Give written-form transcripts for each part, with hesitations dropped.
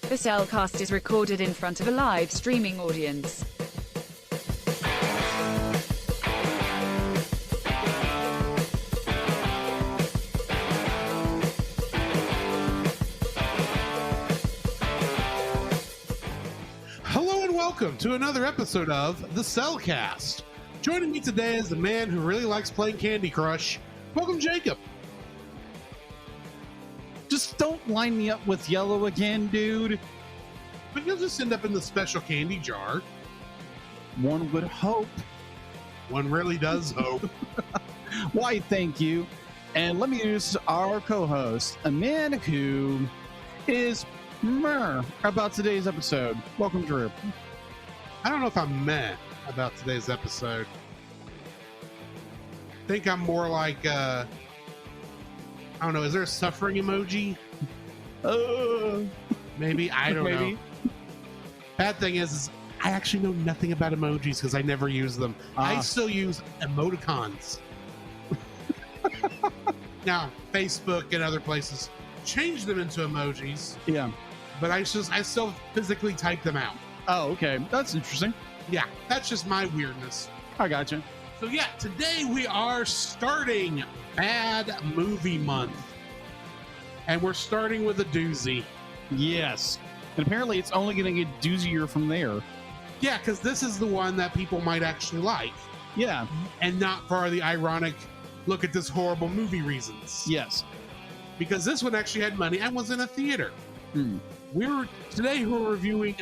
The Cellcast is recorded in front of a live streaming audience. Hello and welcome to another episode of The Cellcast. Joining me today is the man who really likes playing Candy Crush. Welcome, Jacob. Just don't line me up with yellow again, dude. But you'll just end up in the special candy jar. One would hope. One really does hope. Why, thank you. And let me introduce our co-host, a man who is meh about today's episode. Welcome, Drew. I don't know if I'm meh about today's episode. I think I'm more like, I don't know, is there a suffering emoji? Maybe, I don't know. Bad thing is I actually know nothing about emojis because I never use them. I still use emoticons. Now, Facebook and other places change them into emojis. Yeah. But I still physically type them out. Oh, okay. That's interesting. Yeah, that's just my weirdness. I gotcha. So yeah, today we are starting Bad Movie Month. And we're starting with a doozy. Yes. And apparently it's only going to get doozier from there. Yeah, because this is the one that people might actually like. Yeah. And not for the ironic, look at this horrible movie reasons. Yes. Because this one actually had money and was in a theater. Hmm. Today we're reviewing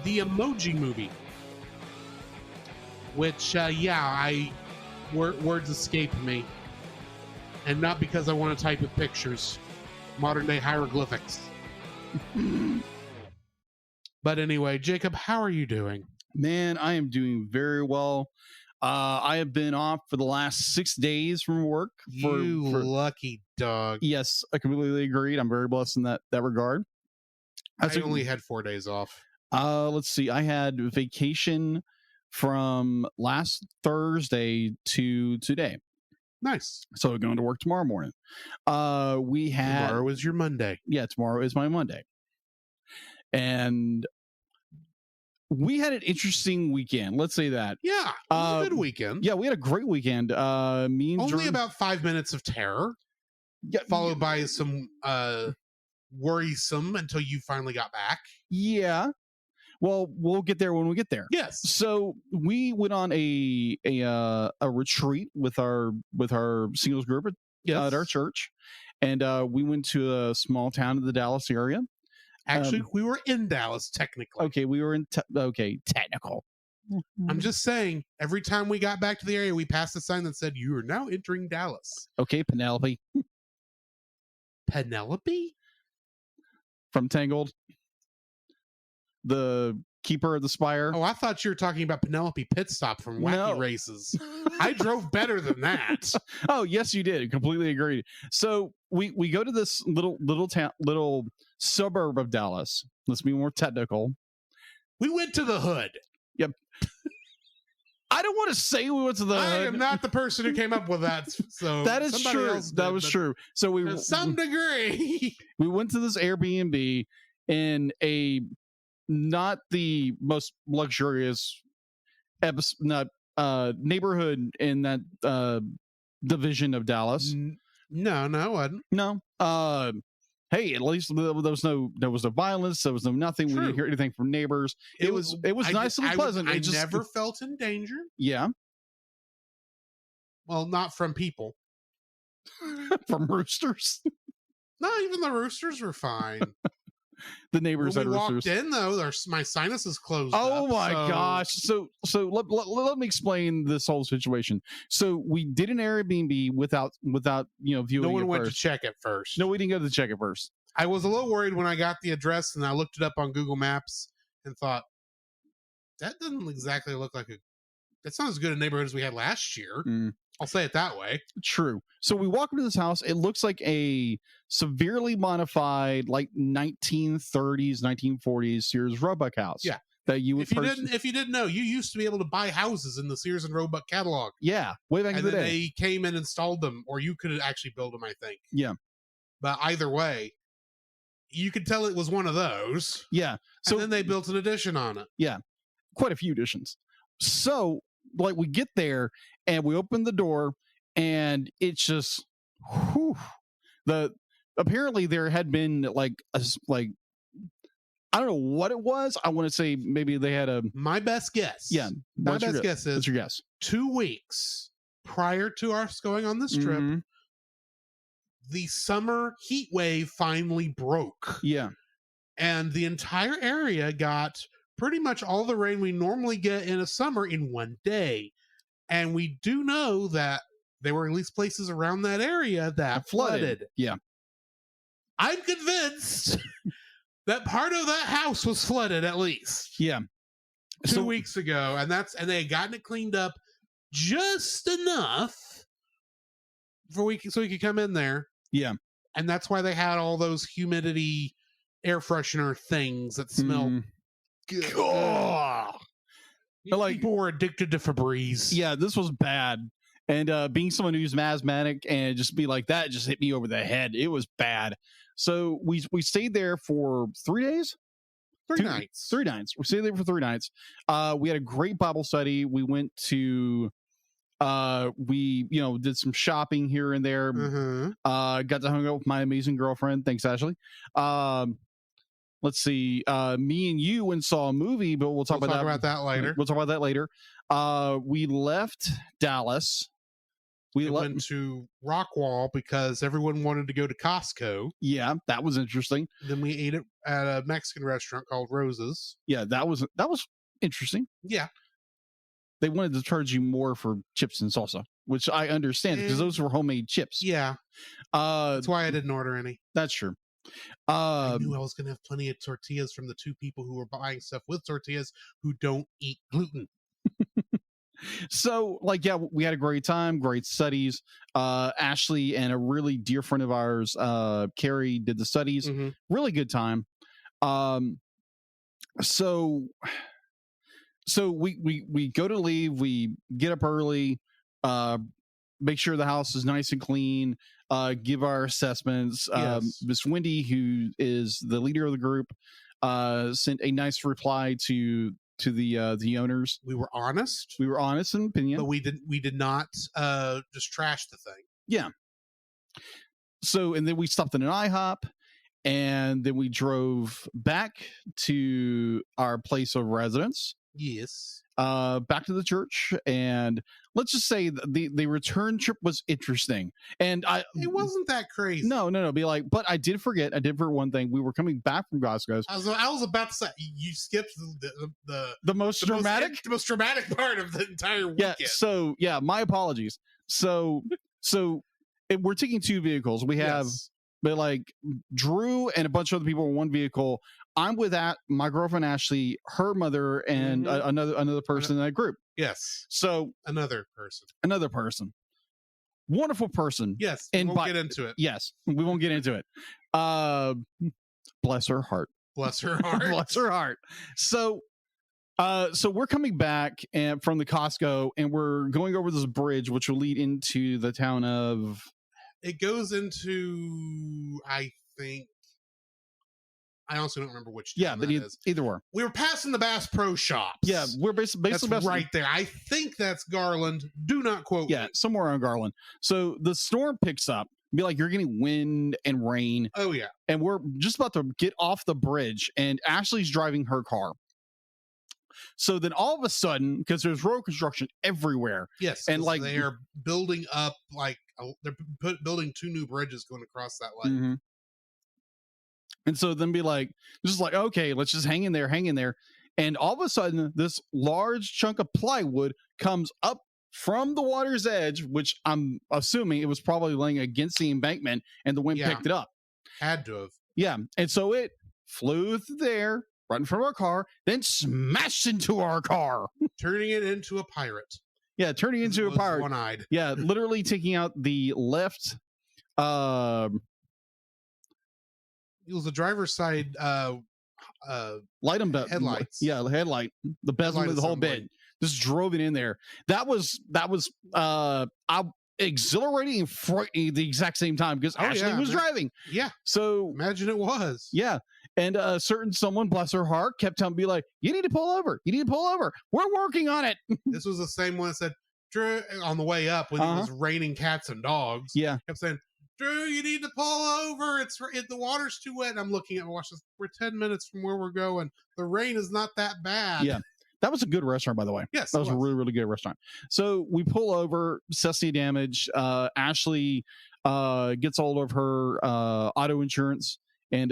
the Emoji Movie. Which, words escape me. And not because I want to type with pictures. Modern day hieroglyphics. But anyway, Jacob, how are you doing? Man, I am doing very well. I have been off for the last 6 days from work. For Lucky dog. Yes, I completely agreed. I'm very blessed in that regard. I only had 4 days off. Let's see. I had vacation from last Thursday to today. Nice. So we're going to work tomorrow morning. Tomorrow is your Monday. Yeah, tomorrow is my Monday. And we had an interesting weekend. Let's say that. Yeah, it was a good weekend. Yeah, we had a great weekend. Me and only Drew, about 5 minutes of terror. Yeah, followed by some worrisome until you finally got back. Yeah. Well, we'll get there when we get there. Yes. So we went on a retreat with our singles group at our church, and we went to a small town in the Dallas area. Actually, we were in Dallas technically. Okay, we were in technical. I'm just saying, every time we got back to the area, we passed a sign that said, "You are now entering Dallas." Okay, Penelope. Penelope? From Tanged, the keeper of the spire. Oh, I thought you were talking about Penelope Pitstop from Wacky Races. I drove better than that. Oh, yes, you did. Completely agreed. So we go to this little town, little suburb of Dallas. Let's be more technical. We went to the hood. Yep. I don't want to say we went to the hood. I am not the person who came up with that. So that is true. That was true. So we, to some degree, we went to this Airbnb in a not the most luxurious neighborhood in that division of Dallas. No, it wasn't. No. Hey, at least there was no violence. There was no nothing. True. We didn't hear anything from neighbors. It was nice and pleasant. I never felt in danger. Yeah. Well, not from people. From roosters. No, even the roosters were fine. The neighbors when had we roosters. Walked in though, my sinuses closed. Oh up, my gosh! So let me explain this whole situation. So we did an Airbnb without viewing. No one it went first. to check it first. No, we didn't go to check it first. I was a little worried when I got the address and I looked it up on Google Maps and thought that doesn't exactly look like that's not as good a neighborhood as we had last year. I'll say it that way. True. So we walk into this house. It looks like a severely modified, like 1930s, 1940s Sears Roebuck house. Yeah. That you would if you didn't know, you used to be able to buy houses in the Sears and Roebuck catalog. Yeah, way back in the day. They came and installed them, or you could actually build them, I think. Yeah. But either way, you could tell it was one of those. Yeah. So and then they built an addition on it. Yeah, quite a few additions. So like we get there and we open the door and it's just apparently there had been like I don't know what it was. I want to say maybe they had a My best guess. Yeah. My best guess is what's your guess? 2 weeks prior to us going on this trip, Mhm. the summer heat wave finally broke. Yeah. And the entire area got pretty much all the rain we normally get in a summer in one day. And we do know that there were at least places around that area that flooded. Yeah. I'm convinced that part of that house was flooded at least. Yeah. 2 weeks ago. And they had gotten it cleaned up just enough so we could come in there. Yeah. And that's why they had all those humidity air freshener things that smell good. Like, people were addicted to Febreze. Yeah, this was bad. And being someone who's asthmatic and just be like that just hit me over the head. It was bad. So we stayed there for 3 days. 3 nights. 3 nights. We stayed there for 3 nights. We had a great Bible study. We went to we did some shopping here and there. Got to hang out with my amazing girlfriend. Thanks, Ashley. Let's see. Me and you went and saw a movie, but we'll talk about that later. We'll talk about that later. We left Dallas. We went to Rockwall because everyone wanted to go to Costco. Yeah, that was interesting. Then we ate it at a Mexican restaurant called Rose's. Yeah, that was interesting. Yeah. They wanted to charge you more for chips and salsa, which I understand because those were homemade chips. Yeah. That's why I didn't order any. That's true. I knew I was going to have plenty of tortillas from the 2 people who were buying stuff with tortillas who don't eat gluten. So, we had a great time, great studies. Ashley and a really dear friend of ours, Carrie, did the studies. Really good time. So we go to leave. We get up early, make sure the house is nice and clean, give our assessments. Yes. Miss Wendy, who is the leader of the group, sent a nice reply to the owners. We were honest. We were honest in opinion, but we did not just trash the thing. Yeah. So, and then we stopped in an IHOP, and then we drove back to our place of residence. Yes. Back to the church, and let's just say the return trip was interesting. And it wasn't that crazy. No. But I did forget one thing. We were coming back from Costco's. I was about to say you skipped the most dramatic part of the entire weekend. Yeah. So yeah, my apologies. So we're taking 2 vehicles. We have. Yes. But Drew and a bunch of other people in one vehicle. I'm with my girlfriend Ashley, her mother, and another person in that group. Yes. So another person. Wonderful person. Yes. We won't get into it. Yes, we won't get into it. Bless her heart. Bless her heart. Bless her heart. So we're coming back from the Costco, and we're going over this bridge, which will lead into the town of. It goes into, I think, I also don't remember which. Yeah, but either way, we were passing the Bass Pro Shops. Yeah, we're basically that's right there. I think that's Garland. Do not quote me. Yeah, somewhere on Garland. So the storm picks up. Be like, you're getting wind and rain. Oh yeah, and we're just about to get off the bridge, and Ashley's driving her car. So then all of a sudden, because there's road construction everywhere. Yes, and they are building up they're building 2 new bridges going across that lake. Mm-hmm. And so then okay, let's just hang in there. And all of a sudden, this large chunk of plywood comes up from the water's edge, which I'm assuming it was probably laying against the embankment, and the wind picked it up. Had to have. Yeah. And so it flew through there, right in front of our car, then smashed into our car. Turning it into a pirate. Yeah, turning into a pirate. One-eyed. Yeah, literally taking out the left. It was the driver's side light them up. Headlights. Yeah, the headlight. The bezel of the whole bit. Just drove it in there. That was exhilarating and frightening at the exact same time because Ashley was driving. Yeah. So imagine it was. Yeah. And a certain someone, bless her heart, kept telling me, like, you need to pull over. You need to pull over. We're working on it. This was the same one that said, Drew, on the way up when it was raining cats and dogs. Yeah. Kept saying, Drew, you need to pull over. The water's too wet. And I'm looking at my watch. We're 10 minutes from where we're going. The rain is not that bad. Yeah. That was a good restaurant, by the way. Yes. That was a really, really good restaurant. So we pull over, custody damage. Ashley gets hold of her auto insurance and,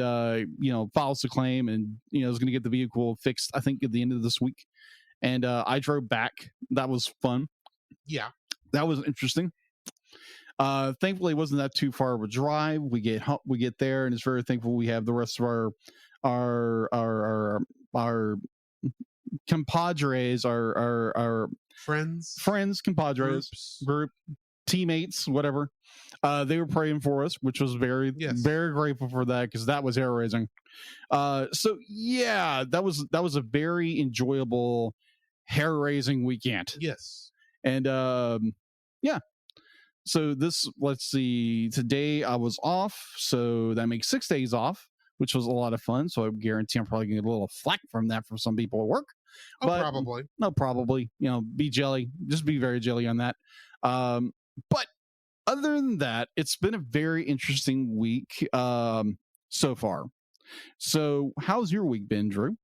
files the claim and, is going to get the vehicle fixed, I think, at the end of this week. And I drove back. That was fun. Yeah. That was interesting. Thankfully, it wasn't that too far of a drive. We get there, and it's very thankful we have the rest of our compadres, our friends, compadres, group, teammates, whatever. They were praying for us, which was very grateful for that because that was hair raising. So yeah, that was a very enjoyable hair raising weekend. Yes, and yeah. So let's see. Today I was off, so that makes 6 days off, which was a lot of fun. So I guarantee I'm probably going to get a little flack from that from some people at work. Oh, but probably. No, probably. Be jelly. Just be very jelly on that. But other than that, it's been a very interesting week so far. So how's your week been, Drew?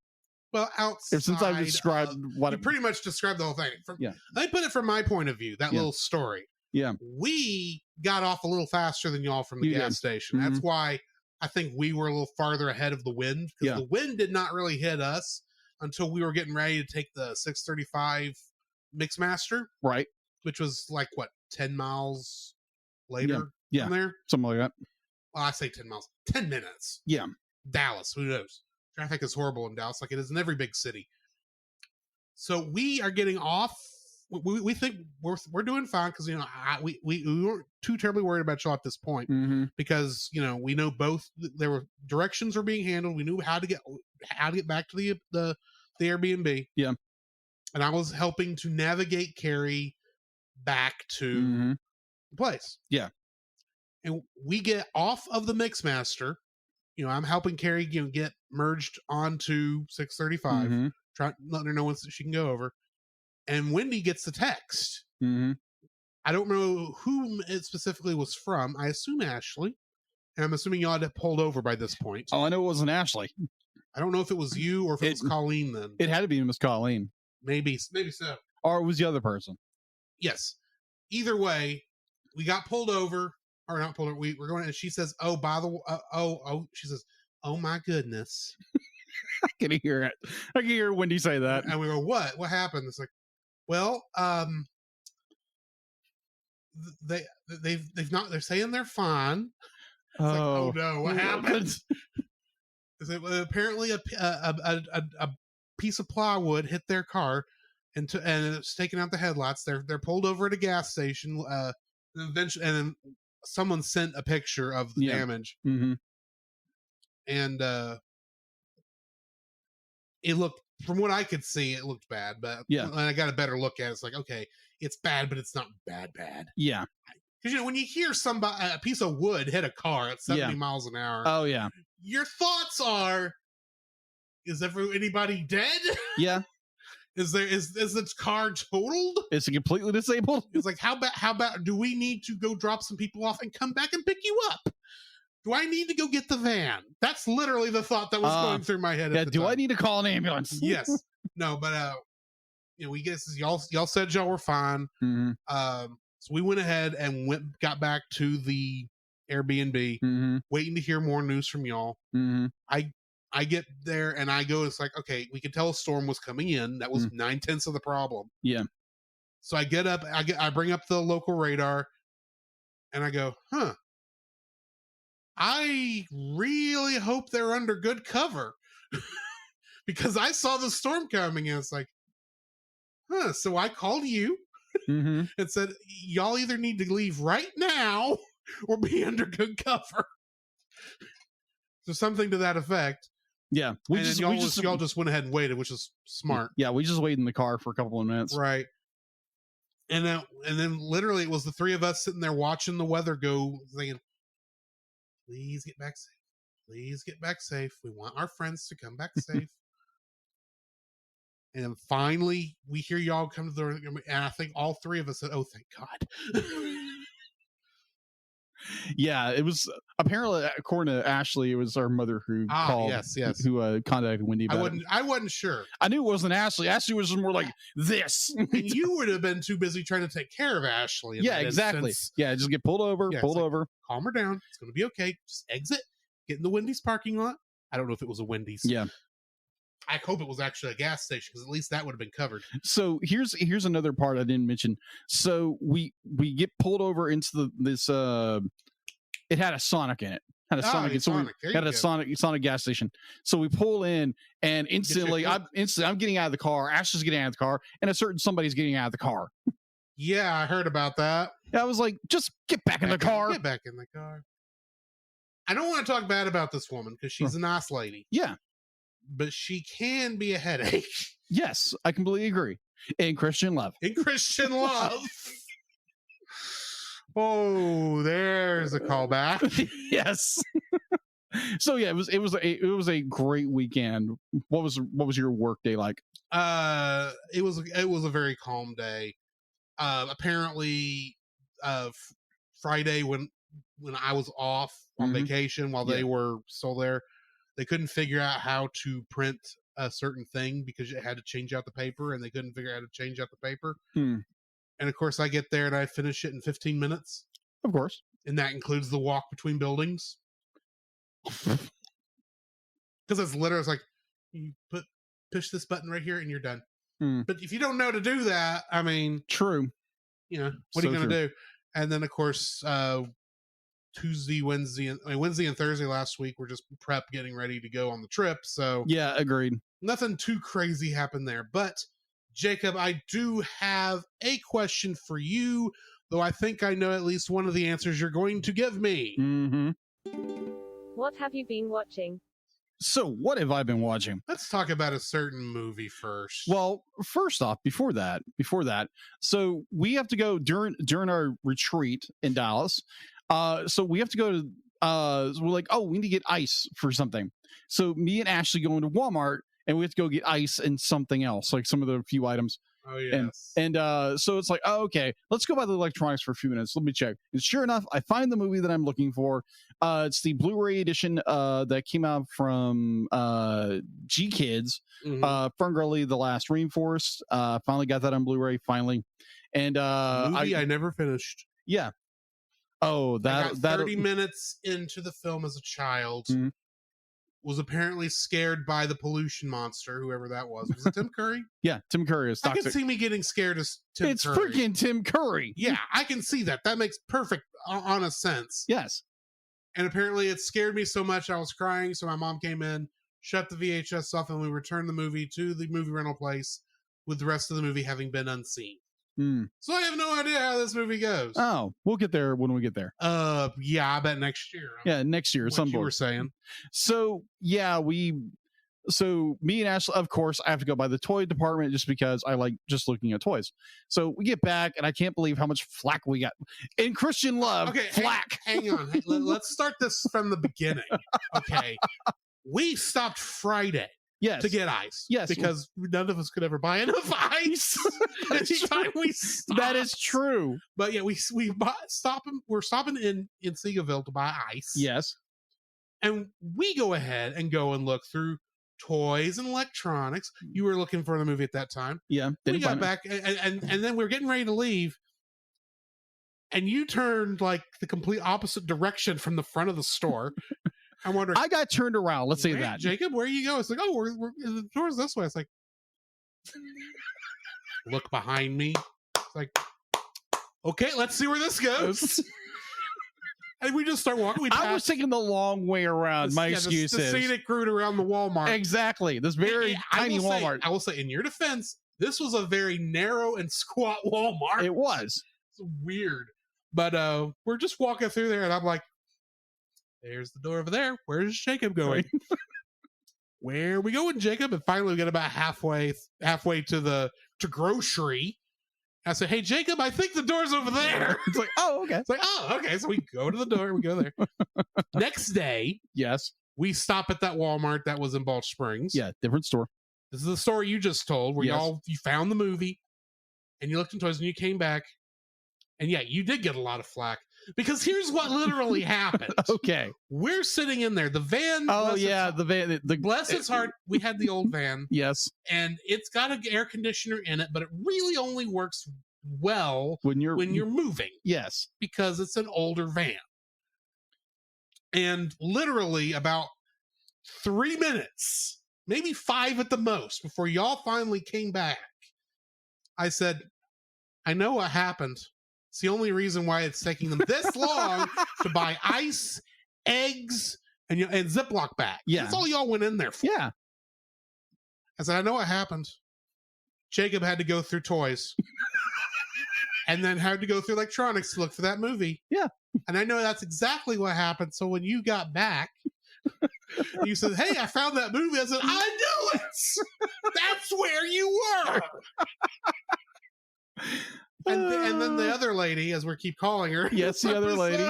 Well, outside, since I've described you pretty much described the whole thing. Let me put it from my point of view. That little story. Yeah, we got off a little faster than y'all from the gas station. That's why I think we were a little farther ahead of the wind because the wind did not really hit us until we were getting ready to take the 635 Mixmaster, right? Which was like 10 miles later from there, something like that. Well, I say 10 miles, 10 minutes. Yeah, Dallas. Who knows? Traffic is horrible in Dallas, like it is in every big city. So we are getting off. We think we're doing fine because we weren't too terribly worried about y'all at this point because we know both there were directions were being handled. We knew how to get back to the Airbnb. Yeah, and I was helping to navigate Carrie back to the place. Yeah, and we get off of the Mixmaster. I'm helping Carrie get merged onto 635, trying letting her know once she can go over. And Wendy gets the text. I don't know whom it specifically was from. I assume Ashley. And I'm assuming y'all had pulled over by this point. Oh, I know it wasn't Ashley. I don't know if it was you or if it was Colleen then. It had to be Miss Colleen. Maybe so. Or it was the other person. Yes. Either way, we got pulled over. Or not pulled over. We're going and she says, oh, by the way, she says, oh my goodness. I can hear it. I can hear Wendy say that. And we go, what? What happened? It's like, well, they've not. They're saying they're fine. It's like, oh no, what happened? Apparently, a piece of plywood hit their car, and it's taking out the headlights. They're pulled over at a gas station. Eventually, and then someone sent a picture of the damage, and it looked. From what I could see, it looked bad, but when I got a better look at it, it's like, okay, it's bad, but it's not bad. Yeah. Because, when you hear a piece of wood hit a car at 70 miles an hour. Oh, yeah. Your thoughts are, is anybody dead? Yeah. Is the car totaled? Is it completely disabled? It's like, how about, do we need to go drop some people off and come back and pick you up? Do I need to go get the van? That's literally the thought that was going through my head. Yeah. Do I need to call an ambulance? Yes. No, but we guess y'all said y'all were fine. So we went ahead and got back to the Airbnb, waiting to hear more news from y'all. I get there and I go. It's like, okay, we could tell a storm was coming in. That was 9/10 of the problem. Yeah. So I get up. I bring up the local radar, and I go, huh. I really hope they're under good cover because I saw the storm coming and it's like, huh. So I called you and said, y'all either need to leave right now or be under good cover. So something to that effect. Yeah. Y'all just went ahead and waited, which is smart. Yeah. We just waited in the car for a couple of minutes. Right. And then literally it was the three of us sitting there watching the weather go, thinking, please get back safe. Please get back safe. We want our friends to come back safe. And then finally we hear y'all come to the, and I think all three of us said, oh, thank God. Yeah, it was apparently, according to Ashley, it was our mother who called, yes. who contacted Wendy about it. I wasn't sure. I knew it wasn't Ashley. Ashley was just more like this. And you would have been too busy trying to take care of Ashley. Yeah, exactly. Instance. Yeah, just get pulled over, Calm her down. It's going to be okay. Just exit, get in the Wendy's parking lot. I don't know if it was a Wendy's. Yeah. I hope it was actually a gas station, because at least that would have been covered. So here's another part I didn't mention. So we get pulled over into this it had a Sonic in it. Had a Sonic. So we had a Sonic gas station. So we pull in, and instantly I'm getting out of the car. Ashley's getting out of the car, and somebody's getting out of the car. Yeah, I heard about that. I was like, just get back in the car. Get back in the car. I don't want to talk bad about this woman because she's a nice lady. Yeah. But she can be a headache. Yes, I completely agree. In Christian love. Oh, there's a callback. Yes. So yeah, it was a great weekend. What was your work day like? It was a very calm day. Apparently, Friday when I was off on vacation while they were still there, they couldn't figure out how to print a certain thing because it had to change out the paper, and they couldn't figure out how to change out the paper. And of course, I get there and I finish it in 15 minutes. Of course. And that includes the walk between buildings. Because it's literally, it's like, you push this button right here and you're done. But if you don't know how to do that, I mean... True. You know, what are you going to do? And then, of course, Wednesday and Thursday last week were just prep, getting ready to go on the trip. So... Yeah, agreed. Nothing too crazy happened there. But... Jacob, I do have a question for you, though I think I know at least one of the answers you're going to give me. What have you been watching? So, what have I been watching? Let's talk about a certain movie first. Well, first off, before that, so we have to go during our retreat in Dallas. So we have to go to we're like, oh, we need to get ice for something. So me and Ashley go into Walmart, and we have to go get ice and something else, like some of the few items. Oh, yes. And so it's like, oh, okay, let's go by the electronics for a few minutes. Let me check. And sure enough, I find the movie that I'm looking for. It's the Blu-ray edition that came out from G Kids, Ferngully, The Last Rainforest. Finally got that on Blu-ray, finally. And movie I never finished. Yeah. Oh, I got 30 minutes into the film as a child. Was apparently scared by the pollution monster, whoever that was. Was it Tim Curry? Yeah, Tim Curry is toxic. I can see me getting scared as Tim Curry. It's freaking Tim Curry. Yeah, I can see that. That makes perfect, honest sense. Yes. And apparently it scared me so much I was crying, so my mom came in, shut the VHS off, and we returned the movie to the movie rental place with the rest of the movie having been unseen. So I have no idea how this movie goes. Oh, we'll get there when we get there. Yeah, I bet next year. Yeah, next year. What you were saying. So yeah, me and Ashley, of course, I have to go by the toy department just because I like just looking at toys. So we get back, and I can't believe how much flack we got in Christian love. Okay, flack. Hang on. Let's start this from the beginning. Okay, we stopped Friday. Yes. To get ice. Yes. Because none of us could ever buy enough ice. Anytime we stopped. That is true. But yeah, we're stopping in Seagoville to buy ice. Yes. And we go ahead and look through toys and electronics. You were looking for the movie at that time. Yeah. We got back and then we were getting ready to leave. And you turned like the complete opposite direction from the front of the store. I'm wondering. I got turned around. Let's say that. Jacob, where you go? It's like, oh, we're the door's this way. It's like, look behind me. It's like, okay, let's see where this goes. And we just start walking. I was taking the long way around. My excuse is the scenic route around the Walmart. Exactly. This very tiny Walmart. I will say, in your defense, this was a very narrow and squat Walmart. It was. It's weird. But we're just walking through there, and I'm like, there's the door over there. Where's Jacob going? Where are we going, Jacob? And finally we get about halfway to grocery. I said, hey, Jacob, I think the door's over there. It's like, oh, okay. It's like, oh, okay. So we go to the door. We go there. Next day, Yes. we stop at that Walmart that was in Balch Springs. Yeah, different store. This is the story you just told where Yes. you found the movie and you looked in toys and you came back. And yeah, you did get a lot of flack because here's what literally happened. Okay. We're sitting in there. The van. Oh, yeah, the van. Bless its heart, we had the old van. Yes. And it's got an air conditioner in it, but it really only works well when you're moving. Yes. Because it's an older van. And literally about 3 minutes, maybe 5 at the most, before y'all finally came back, I said, I know what happened. It's the only reason why it's taking them this long to buy ice, eggs, and Ziploc bags. Yeah. That's all y'all went in there for. Yeah. I said, I know what happened. Jacob had to go through toys and then had to go through electronics to look for that movie. Yeah. And I know that's exactly what happened. So when you got back, you said, hey, I found that movie. I said, I knew it. That's where you were. And then the other lady, as we keep calling her. Yes, the other lady.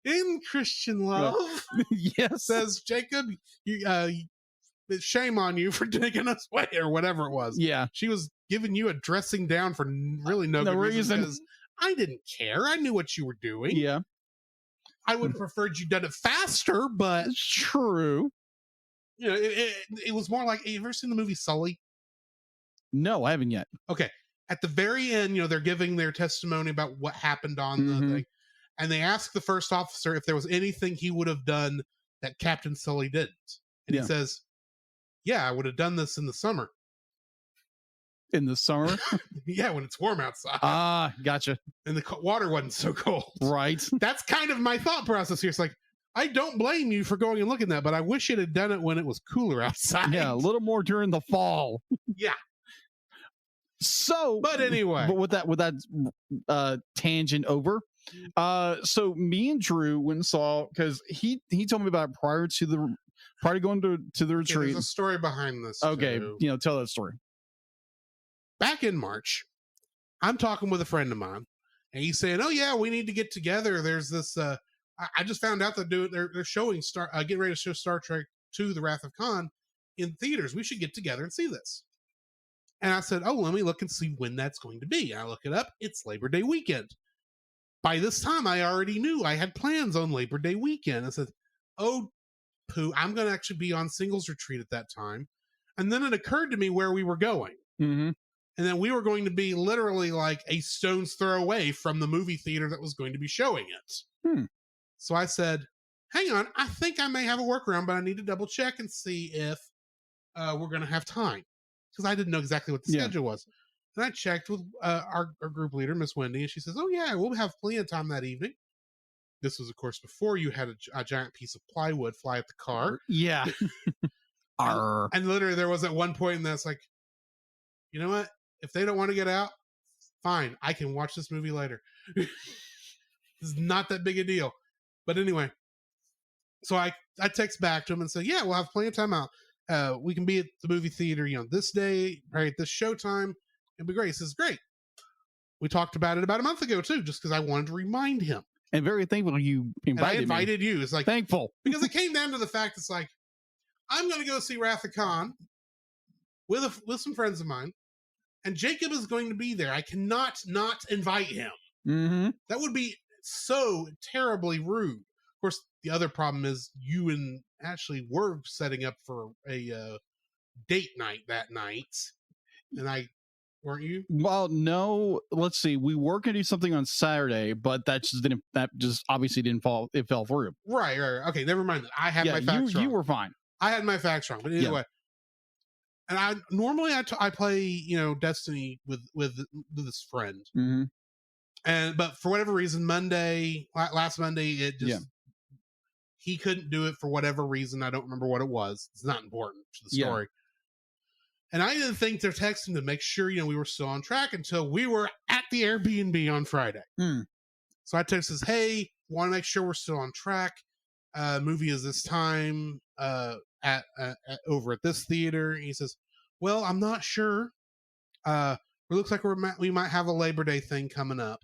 In Christian Love. Yes. Says, Jacob, shame on you for taking us away, or whatever it was. Yeah. She was giving you a dressing down for really no good reason. Because I didn't care. I knew what you were doing. Yeah. I would have preferred you done it faster, but. It's true. You know, it was more like, have you ever seen the movie Sully? No, I haven't yet. Okay. At the very end, they're giving their testimony about what happened on the thing. And they ask the first officer if there was anything he would have done that Captain Sully didn't. And he says, yeah, I would have done this in the summer. In the summer? Yeah, when it's warm outside. Ah, gotcha. And the water wasn't so cold. Right. That's kind of my thought process here. It's like, I don't blame you for going and looking at that, but I wish it had done it when it was cooler outside. Yeah, a little more during the fall. Yeah. So, but anyway, but with that tangent over, so me and Drew went and saw, because he told me about it prior to going to the retreat. There's a story behind this. Okay, too. Tell that story. Back in March, I'm talking with a friend of mine, and he's saying, "Oh yeah, we need to get together." There's this. I just found out that they're showing getting ready to show Star Trek II: The Wrath of Khan in theaters. We should get together and see this. And I said, oh, let me look and see when that's going to be. I look it up. It's Labor Day weekend. By this time, I already knew I had plans on Labor Day weekend. I said, oh, poo, I'm going to actually be on singles retreat at that time. And then it occurred to me where we were going. Mm-hmm. And then we were going to be literally like a stone's throw away from the movie theater that was going to be showing it. So I said, hang on, I think I may have a workaround, but I need to double check and see if we're going to have time. Because I didn't know exactly what the schedule was. And I checked with our group leader, Miss Wendy, and she says, oh, yeah, we'll have plenty of time that evening. This was, of course, before you had a giant piece of plywood fly at the car. Yeah. And literally there was at one point, and that's like, you know what? If they don't want to get out, fine. I can watch this movie later. It's not that big a deal. But anyway, so I text back to him and said, yeah, we'll have plenty of time out. We can be at the movie theater, this day, right at this showtime. It'd be great. He says, great. We talked about it about a month ago, too, just because I wanted to remind him. And very thankful you invited me. I invited you. It's like, thankful. Because it came down to the fact, it's like, I'm going to go see Wrath of Khan with some friends of mine, and Jacob is going to be there. I cannot not invite him. Mm-hmm. That would be so terribly rude. Of course, the other problem is you and Ashley were setting up for a date night that night, and weren't you? Well, no. Let's see. We were going to do something on Saturday, but that just obviously didn't fall. It fell through. Right. Okay, never mind. I had my facts wrong. You were fine. I had my facts wrong, but anyway. And I normally I play Destiny with this friend, but for whatever reason, last Monday, it just he couldn't do it for whatever reason. I don't remember what it was. It's not important to the story. And I didn't think they're texting to make sure we were still on track until we were at the Airbnb on Friday. So I texted says, hey, want to make sure we're still on track. Movie is this time at over at this theater. And he says, well, I'm not sure. We're It looks like we might have a Labor Day thing coming up.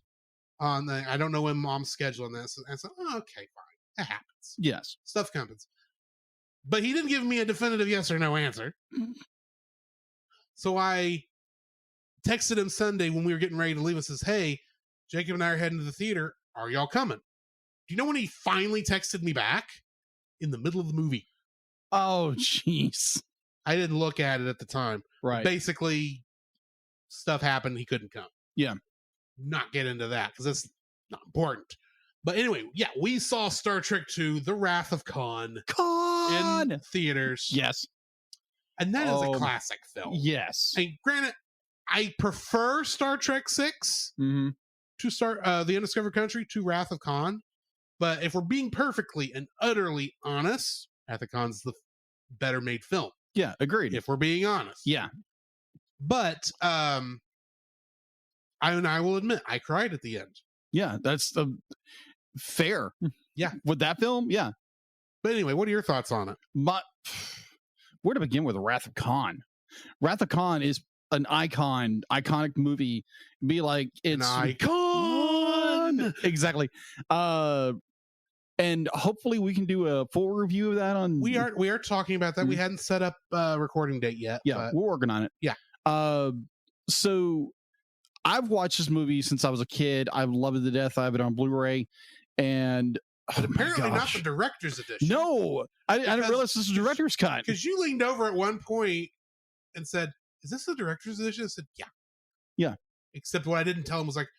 I don't know when Mom's scheduling this. And so, okay, fine, it happens. Yes, Stuff happens. But he didn't give me a definitive yes or no answer. So I texted him Sunday when we were getting ready to leave and says, hey, Jacob and I are heading to the theater. Are y'all coming? Do you know when he finally texted me back? In the middle of the movie. Oh, jeez. I didn't look at it at the time. Right. Basically, stuff happened. He couldn't come. Yeah. Not get into that because that's not important. But anyway, yeah, we saw Star Trek II, The Wrath of Khan. In theaters. Yes. And that is a classic film. Yes. And granted, I prefer Star Trek 6 mm-hmm. to The Undiscovered Country to Wrath of Khan. But if we're being perfectly and utterly honest, Wrath of Khan's the better made film. Yeah, agreed. If we're being honest. Yeah. But I will admit, I cried at the end. Yeah, that's fair. Yeah. With that film, yeah. But anyway, what are your thoughts on it? Where to begin with Wrath of Khan? Wrath of Khan is an iconic movie. Be like, it's an icon. Exactly. And hopefully we can do a full review of that on. We are talking about that. We hadn't set up a recording date yet. Yeah, we're working on it. Yeah. So I've watched this movie since I was a kid. I love it to death. I have it on Blu-ray, and but apparently not the director's edition. No, I didn't realize this was the director's cut. Because you leaned over at one point and said, "Is this the director's edition?" I said, "Yeah, yeah." Except what I didn't tell him was like,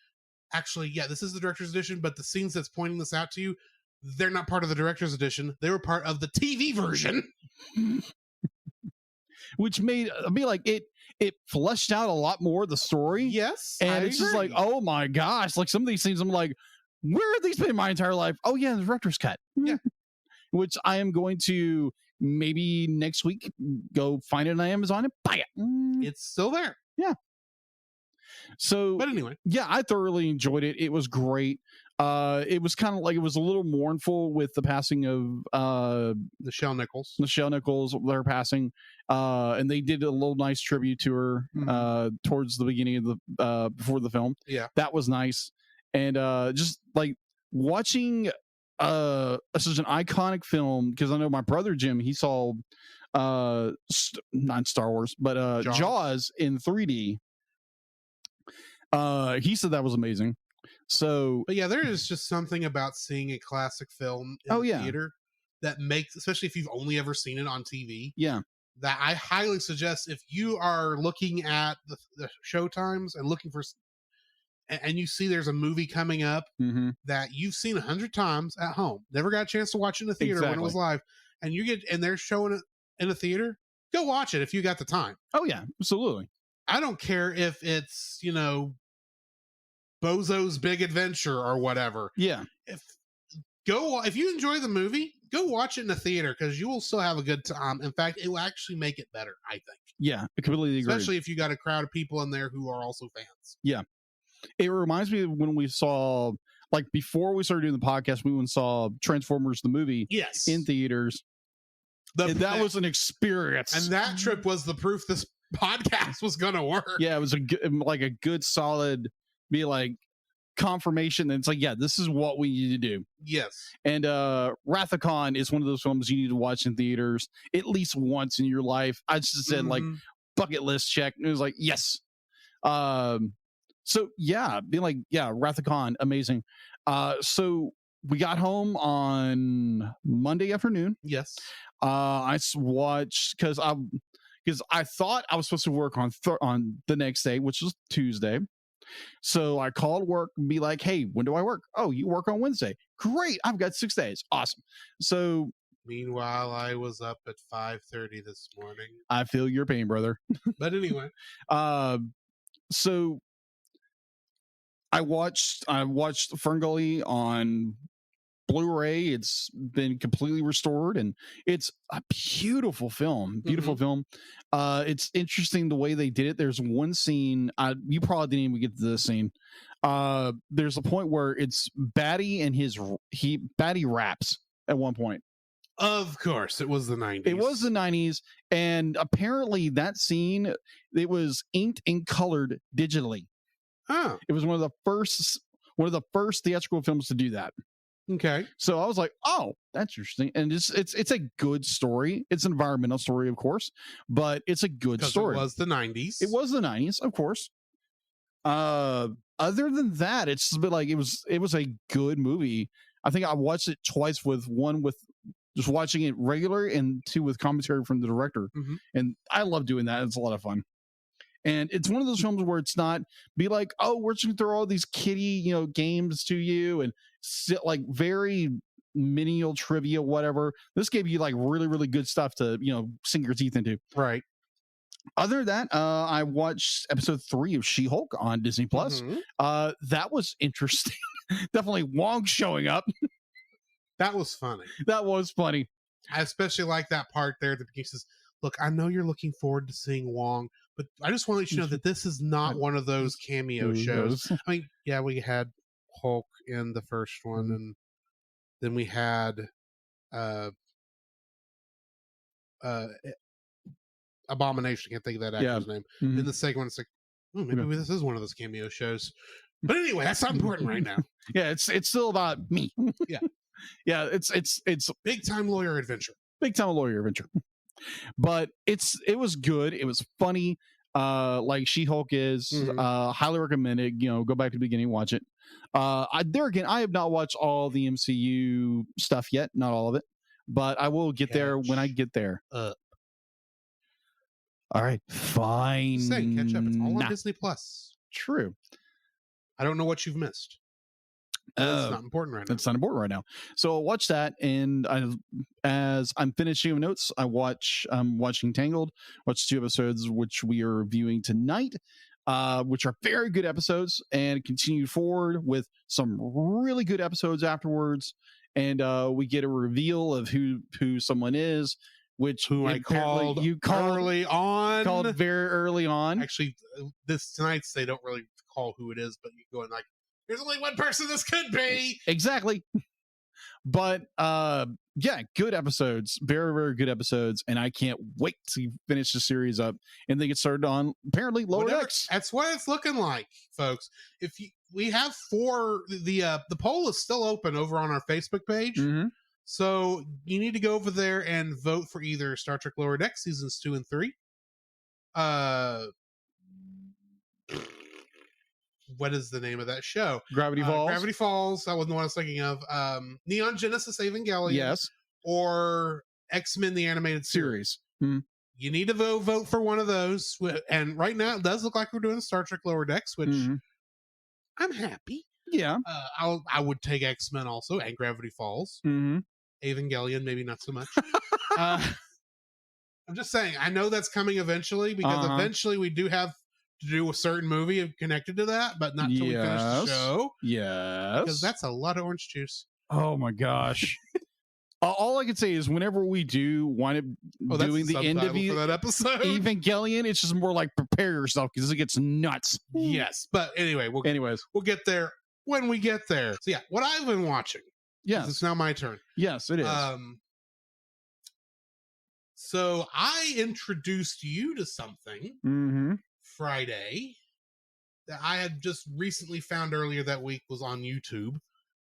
actually, yeah, this is the director's edition, but the scenes that's pointing this out to you, they're not part of the director's edition. They were part of the TV version. Which made me like it fleshed out a lot more of the story. Yes. And it's just like, oh my gosh, like some of these scenes I'm like, where have these been my entire life? Oh yeah, the director's cut. Yeah. Which I am going to maybe next week go find it on Amazon and buy it. It's still there. Yeah. So, but anyway, yeah, I thoroughly enjoyed it. It was great. It was kind of like, it was a little mournful with the passing of Nichelle Nichols. Their passing, and they did a little nice tribute to her towards the beginning of the before the film. Yeah, that was nice, and just like watching such an iconic film, because I know my brother Jim, he saw not Star Wars but Jaws in 3D. He said that was amazing. So, but yeah, there is just something about seeing a classic film in the theater that makes, especially if you've only ever seen it on TV. Yeah, that I highly suggest if you are looking at the show times and looking for, and you see there's a movie coming up that you've seen 100 times at home, never got a chance to watch it in the theater when it was live, and they're showing it in a theater, go watch it if you got the time. Oh yeah, absolutely. I don't care if it's, Bozo's Big Adventure or whatever. Yeah. If you enjoy the movie, go watch it in the theater because you will still have a good time. In fact, it will actually make it better, I think. Yeah, I completely agree. Especially if you got a crowd of people in there who are also fans. Yeah. It reminds me of when we saw, like before we started doing the podcast, we went and saw Transformers the movie in theaters. That was an experience. And that trip was the proof this podcast was going to work. Yeah, it was a good solid be like confirmation. And it's like, yeah, this is what we need to do. Yes. And Wrath of Khan is one of those films you need to watch in theaters at least once in your life. I just said like bucket list check. And it was like, yes. So yeah, being like, yeah, Wrath of Khan, amazing. So we got home on Monday afternoon. Yes. I watched because I thought I was supposed to work on the next day, which was Tuesday. So I called work and be like, hey, when do I work? Oh, you work on Wednesday. Great. I've got 6 days. Awesome. So meanwhile, I was up at 5:30 this morning. I feel your pain, brother. But anyway. So I watched Ferngully on Blu-ray. It's been completely restored and it's a beautiful film. It's interesting the way they did it. There's one scene, you probably didn't even get to this scene. There's a point where it's Batty and Batty raps at one point. Of course, it was the 90s. It was the 90s, and apparently that scene, it was inked and colored digitally. Oh, It was one of the first theatrical films to do that. okay. So I was like, oh, that's interesting. And it's a good story. It's an environmental story, of course, but it's a good story. It was the 90s. It was the 90s, of course. Other than that, it's just been like it was a good movie. I think I watched it twice, with just watching it regular, and two with commentary from the director. Mhm. And I love doing that. It's a lot of fun. And it's one of those films where it's not be like, oh, we're just gonna throw all these kiddie, games to you and sit like very menial trivia, whatever. This gave you like really, really good stuff to, sink your teeth into. Right. Other than that, I watched episode 3 of She-Hulk on Disney Plus. Mhm. That was interesting. Definitely Wong showing up. That was funny. That was funny. I especially like that part there that he says, look, I know you're looking forward to seeing Wong, but I just want to let you know that this is not one of those cameo shows. I mean, yeah, we had Hulk in the first one, and then we had Abomination. I can't think of that actor's name. In the second one, it's like, oh, maybe this is one of those cameo shows. But anyway, that's not important right now. Yeah, it's still about me. Yeah. Yeah, it's big time lawyer adventure. Big time lawyer adventure. But it was good. It was funny. Like She-Hulk is highly recommended. Go back to the beginning, watch it. I have not watched all the MCU stuff yet, not all of it, but I will get there when I get there. All right, fine. Saying catch up. It's all on Disney Plus. True. I don't know what you've missed. It's not important right now. It's not important right now. So I'll watch that, and as I'm finishing notes, I'm watching Tangled. Watch 2 episodes, which we are reviewing tonight, which are very good episodes, and continue forward with some really good episodes afterwards. And we get a reveal of who someone is, who I called very early on. Actually, tonight's they don't really call who it is, but you go and like, there's only one person this could be. Exactly. But yeah, good episodes, very, very good episodes, and I can't wait to finish the series up and they get started on apparently Lower Decks. That's what it's looking like, folks. We have 4, the poll is still open over on our Facebook page. Mm-hmm. So you need to go over there and vote for either Star Trek Lower Decks seasons 2 and 3. What is the name of that show? Gravity Falls. Gravity Falls. That wasn't the one I was thinking of. Neon Genesis Evangelion. Yes. Or X-Men the Animated Series. Mm-hmm. You need to vote for one of those. And right now it does look like we're doing Star Trek Lower Decks, which I'm happy. Yeah. I would take X-Men also and Gravity Falls. Mm-hmm. Evangelion, maybe not so much. I'm just saying, I know that's coming eventually, because eventually we do have to do a certain movie connected to that, but not until we finish the show. Yes. Because that's a lot of orange juice. Oh my gosh. All I can say is whenever we do wind up doing the end of for that episode, Evangelion, it's just more like prepare yourself because it gets nuts. Yes. But anyway, we'll get there when we get there. So yeah, what I've been watching. Yes. It's now my turn. Yes, it is. So I introduced you to something Friday that I had just recently found earlier that week was on YouTube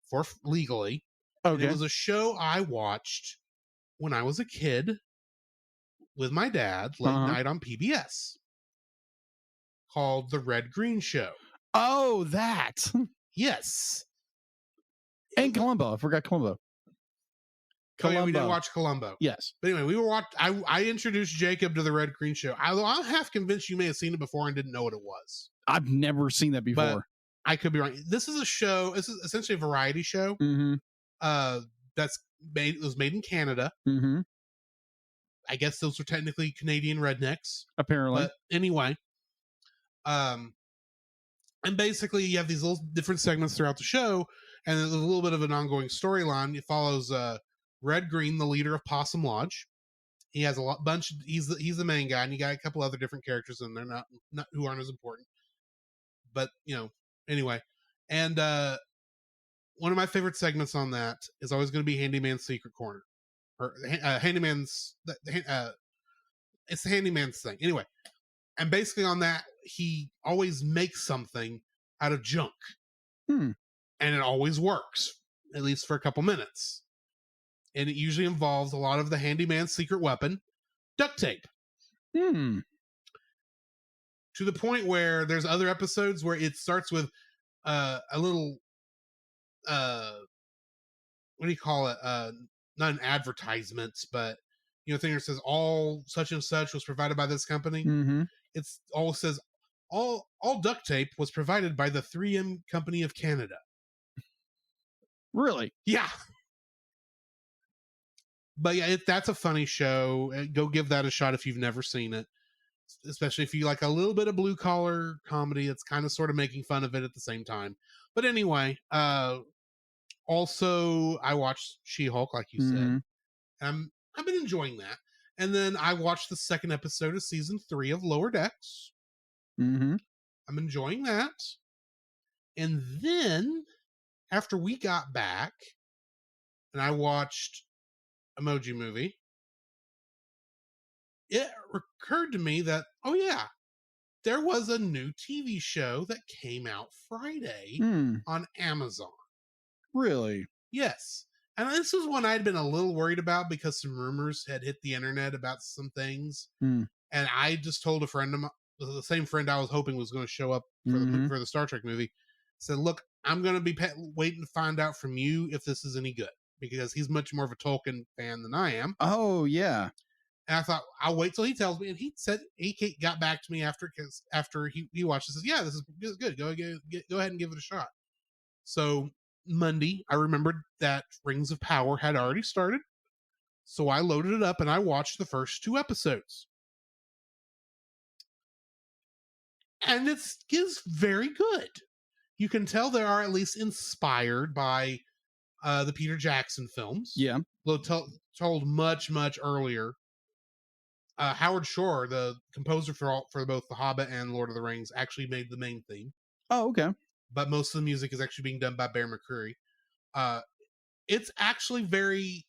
for legally. Okay. It was a show I watched when I was a kid with my dad late night on PBS called The Red Green Show. Oh, that. Yes. And Columbo. I forgot Columbo. Oh, yeah, we did watch Columbo. Yes. But anyway, I introduced Jacob to The Red Green Show. I'm half convinced you may have seen it before and didn't know what it was. I've never seen that before. But I could be wrong. This is essentially a variety show. It was made in Canada. I guess those are technically Canadian rednecks. Apparently. But anyway. And basically you have these little different segments throughout the show, and there's a little bit of an ongoing storyline. It follows Red Green, the leader of Possum Lodge. He has he's the main guy, and you got a couple other different characters in there, not who aren't as important. But, anyway. And one of my favorite segments on that is always going to be Handyman's Secret Corner. or handyman's. It's the handyman's thing. Anyway, and basically on that, he always makes something out of junk, Hmm. and it always works, at least for a couple minutes. And it usually involves a lot of the handyman's secret weapon, duct tape. Hmm. To the point where there's other episodes where it starts with a little what do you call it? Not an advertisement, but thing that says all such and such was provided by this company. Mm-hmm. It's all says all duct tape was provided by the 3M Company of Canada. Really? Yeah. But yeah, that's a funny show. Go give that a shot if you've never seen it. Especially if you like a little bit of blue collar comedy. It's kind of sort of making fun of it at the same time. But anyway, also I watched She-Hulk, like you said. I've been enjoying that. And then I watched the second episode of season 3 of Lower Decks. Mm-hmm. I'm enjoying that. And then after we got back and I watched Emoji Movie, it occurred to me that, oh yeah, there was a new TV show that came out Friday on Amazon. Really? Yes. And this is one I'd been a little worried about because some rumors had hit the internet about some things. And I just told a friend of mine, the same friend I was hoping was going to show up for the Star Trek movie, said, look, I'm going to be waiting to find out from you if this is any good, because he's much more of a Tolkien fan than I am. Oh, yeah. And I thought, I'll wait till he tells me. And he said, he got back to me after he watched it. Says, yeah, this is good. Go ahead and give it a shot. So Monday, I remembered that Rings of Power had already started. So I loaded it up and I watched the first 2 episodes. And it is very good. You can tell they are at least inspired by the Peter Jackson films. Yeah. Though told much, much earlier. Howard Shore, the composer for both The Hobbit and Lord of the Rings, actually made the main theme. Oh, okay. But most of the music is actually being done by Bear McCreary. It's actually very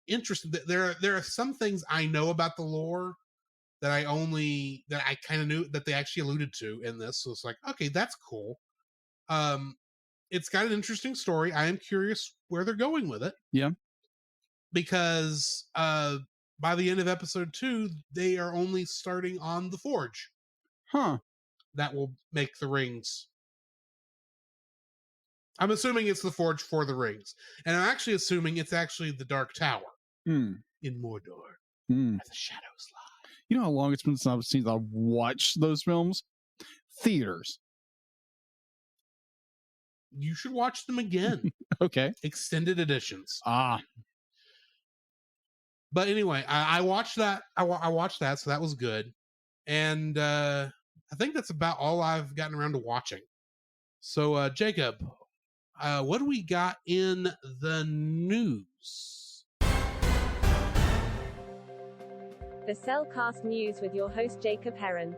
interesting. There are some things I know about the lore that I kind of knew that they actually alluded to in this. So it's like, okay, that's cool. It's got an interesting story. I am curious where they're going with it. Yeah. Because by the end of episode 2, they are only starting on the forge. Huh. That will make the rings. I'm assuming it's the forge for the rings. And I'm actually assuming it's actually the Dark Tower in Mordor. Where the shadows lie. You know how long it's been since I've watched those films? Theaters. You should watch them again. Okay. Extended editions. But anyway, I watched that. I watched that, so that was good. And I think that's about all I've gotten around to watching. So, Jacob, what do we got in the news? The Cellcast News with your host Jacob Heron.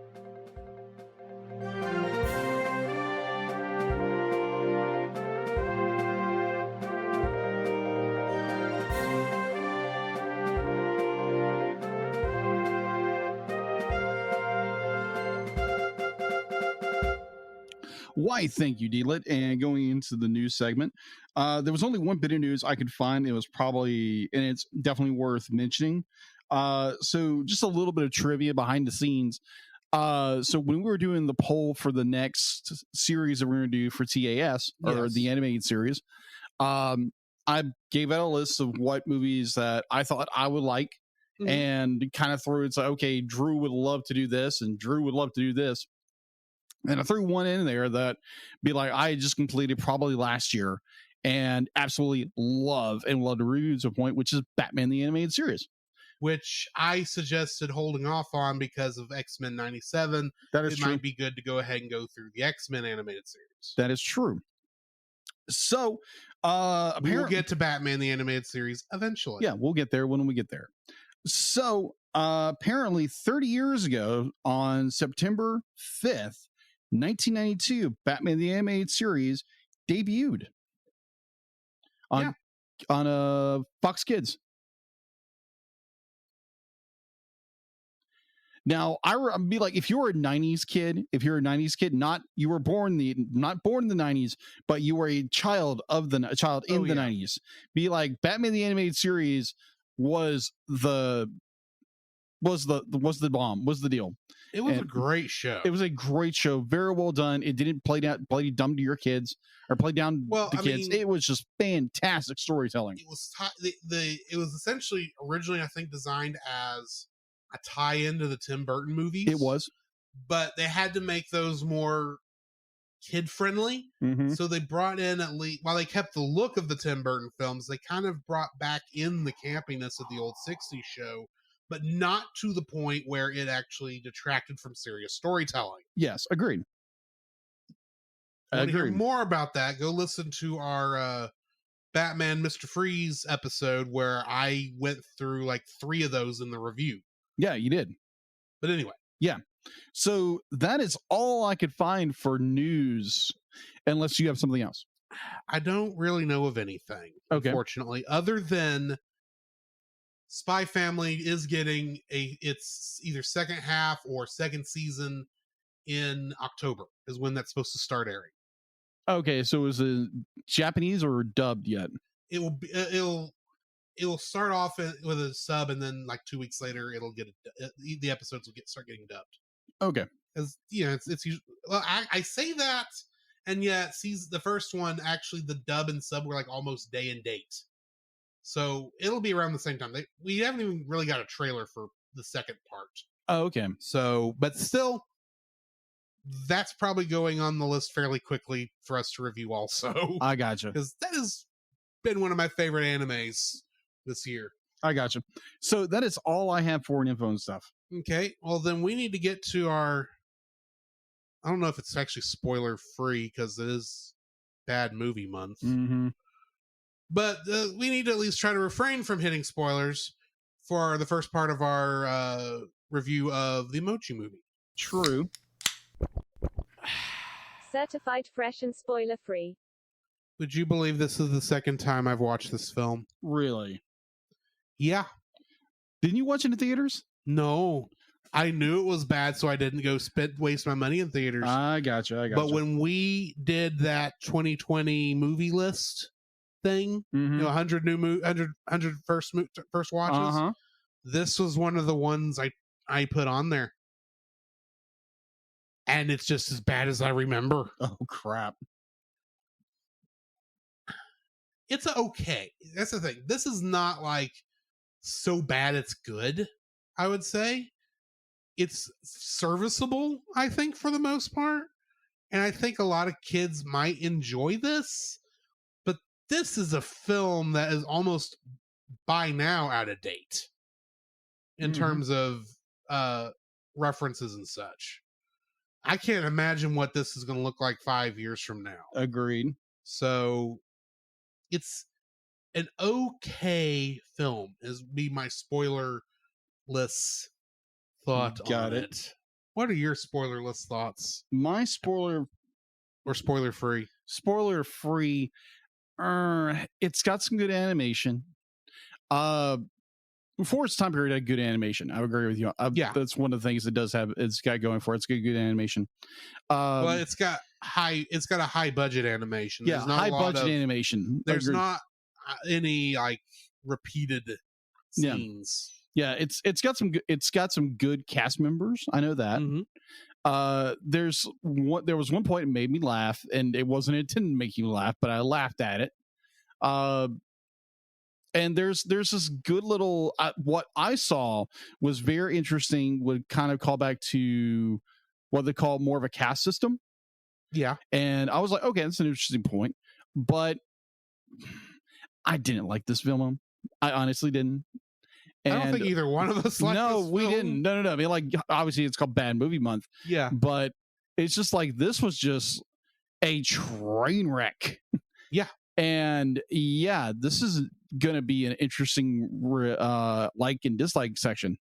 Why, thank you, D-Lit. And going into the news segment, there was only one bit of news I could find. It was probably, and it's definitely worth mentioning. So just a little bit of trivia behind the scenes. So when we were doing the poll for the next series that we're going to do for TAS, or the animated series, I gave out a list of what movies that I thought I would like, and kind of threw it. So, okay, Drew would love to do this, and Drew would love to do this. And I threw one in there that be like, I just completed probably last year and absolutely love and love to review to a point, which is Batman the Animated Series. Which I suggested holding off on because of X-Men 97. That is true. Might be good to go ahead and go through the X-Men animated series. That is true. So, we will get to Batman the Animated Series eventually. Yeah, we'll get there when we get there. So, apparently 30 years ago, on September 5th, 1992, Batman the Animated Series debuted on Fox Kids. Now, I'd be like, if you're a '90s kid, not you were not born in the '90s, but you were a child in the '90s. Be like, Batman the Animated Series was the bomb, was the deal. It was a great show. It was a great show, very well done. It didn't play dumb to your kids or play down the kids. It was just fantastic storytelling. It was it was essentially originally, I think, designed as a tie-in to the Tim Burton movies. It was, but they had to make those more kid-friendly. Mm-hmm. So they brought in, at least, while they kept the look of the Tim Burton films, they kind of brought back in the campiness of the old '60s show, but not to the point where it actually detracted from serious storytelling. Yes, agreed. To hear more about that, go listen to our Batman Mr. Freeze episode where I went through like 3 of those in the review. Yeah, you did. But anyway. Yeah. So that is all I could find for news, unless you have something else. I don't really know of anything, unfortunately, other than Spy Family is getting its either second half or second season in October is when that's supposed to start airing. Okay, so is it Japanese or dubbed yet? It'll start off with a sub, and then like 2 weeks later, the episodes will start getting dubbed. Okay, because it's usually, well, I say that, and yet the first one actually the dub and sub were like almost day and date, so it'll be around the same time. We haven't even really got a trailer for the second part. Oh, okay. So, but still, that's probably going on the list fairly quickly for us to review. Also, I gotcha, because that has been one of my favorite animes this year. I gotcha. So that is all I have for info and stuff. Okay, well then we need to get to our, I don't know if it's actually spoiler free because it is bad movie month. Mm-hmm. But we need to at least try to refrain from hitting spoilers for the first part of our review of the Emoji Movie. True. Certified fresh and spoiler free. Would you believe this is the second time I've watched this film? Really? Yeah. Didn't you watch it in theaters? No. I knew it was bad, so I didn't go waste my money in theaters. I gotcha. But when we did that 2020 movie list thing, mm-hmm. 100 first watches, this was one of the ones I put on there. And it's just as bad as I remember. Oh, crap. It's okay. That's the thing. This is not like so bad it's good, I would say. It's serviceable, I think, for the most part. And I think a lot of kids might enjoy this. But this is a film that is almost by now out of date in terms of references and such. I can't imagine what this is going to look like 5 years from now. Agreed. So it's an okay film, is be my spoiler-less thought on it. What are your spoiler-less thoughts? My spoiler... Or spoiler-free? Spoiler-free. It's got some good animation. For its time period, it had good animation. I would agree with you. Yeah, that's one of the things it does have. It's got going for it. It's got good animation. Well, it's got a high budget animation. Yeah, high budget animation. There's not any like repeated scenes. Yeah, it's got some good cast members. I know that. Mm-hmm. There was one point it made me laugh, and it wasn't intended to make you laugh, but I laughed at it. And there's this good little what I saw was very interesting. Would kind of call back to what they call more of a caste system. Yeah, and I was like, okay, that's an interesting point, but I didn't like this film. I honestly didn't. And I don't think either one of us liked this film. We didn't. No. I mean, like, obviously it's called Bad Movie Month. Yeah. But it's just like, this was just a train wreck. Yeah. And yeah, this is going to be an interesting like and dislike section.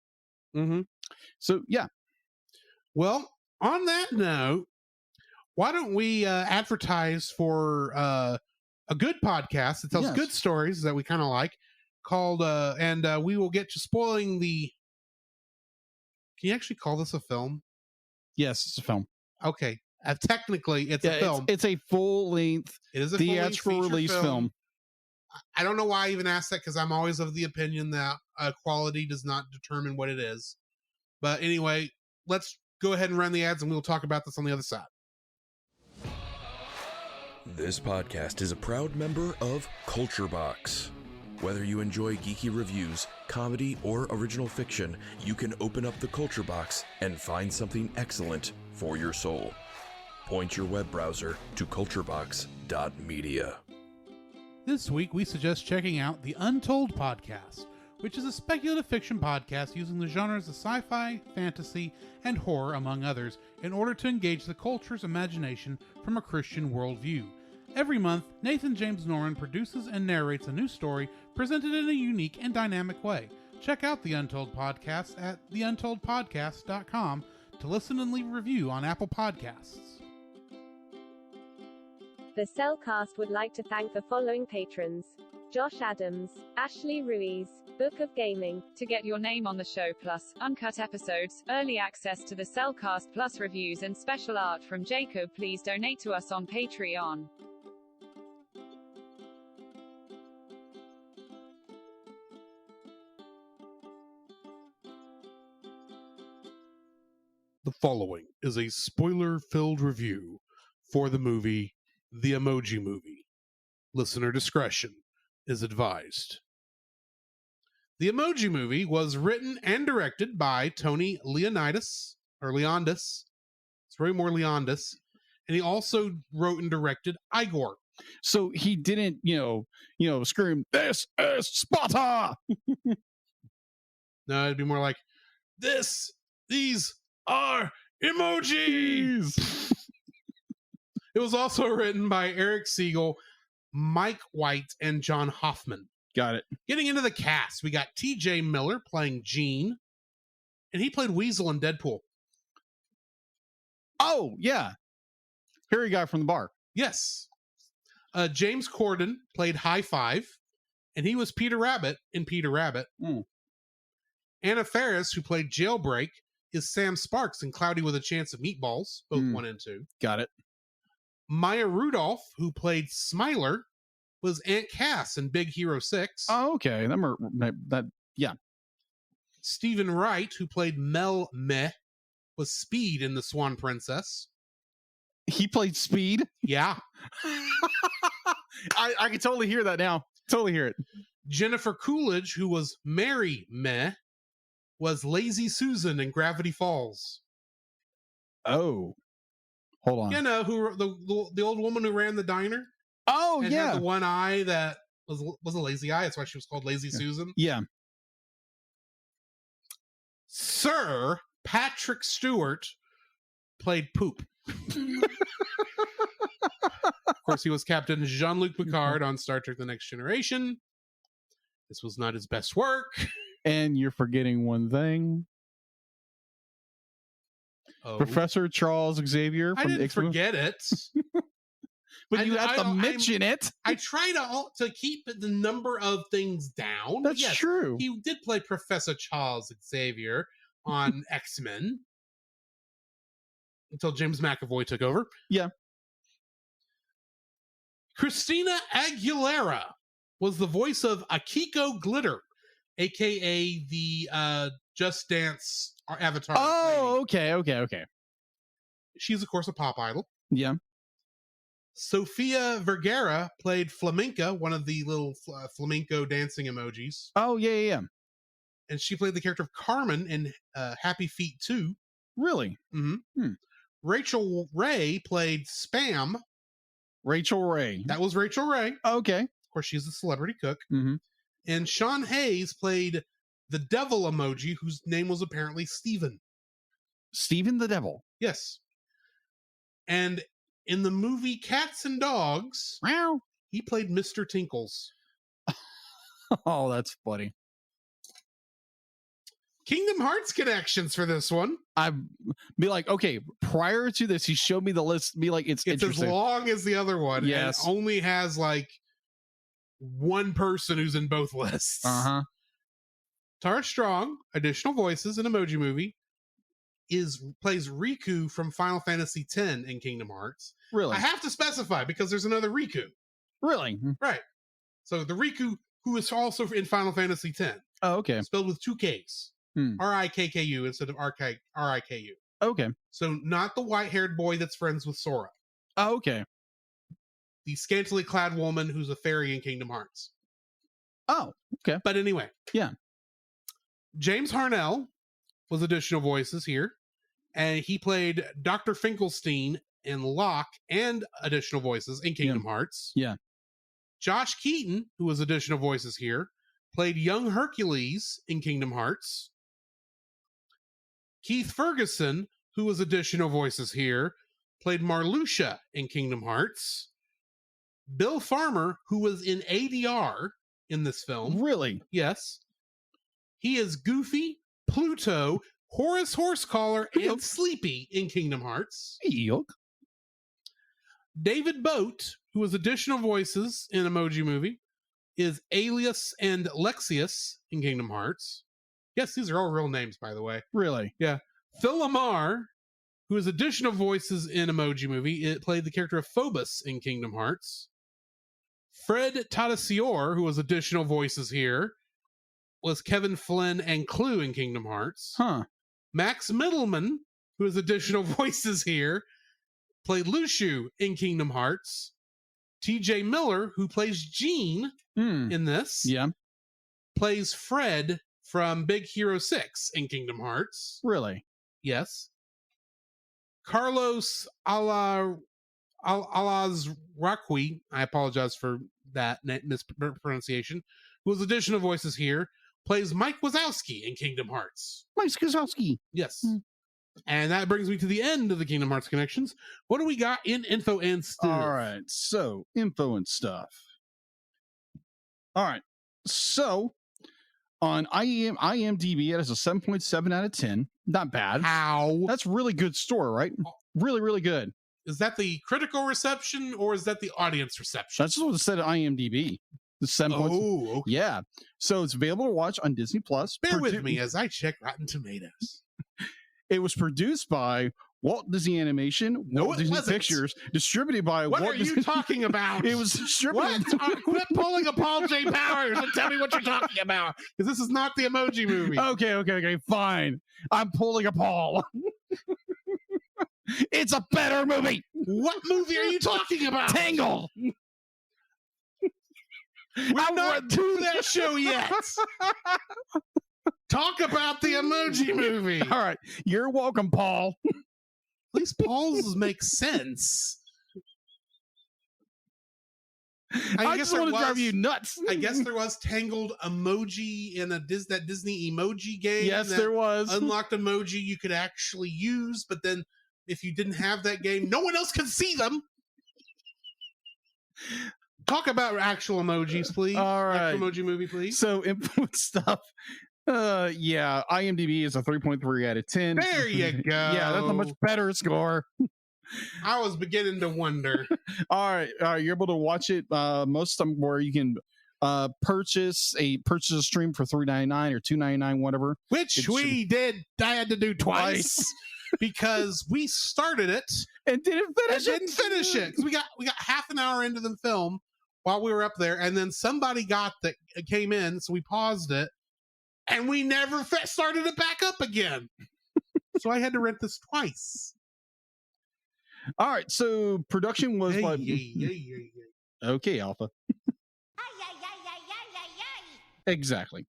Mm-hmm. So, yeah. Well, on that note, why don't we advertise for a good podcast that tells good stories that we kind of like, called and we will get to spoiling the Can you actually call this a film? Yes, it's a film. Okay. Technically, it's a film. It's a full-length It is a theatrical full-length feature release film. I don't know why I even asked that, because I'm always of the opinion that quality does not determine what it is. But anyway, let's go ahead and run the ads, and we'll talk about this on the other side. This podcast is a proud member of Culture Box. Whether you enjoy geeky reviews, comedy, or original fiction, you can open up the Culture Box and find something excellent for your soul. Point your web browser to culturebox.media. This week, we suggest checking out the Untold Podcast, which is a speculative fiction podcast using the genres of sci-fi, fantasy, and horror, among others, in order to engage the culture's imagination from a Christian worldview. Every month, Nathan James Norman produces and narrates a new story presented in a unique and dynamic way. Check out the Untold Podcast at theuntoldpodcast.com to listen and leave a review on Apple Podcasts. The Cellcast would like to thank the following patrons: Josh Adams, Ashley Ruiz, Book of Gaming. To get your name on the show, plus uncut episodes, early access to the Cellcast Plus reviews, and special art from Jacob, please donate to us on Patreon. The following is a spoiler-filled review for the movie The Emoji Movie. Listener discretion is advised. The Emoji Movie was written and directed by Tony Leonidas, or Leondis. It's really more Leondis. And he also wrote and directed Igor. So he didn't, scream, "This is Sparta!" No, it'd be more like, these are emojis. It was also written by Eric Siegel, Mike White, and John Hoffman. Got it. Getting into the cast, we got T.J. Miller playing Gene, and he played Weasel in Deadpool. Oh, yeah. Hairy guy from the bar. Yes. James Corden played High Five, and he was Peter Rabbit in Peter Rabbit. Anna Faris, who played Jailbreak, is Sam Sparks in Cloudy with a Chance of Meatballs, both 1 and 2. Got it. Maya Rudolph, who played Smiler, was Aunt Cass in Big Hero 6. Oh, okay. Yeah. Stephen Wright, who played Mel Meh, was Speed in The Swan Princess. He played Speed? Yeah. I can totally hear that now. Totally hear it. Jennifer Coolidge, who was Mary Meh, was Lazy Susan in Gravity Falls. Oh. Hold on. You know, who the old woman who ran the diner? Oh, and yeah. had the one eye that was a lazy eye. That's why she was called Lazy Susan. Yeah. Sir Patrick Stewart played Poop. Of course, he was Captain Jean-Luc Picard on Star Trek The Next Generation. This was not his best work. And you're forgetting one thing. Oh. Professor Charles Xavier from I didn't X-Men. forget it. But you have to mention it. I try to keep the number of things down. That's true. He did play Professor Charles Xavier on X-Men until James McAvoy took over. Yeah. Christina Aguilera was the voice of Akiko Glitter, aka the Just Dance Avatar. Oh, okay. She's, of course, a pop idol. Yeah. Sofia Vergara played Flamenca, one of the little flamenco dancing emojis. Oh, yeah. And she played the character of Carmen in Happy Feet 2. Really? Mm-hmm. Rachel Ray played Spam. Rachel Ray. That was Rachel Ray. Okay. Of course, she's a celebrity cook. Mm-hmm. And Sean Hayes played the devil emoji, whose name was apparently Steven. Steven the Devil. Yes. And in the movie Cats and Dogs, Meow. he played Mr. Tinkles. Oh, that's funny. Kingdom Hearts connections for this one. I'd be like, okay, prior to this, he showed me the list. Be like, it's as long as the other one. Yes. And it only has like one person who's in both lists. Uh-huh. Tara Strong, additional voices in Emoji Movie. plays Riku from Final Fantasy X in Kingdom Hearts. Really? I have to specify because there's another Riku. Really? Right. So the Riku who is also in Final Fantasy X. Oh, okay. Spelled with 2 Ks. R-I-K-K-U instead of R-I-K-U. Okay. So not the white-haired boy that's friends with Sora. Oh, okay. The scantily clad woman who's a fairy in Kingdom Hearts. Oh, okay. But anyway. Yeah. James Harnell was additional voices here. And he played Dr. Finkelstein in Locke and additional voices in Kingdom Hearts. Yeah. Josh Keaton, who was additional voices here, played young Hercules in Kingdom Hearts. Keith Ferguson, who was additional voices here, played Marluxia in Kingdom Hearts. Bill Farmer, who was in ADR in this film. Really? Yes. He is Goofy, Pluto, Horace Horsecollar, and Sleepy in Kingdom Hearts. Yuck. David Boat, who was additional voices in Emoji Movie, is Alias and Lexius in Kingdom Hearts. Yes, these are all real names, by the way. Really? Yeah. Phil Lamar, who is additional voices in Emoji Movie, it played the character of Phobos in Kingdom Hearts. Fred Tatasciore, who was additional voices here, was Kevin Flynn and Clue in Kingdom Hearts. Huh. Max Middleman, who is additional voices here, played Lushu in Kingdom Hearts. TJ Miller, who plays Gene in this, plays Fred from Big Hero 6 in Kingdom Hearts. Really? Yes. Carlos Alazraqui, I apologize for that mispronunciation, who was additional voices here, plays Mike Wazowski in Kingdom Hearts. Mike Wazowski. Yes. And that brings me to the end of the Kingdom Hearts connections. What do we got in info and stuff? All right. So, info and stuff. All right. So, on IMDb, it has a 7.7 out of 10. Not bad. How? That's really good score, right? Really, really good. Is that the critical reception or is that the audience reception? That's just what it said at IMDb. The 7. Oh, okay. Yeah. So, it's available to watch on Disney Plus. Bear with me as I check Rotten Tomatoes. It was produced by Walt Disney Animation, Walt Disney Pictures, distributed by Walt Disney. What are you talking about? It was distributed. Quit pulling a Paul J. Powers and tell me what you're talking about, because this is not the Emoji Movie. Okay, fine. I'm pulling a Paul. It's a better movie. What movie are you talking about? Tangled. We're not to that show yet. Talk about the Emoji Movie. All right. You're welcome, Paul. At least Paul's make sense. I just want to drive you nuts. I guess there was Tangled emoji in that Disney emoji game. Yes, there was. Unlocked emoji you could actually use, but then if you didn't have that game, no one else could see them. Talk about actual emojis, please. All right. Actual Emoji Movie, please. So, input stuff. Yeah, IMDb is a 3.3 out of 10. There you go. Yeah, that's a much better score. I was beginning to wonder. All right, you're able to watch it most of them where you can purchase a stream for $3.99 or $2.99, whatever. Which we did. I had to do twice. Because we started it and didn't finish it. Because we got half an hour into the film while we were up there, and then somebody came in, so we paused it, and we never started it back up again. So I had to rent this twice. All right, so production was okay, Alpha. Exactly.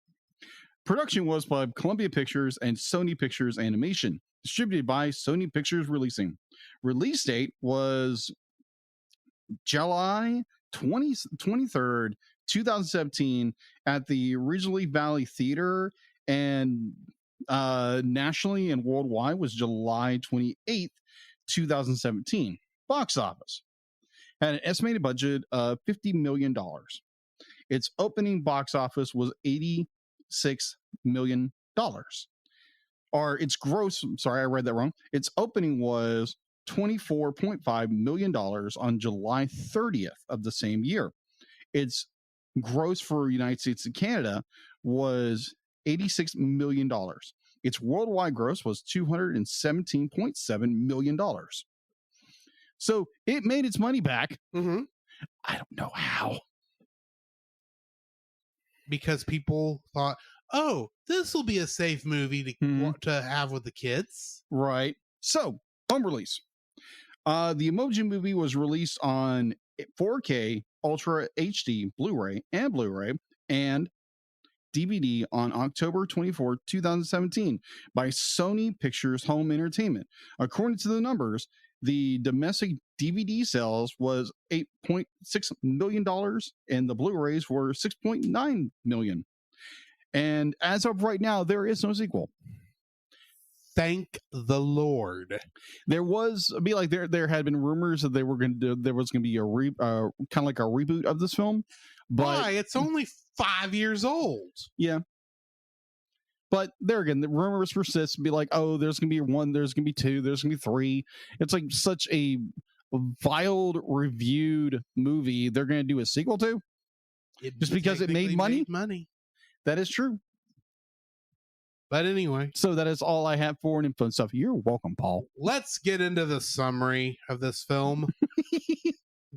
Production was by Columbia Pictures and Sony Pictures Animation, distributed by Sony Pictures Releasing. Release date was July 23rd, 2017 at the Ridgely Valley Theater, and nationally and worldwide was July 28th, 2017. Box office had an estimated budget of $50 million. Its opening box office was $86 million. Or its gross, sorry, I read that wrong. Its opening was $24.5 million on July 30th of the same year. Its gross for United States and Canada was $86 million. Its worldwide gross was $217.7 million. So it made its money back. Mm-hmm. I don't know how. Because people thought, oh, this will be a safe movie to have with the kids. Right. So, home release. The Emoji Movie was released on 4K Ultra HD Blu-ray and DVD on October 24, 2017 by Sony Pictures Home Entertainment. According to the numbers, the domestic DVD sales was $8.6 million and the Blu-rays were $6.9 million. And as of right now, there is no sequel. Thank the Lord. There had been rumors that there was going to be a kind of like a reboot of this film. But why? It's only 5 years old. Yeah. But there again, the rumors persist. Be like, oh, there's going to be 1, there's going to be 2, there's going to be 3. It's like such a viled, reviewed movie. They're going to do a sequel to just because it made money. That is true. But anyway. So that is all I have for info and stuff. You're welcome, Paul. Let's get into the summary of this film.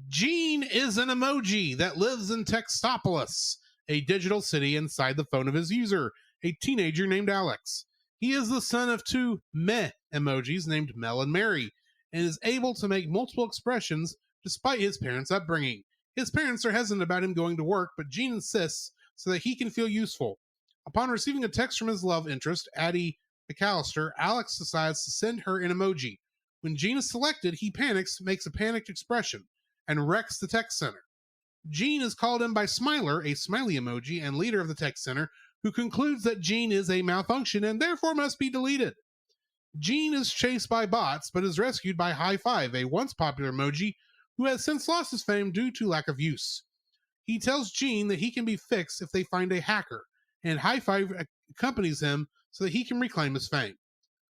Gene is an emoji that lives in Textopolis, a digital city inside the phone of his user, a teenager named Alex. He is the son of 2 meh emojis named Mel and Mary, and is able to make multiple expressions despite his parents' upbringing. His parents are hesitant about him going to work, but Gene insists so that he can feel useful. Upon receiving a text from his love interest, Addie McAllister, Alex decides to send her an emoji. When Gene is selected, he panics, makes a panicked expression, and wrecks the tech center. Gene is called in by Smiler, a smiley emoji and leader of the tech center, who concludes that Gene is a malfunction and therefore must be deleted. Gene is chased by bots, but is rescued by High Five, a once popular emoji who has since lost his fame due to lack of use. He tells Gene that he can be fixed if they find a hacker, and High Five accompanies him so that he can reclaim his fame.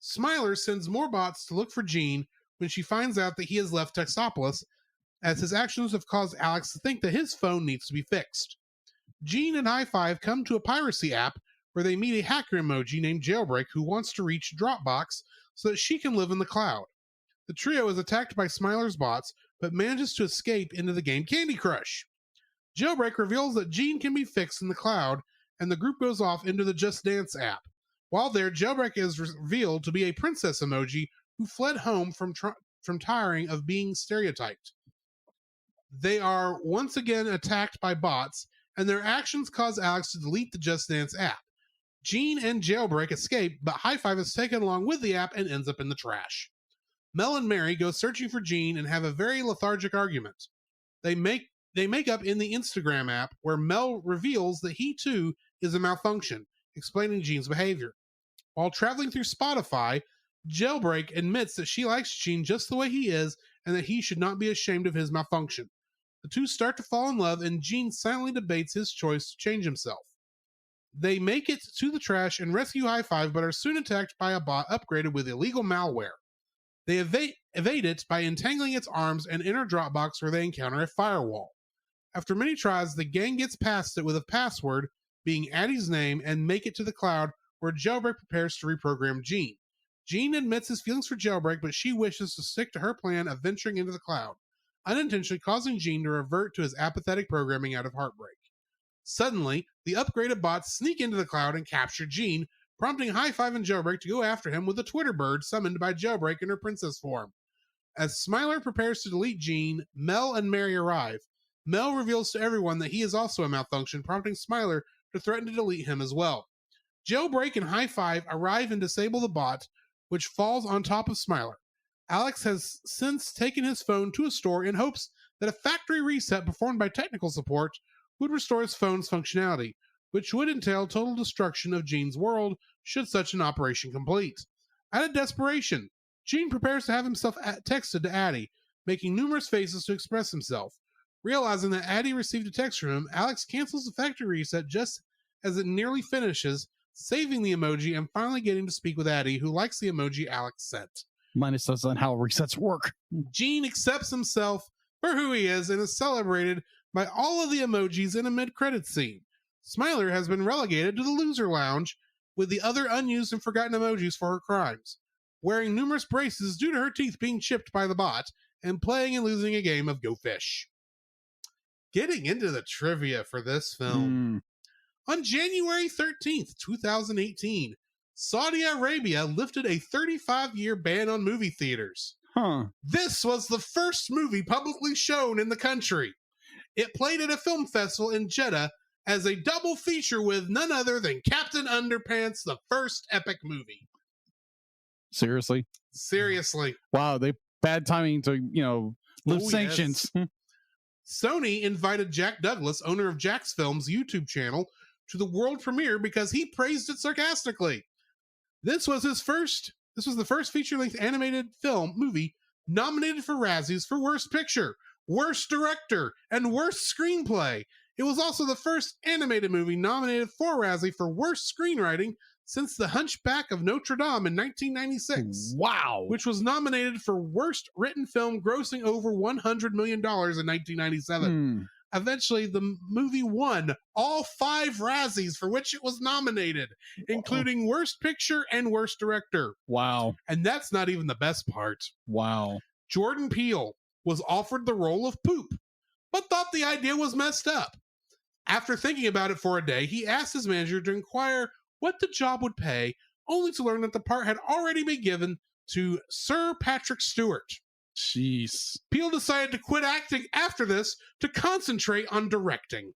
Smiler sends more bots to look for Gene when she finds out that he has left Textopolis, as his actions have caused Alex to think that his phone needs to be fixed. Gene and High Five come to a piracy app where they meet a hacker emoji named Jailbreak who wants to reach Dropbox so that she can live in the cloud. The trio is attacked by Smiler's bots, but manages to escape into the game Candy Crush. Jailbreak reveals that Gene can be fixed in the cloud, and the group goes off into the Just Dance app. While there, Jailbreak is revealed to be a princess emoji who fled home from tiring of being stereotyped. They are once again attacked by bots, and their actions cause Alex to delete the Just Dance app. Gene and Jailbreak escape, but High Five is taken along with the app and ends up in the trash. Mel and Mary go searching for Gene and have a very lethargic argument. They make up in the Instagram app, where Mel reveals that he too is a malfunction, explaining Gene's behavior. While traveling through Spotify, Jailbreak admits that she likes Gene just the way he is and that he should not be ashamed of his malfunction. The two start to fall in love, and Gene silently debates his choice to change himself. They make it to the trash and rescue High Five, but are soon attacked by a bot upgraded with illegal malware. They evade it by entangling its arms and enter Dropbox, where they encounter a firewall. After many tries, the gang gets past it with a password, being Addie's name, and make it to the cloud, where Jailbreak prepares to reprogram Gene. Gene admits his feelings for Jailbreak, but she wishes to stick to her plan of venturing into the cloud, unintentionally causing Gene to revert to his apathetic programming out of heartbreak. Suddenly, the upgraded bots sneak into the cloud and capture Gene, prompting High Five and Jailbreak to go after him with a Twitter bird summoned by Jailbreak in her princess form. As Smiler prepares to delete Gene, Mel and Mary arrive. Mel reveals to everyone that he is also a malfunction, prompting Smiler to threaten to delete him as well. Jailbreak and High Five arrive and disable the bot, which falls on top of Smiler. Alex has since taken his phone to a store in hopes that a factory reset performed by technical support would restore his phone's functionality, which would entail total destruction of Gene's world should such an operation complete. Out of desperation, Gene prepares to have himself texted to Addie, making numerous faces to express himself. Realizing that Addie received a text from him, Alex cancels the factory reset just as it nearly finishes, saving the emoji and finally getting to speak with Addie, who likes the emoji Alex sent. Minus that's not how resets work. Gene accepts himself for who he is and is celebrated by all of the emojis in a mid-credits scene. Smiler has been relegated to the loser lounge, with the other unused and forgotten emojis for her crimes, wearing numerous braces due to her teeth being chipped by the bot, and playing and losing a game of Go Fish. Getting into the trivia for this film. On January 13th, 2018, Saudi Arabia lifted a 35-year ban on movie theaters. This was the first movie publicly shown in the country. It played at a film festival in Jeddah as a double feature with none other than Captain Underpants, the first epic movie. Seriously? Seriously. Wow, they bad timing to, lift sanctions. Yes. Sony invited Jack Douglas, owner of Jack's Films YouTube channel, to the world premiere because he praised it sarcastically. This was the first feature-length animated movie nominated for Razzies for Worst Picture, Worst Director, and Worst Screenplay. It was also the first animated movie nominated for Razzie for Worst Screenwriting since The Hunchback of Notre Dame in 1996. Wow. Which was nominated for Worst Written Film, grossing over $100 million in 1997. Eventually, the movie won all 5 Razzies for which it was nominated, including Worst Picture and Worst Director. Wow. And that's not even the best part. Wow. Jordan Peele was offered the role of Poop, but thought the idea was messed up. After thinking about it for a day, he asked his manager to inquire what the job would pay, only to learn that the part had already been given to Sir Patrick Stewart. Jeez. Peele decided to quit acting after this to concentrate on directing.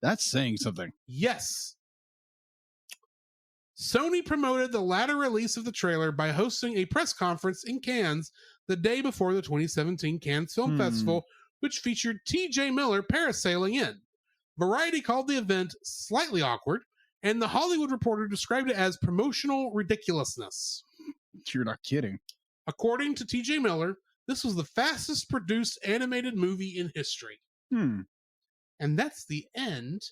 That's saying something. Yes. Sony promoted the latter release of the trailer by hosting a press conference in Cannes the day before the 2017 Cannes Film Festival, which featured T.J. Miller parasailing in. Variety called the event slightly awkward, and The Hollywood Reporter described it as promotional ridiculousness. You're not kidding. According to T.J. Miller, this was the fastest produced animated movie in history. And that's the end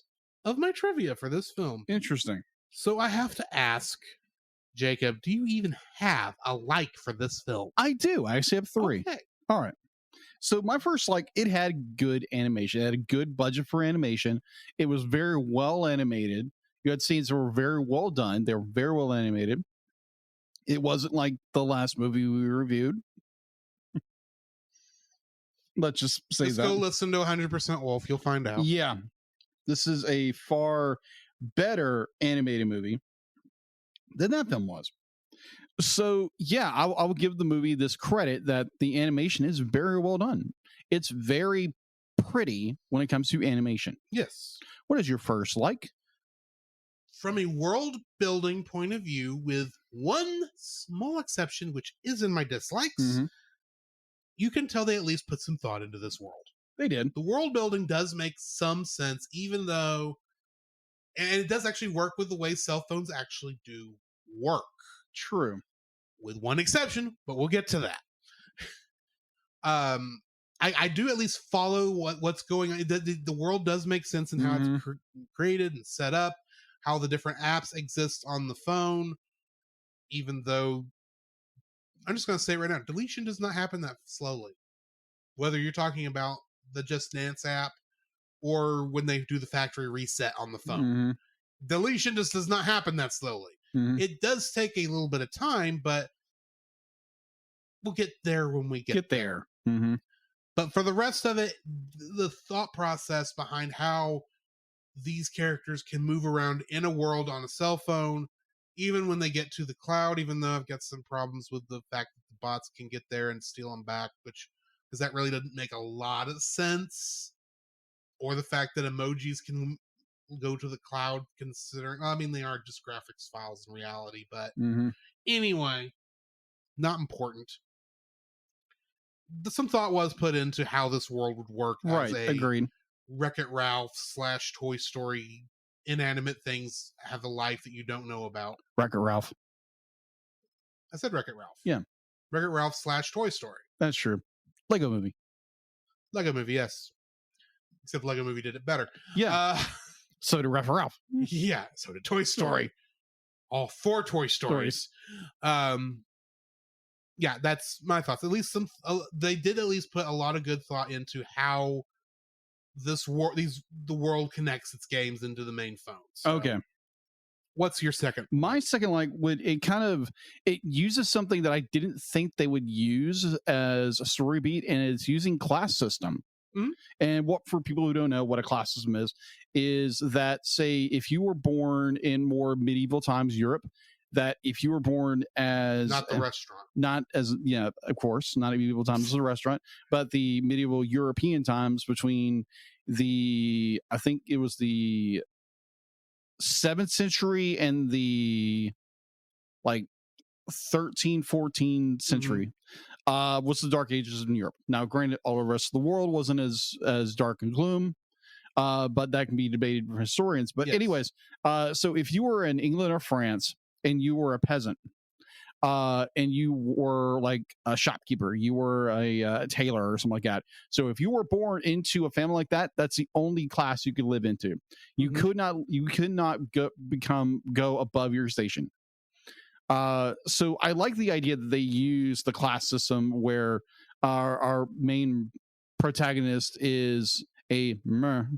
of my trivia for this film. Interesting. So I have to ask, Jacob, do you even have a like for this film? I do. I actually have 3. Okay. All right. So my first like, it had good animation. It had a good budget for animation. It was very well animated. You had scenes that were very well done. They were very well animated. It wasn't like the last movie we reviewed. Let's just say Let's that. go listen to 100% Wolf. You'll find out. Yeah. This is a far better animated movie than that film was. So, yeah, I will give the movie this credit that the animation is very well done. It's very pretty when it comes to animation. Yes. What is your first like? From a world building point of view, with one small exception, which is in my dislikes, you can tell they at least put some thought into this world. They did. The world building does make some sense, even though, and it does actually work with the way cell phones actually do work. True. With one exception, but we'll get to that. I do at least follow what's going on. The world does make sense in how it's created and set up, how the different apps exist on the phone, even though I'm just going to say right now, deletion does not happen that slowly. Whether you're talking about the Just Dance app or when they do the factory reset on the phone. Deletion just does not happen that slowly. It does take a little bit of time, but we'll get there when we get there. But for the rest of it, the thought process behind how these characters can move around in a world on a cell phone, even when they get to the cloud, even though I've got some problems with the fact that the bots can get there and steal them back, because that really doesn't make a lot of sense. Or the fact that emojis can go to the cloud, considering, I mean, they are just graphics files in reality, but anyway, not important. Some thought was put into how this world would work as a agreed. Wreck-It Ralph / Toy Story inanimate things have a life that you don't know about. Wreck-It Ralph. I said Wreck-It Ralph. Yeah. Wreck-It Ralph / Toy Story. That's true. Lego Movie. Lego Movie, yes. Except Lego Movie did it better. Yeah. So did Wreck-It Ralph. Yeah, so did Toy Story. All 4 Toy Stories. Yeah, that's my thoughts. At least they did at least put a lot of good thought into how the world connects its games into the main phone. So, okay. What's your second? My second it uses something that I didn't think they would use as a story beat, and it's using class system. Mhm. And what, for people who don't know what a class system is that, say, if you were born in more medieval times Europe, that if you were born as Not the restaurant. not as, yeah, of course, not medieval times as a restaurant, but the medieval European times between I think it was the 7th century and the like 13th, 14th century was the Dark Ages in Europe. Now, granted, all the rest of the world wasn't as dark and gloom, but that can be debated for historians. But Yes. anyways, so if you were in England or France and you were a peasant, and you were like a shopkeeper, you were a tailor or something like that. So if you were born into a family like that, that's the only class you could live into. You could not go above your station. So I like the idea that they use the class system where our main protagonist is a mer.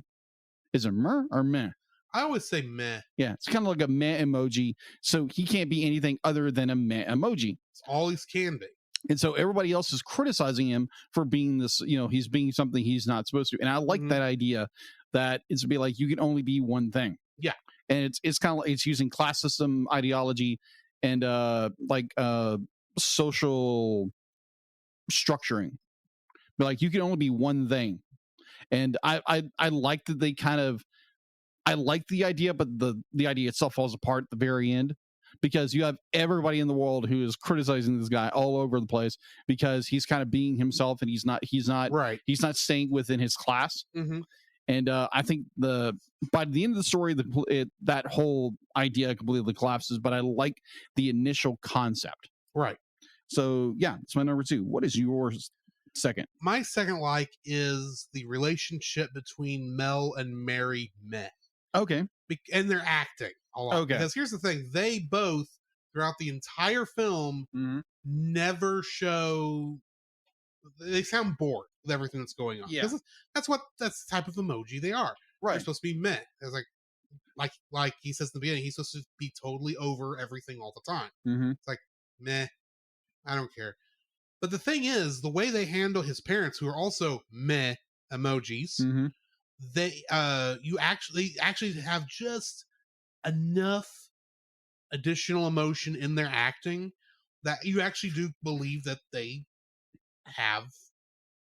Is it mer or meh? I always say meh. Yeah, it's kind of like a meh emoji. So he can't be anything other than a meh emoji. It's all he can be. And so everybody else is criticizing him for being this, he's being something he's not supposed to. And I like that idea that it's to be like, you can only be one thing. Yeah. And it's kind of like, it's using class system ideology and social structuring. But like, you can only be one thing. And I like that they kind of, I like the idea, but the idea itself falls apart at the very end, because you have everybody in the world who is criticizing this guy all over the place because he's kind of being himself, and he's not right. He's not staying within his class. And I think by the end of the story, that whole idea completely collapses. But I like the initial concept. Right. So yeah, it's my number 2. What is yours? Second? My second is the relationship between Mel and Mary Meh. Okay. And they're acting a lot. Okay. Because here's the thing. They both, throughout the entire film, never show... They sound bored with everything that's going on. Yeah. That's the type of emoji they are. Right. They're supposed to be meh. It's like he says in the beginning, he's supposed to be totally over everything all the time. It's like, meh, I don't care. But the thing is, the way they handle his parents, who are also meh emojis, they you actually have just enough additional emotion in their acting that you actually do believe that they have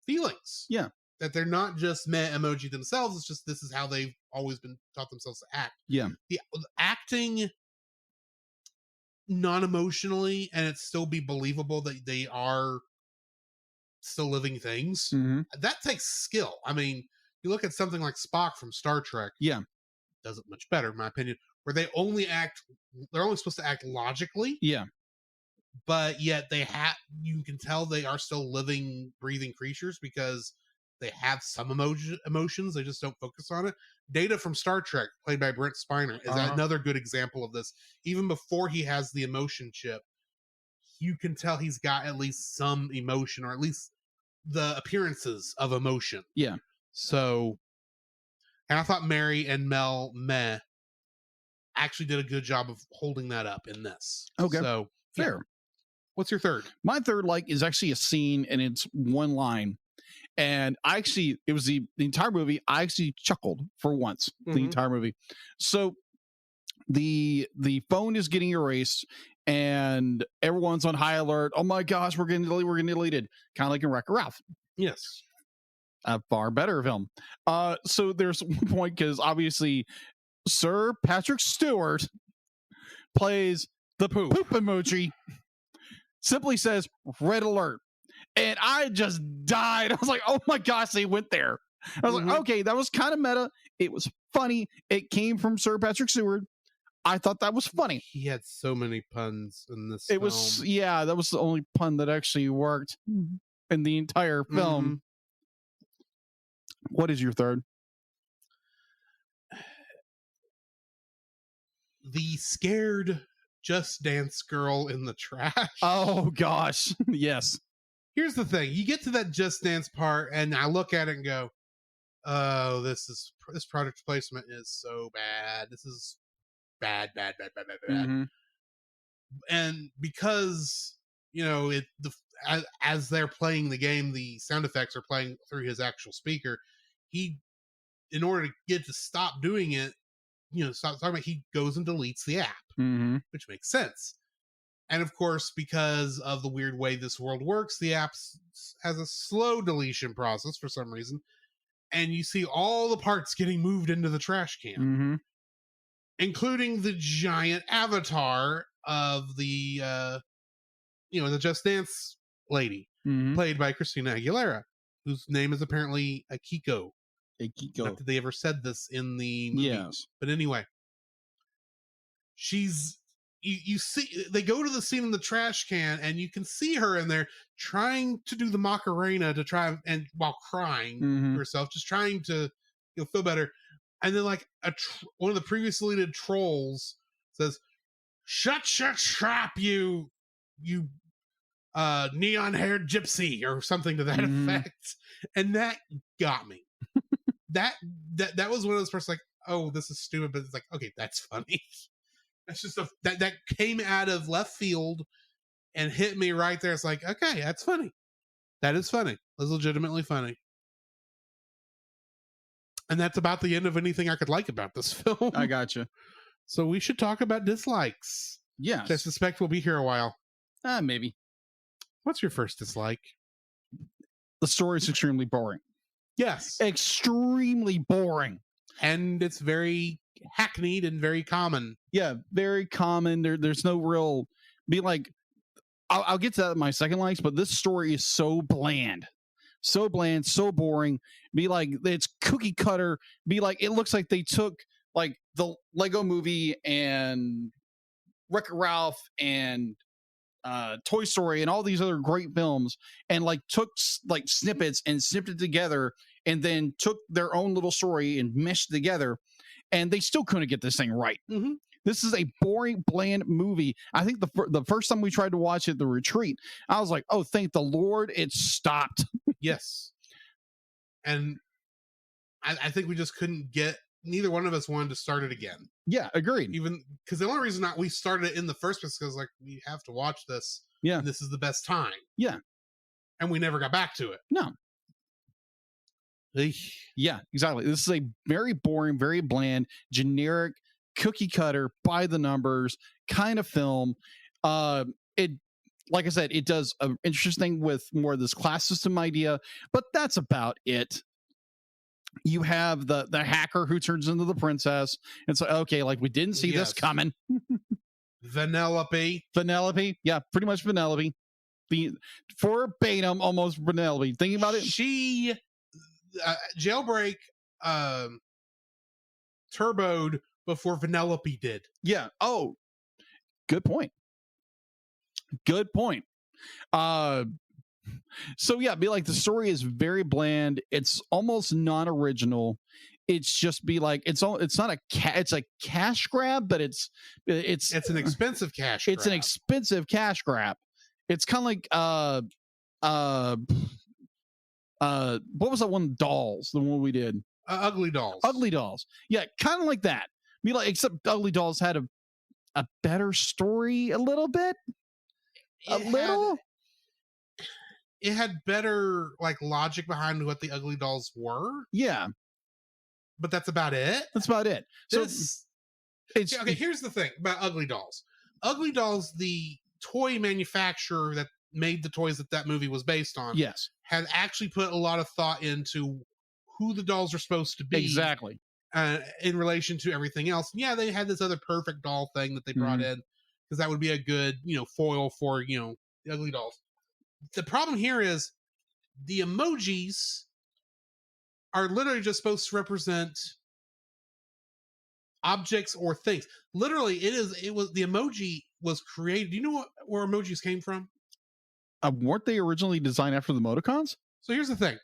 feelings. Yeah. That they're not just meh emoji themselves. It's just this is how they've always been taught themselves to act. Yeah. The acting non-emotionally, and it still be believable that they are still living things. That takes skill. I mean, you look at something like Spock from Star Trek. Yeah. Does it much better, in my opinion, where they're only supposed to act logically. Yeah. But yet you can tell they are still living, breathing creatures because they have some emotions. They just don't focus on it. Data from Star Trek, played by Brent Spiner, is another good example of this. Even before he has the emotion chip, you can tell he's got at least some emotion, or at least the appearances of emotion. Yeah. So, and I thought Mary and Mel Meh actually did a good job of holding that up in this. Okay. So, fair. Yeah. What's your third? My third is actually a scene, and it's one line. And it was the entire movie. I actually chuckled for once, the entire movie. So the phone is getting erased, and everyone's on high alert. Oh my gosh, we're getting deleted. Kind of like in Wreck-It Ralph. Yes. A far better film. So there's one point, because obviously Sir Patrick Stewart plays the poop emoji. Simply says red alert. And I just died. I was like, oh my gosh, they went there. I was like, okay, that was kind of meta. It was funny. It came from Sir Patrick Stewart. I thought that was funny. He had so many puns in this film. That was the only pun that actually worked in the entire film. What is your third? The scared Just Dance girl in the trash. Oh gosh. Yes. Here's the thing. You get to that Just Dance part, and I look at it and go, oh, this product placement is so bad. This is bad. Mm-hmm. And because as they're playing the game, the sound effects are playing through his actual speaker. He, in order to get to stop doing it, stop talking about, he goes and deletes the app, Mm-hmm. which makes sense. And of course, because of the weird way this world works, the app has a slow deletion process for some reason, and you see all the parts getting moved into the trash can, Mm-hmm. including the giant avatar of the the Just Dance lady, Mm-hmm. played by Christina Aguilera, whose name is apparently Akiko. Not that they ever said this in the movie. Yes. But anyway, you see, they go to the scene in the trash can, and you can see her in there trying to do the Macarena to try, and while crying Mm-hmm. to herself, just trying to feel better. And then like one of the previously deleted trolls says, shut trap, you neon haired gypsy, or something to that Mm-hmm. effect. And that got me. that was one of those first, like, oh, this is stupid, but it's like, okay, that's funny. That's just that came out of left field and hit me right there. It's like, okay, that's funny. That is funny. That's legitimately funny. And that's about the end of anything I could like about this film. I gotcha. So we should talk about dislikes. Yes. Which I suspect we'll be here a while. Maybe. What's your first dislike? The story is extremely boring. Yes. Extremely boring. And it's very hackneyed and very common. Yeah, very common. There's no real I'll get to that in my second likes, but this story is so bland, so boring. It's cookie cutter. It looks like they took like the Lego Movie and Wreck-It Ralph and Toy Story and all these other great films, and took snippets and snipped it together, and then took their own little story and meshed together, and they still couldn't get this thing right. Mm-hmm. This is a boring, bland movie. I think the first time we tried to watch it, the retreat, I was like, oh, thank the Lord, it stopped. Yes. And I think we just couldn't get, neither one of us wanted to start it again. Yeah, agreed. Even because the only reason we started it in the first place is like, we have to watch this. Yeah. And this is the best time. Yeah. And we never got back to it. No. Yeah, exactly. This is a very boring, very bland, generic, cookie cutter, by the numbers kind of film. It, like I said, it does an interesting with more of this class system idea, but that's about it. You have the hacker who turns into the princess. It's like, okay, we didn't see this coming. Vanellope. Yeah, pretty much Vanellope. Verbatim, almost Vanellope. Thinking about it, she Jailbreak turboed before Vanellope did. Yeah. Oh, good point. So yeah, the story is very bland. It's almost non-original. It's just it's not it's a cash grab, but it's an expensive cash grab. It's an expensive cash grab. It's kind of what was that one? Dolls, the one we did. Ugly Dolls. Ugly Dolls. Yeah, kind of like that. Except Ugly Dolls had a better story a little bit. It had better logic behind what the Ugly Dolls were. Yeah. But that's about it. So okay, here's the thing about Ugly Dolls. Ugly Dolls, the toy manufacturer that made the toys that movie was based on, yes, had actually put a lot of thought into who the dolls are supposed to be. Exactly. In relation to everything else. Yeah, they had this other perfect doll thing that they brought in, because that would be a good, foil for, the Ugly Dolls. The problem here is the emojis are literally just supposed to represent objects or things. Literally, the emoji was created. Do you know where emojis came from? Weren't they originally designed after the emoticons? So here's the thing.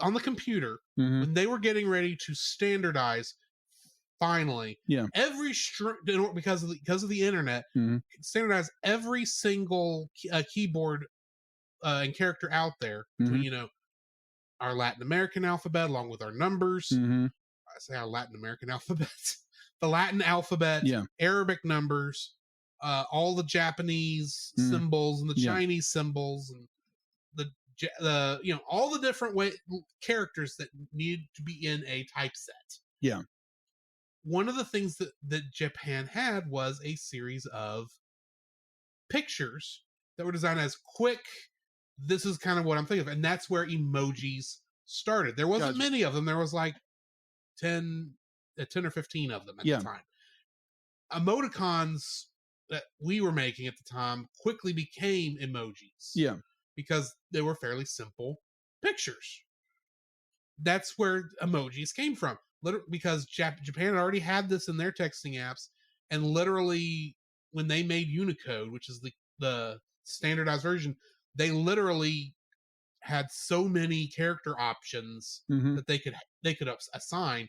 On the computer, when they were getting ready to standardize, finally, every because of the internet, standardize every single keyboard and character out there between our Latin American alphabet along with our numbers, say our Latin American alphabet, the Latin alphabet, Arabic numbers, all the Japanese symbols and the Chinese symbols, and the all the different characters that need to be in a typeset. Yeah. One of the things that Japan had was a series of pictures that were designed as quick, this is kind of what I'm thinking of, and that's where emojis started. There wasn't many of them. There was like 10 or 15 of them at the time. Emoticons that we were making at the time quickly became emojis. Yeah. Because they were fairly simple pictures. That's where emojis came from. Because Japan already had this in their texting apps, and literally when they made Unicode, which is the standardized version, they literally had so many character options that they could assign,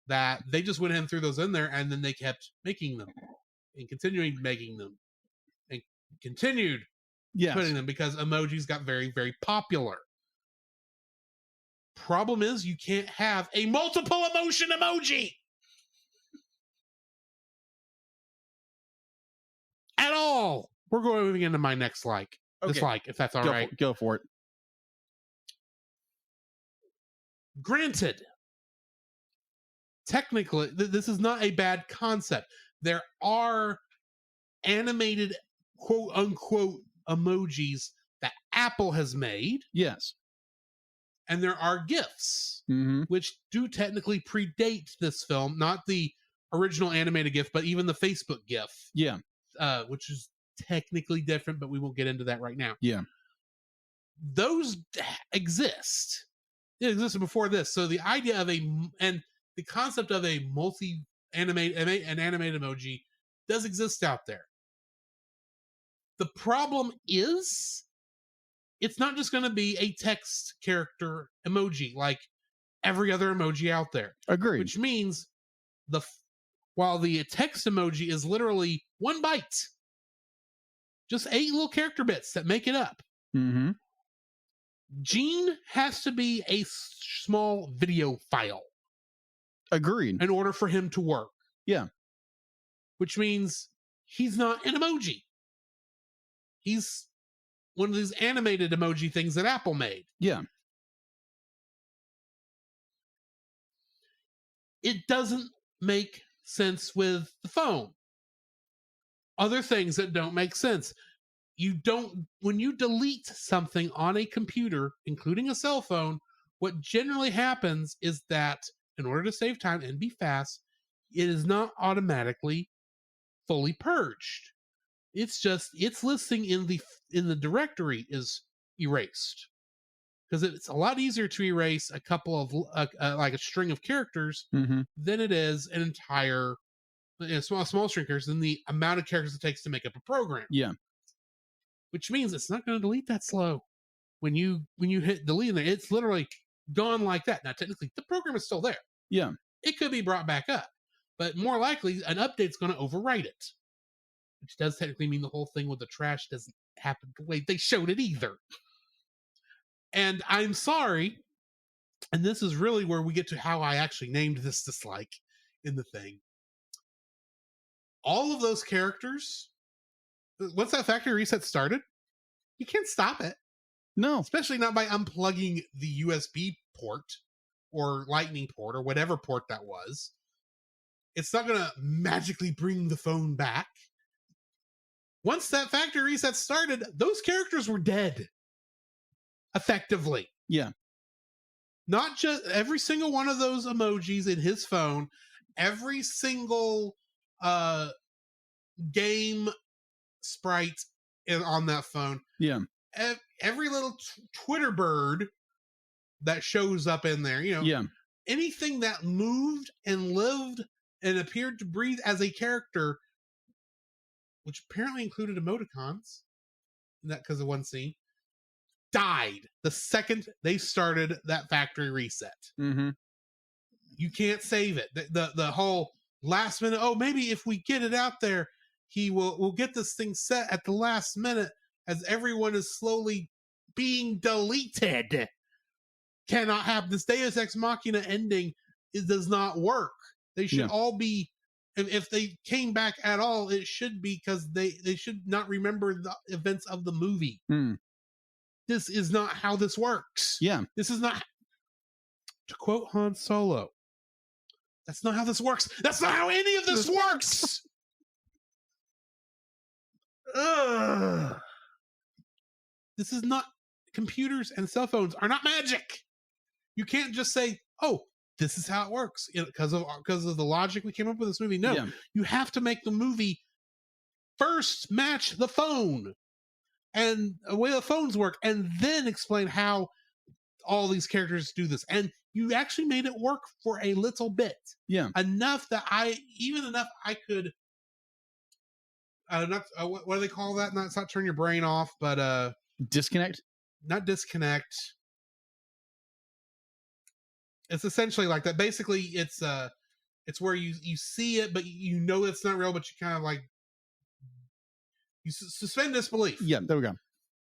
that they just went ahead and threw those in there, and then they kept making them and continuing making them and continued putting them, because emojis got very, very popular. Problem is, you can't have a multiple emotion emoji at all. We're going into my next dislike, if that's all right. Go for it. Granted, technically, this is not a bad concept. There are animated quote unquote emojis that Apple has made. Yes. And there are GIFs, which do technically predate this film, not the original animated GIF, but even the Facebook GIF. Yeah. Which is technically different, but we won't get into that right now. Yeah. Those exist. It existed before this. So the idea of and the concept of a animated emoji does exist out there. The problem is, it's not just going to be a text character emoji like every other emoji out there. Agreed. Which means while the text emoji is literally 1 byte, just 8 little character bits that make it up. Gene has to be a small video file. Agreed. In order for him to work. Yeah. Which means he's not an emoji. He's one of these animated emoji things that Apple made. Yeah. It doesn't make sense with the phone. Other things that don't make sense. When you delete something on a computer, including a cell phone, what generally happens is that in order to save time and be fast, it is not automatically fully purged. It's just its listing in the directory is erased, because it's a lot easier to erase a couple of like a string of characters than it is an entire small string characters than the amount of characters it takes to make up a program. Yeah, which means it's not going to delete that slow. When you hit delete in there, it's literally gone like that. Now, technically, the program is still there. Yeah, it could be brought back up, but more likely, an update's going to overwrite it. Which does technically mean the whole thing with the trash doesn't happen the way they showed it either. And I'm sorry, and this is really where we get to how I actually named this dislike in the thing. All of those characters, once that factory reset started, you can't stop it. No. Especially not by unplugging the USB port or lightning port or whatever port that was. It's not going to magically bring the phone back. Once that factory reset started, those characters were dead. Effectively. Yeah. Not just every single one of those emojis in his phone, every single game sprite on that phone. Yeah. Every little Twitter bird that shows up in there, yeah. Anything that moved and lived and appeared to breathe as a character, which apparently included emoticons, because of one scene, died the second they started that factory reset. You can't save it. The whole last minute, maybe if we get it out there, we'll get this thing set at the last minute as everyone is slowly being deleted. Cannot have this Deus Ex Machina ending it does not work. They should all be, if they came back at all, it should be because they should not remember the events of the movie. This is not how this works. Yeah. This is not, to quote Han Solo, that's not how this works. That's not how any of this works. Ugh. This is not, computers and cell phones are not magic. You can't just say, oh, this is how it works because of the logic we came up with this movie. No, you have to make the movie first match the phone and the way the phones work, and then explain how all these characters do this. And you actually made it work for a little bit. Yeah. Enough that I could not what do they call that? It's not turn your brain off, but disconnect. Not disconnect. It's essentially like that. Basically, it's where you see it, but you know it's not real, but you kind of like you suspend disbelief. Yeah, there we go.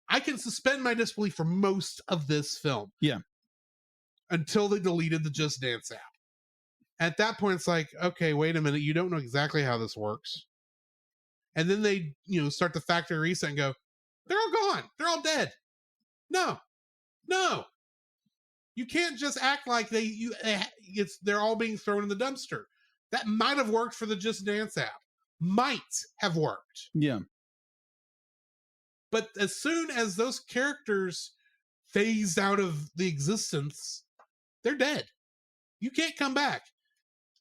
I can suspend my disbelief for most of this film. Yeah. Until they deleted the Just Dance app. At that point, it's like, okay, wait a minute, you don't know exactly how this works. And then they, start the factory reset and go, they're all gone. They're all dead. No. You can't just act like they're all being thrown in the dumpster. That might have worked for the Just Dance app. Might have worked. Yeah. But as soon as those characters phased out of the existence, they're dead. You can't come back.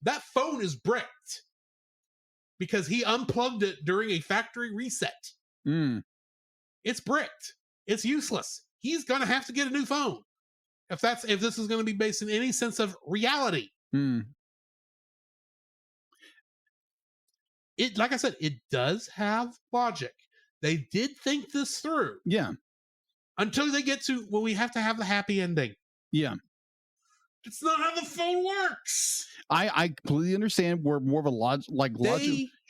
That phone is bricked because he unplugged it during a factory reset. It's bricked. It's useless. He's going to have to get a new phone. If this is going to be based in any sense of reality. It, like I said, it does have logic. They did think this through. Yeah. Until they get to, well, we have to have the happy ending. Yeah. It's not how the phone works. I completely understand. We're more of a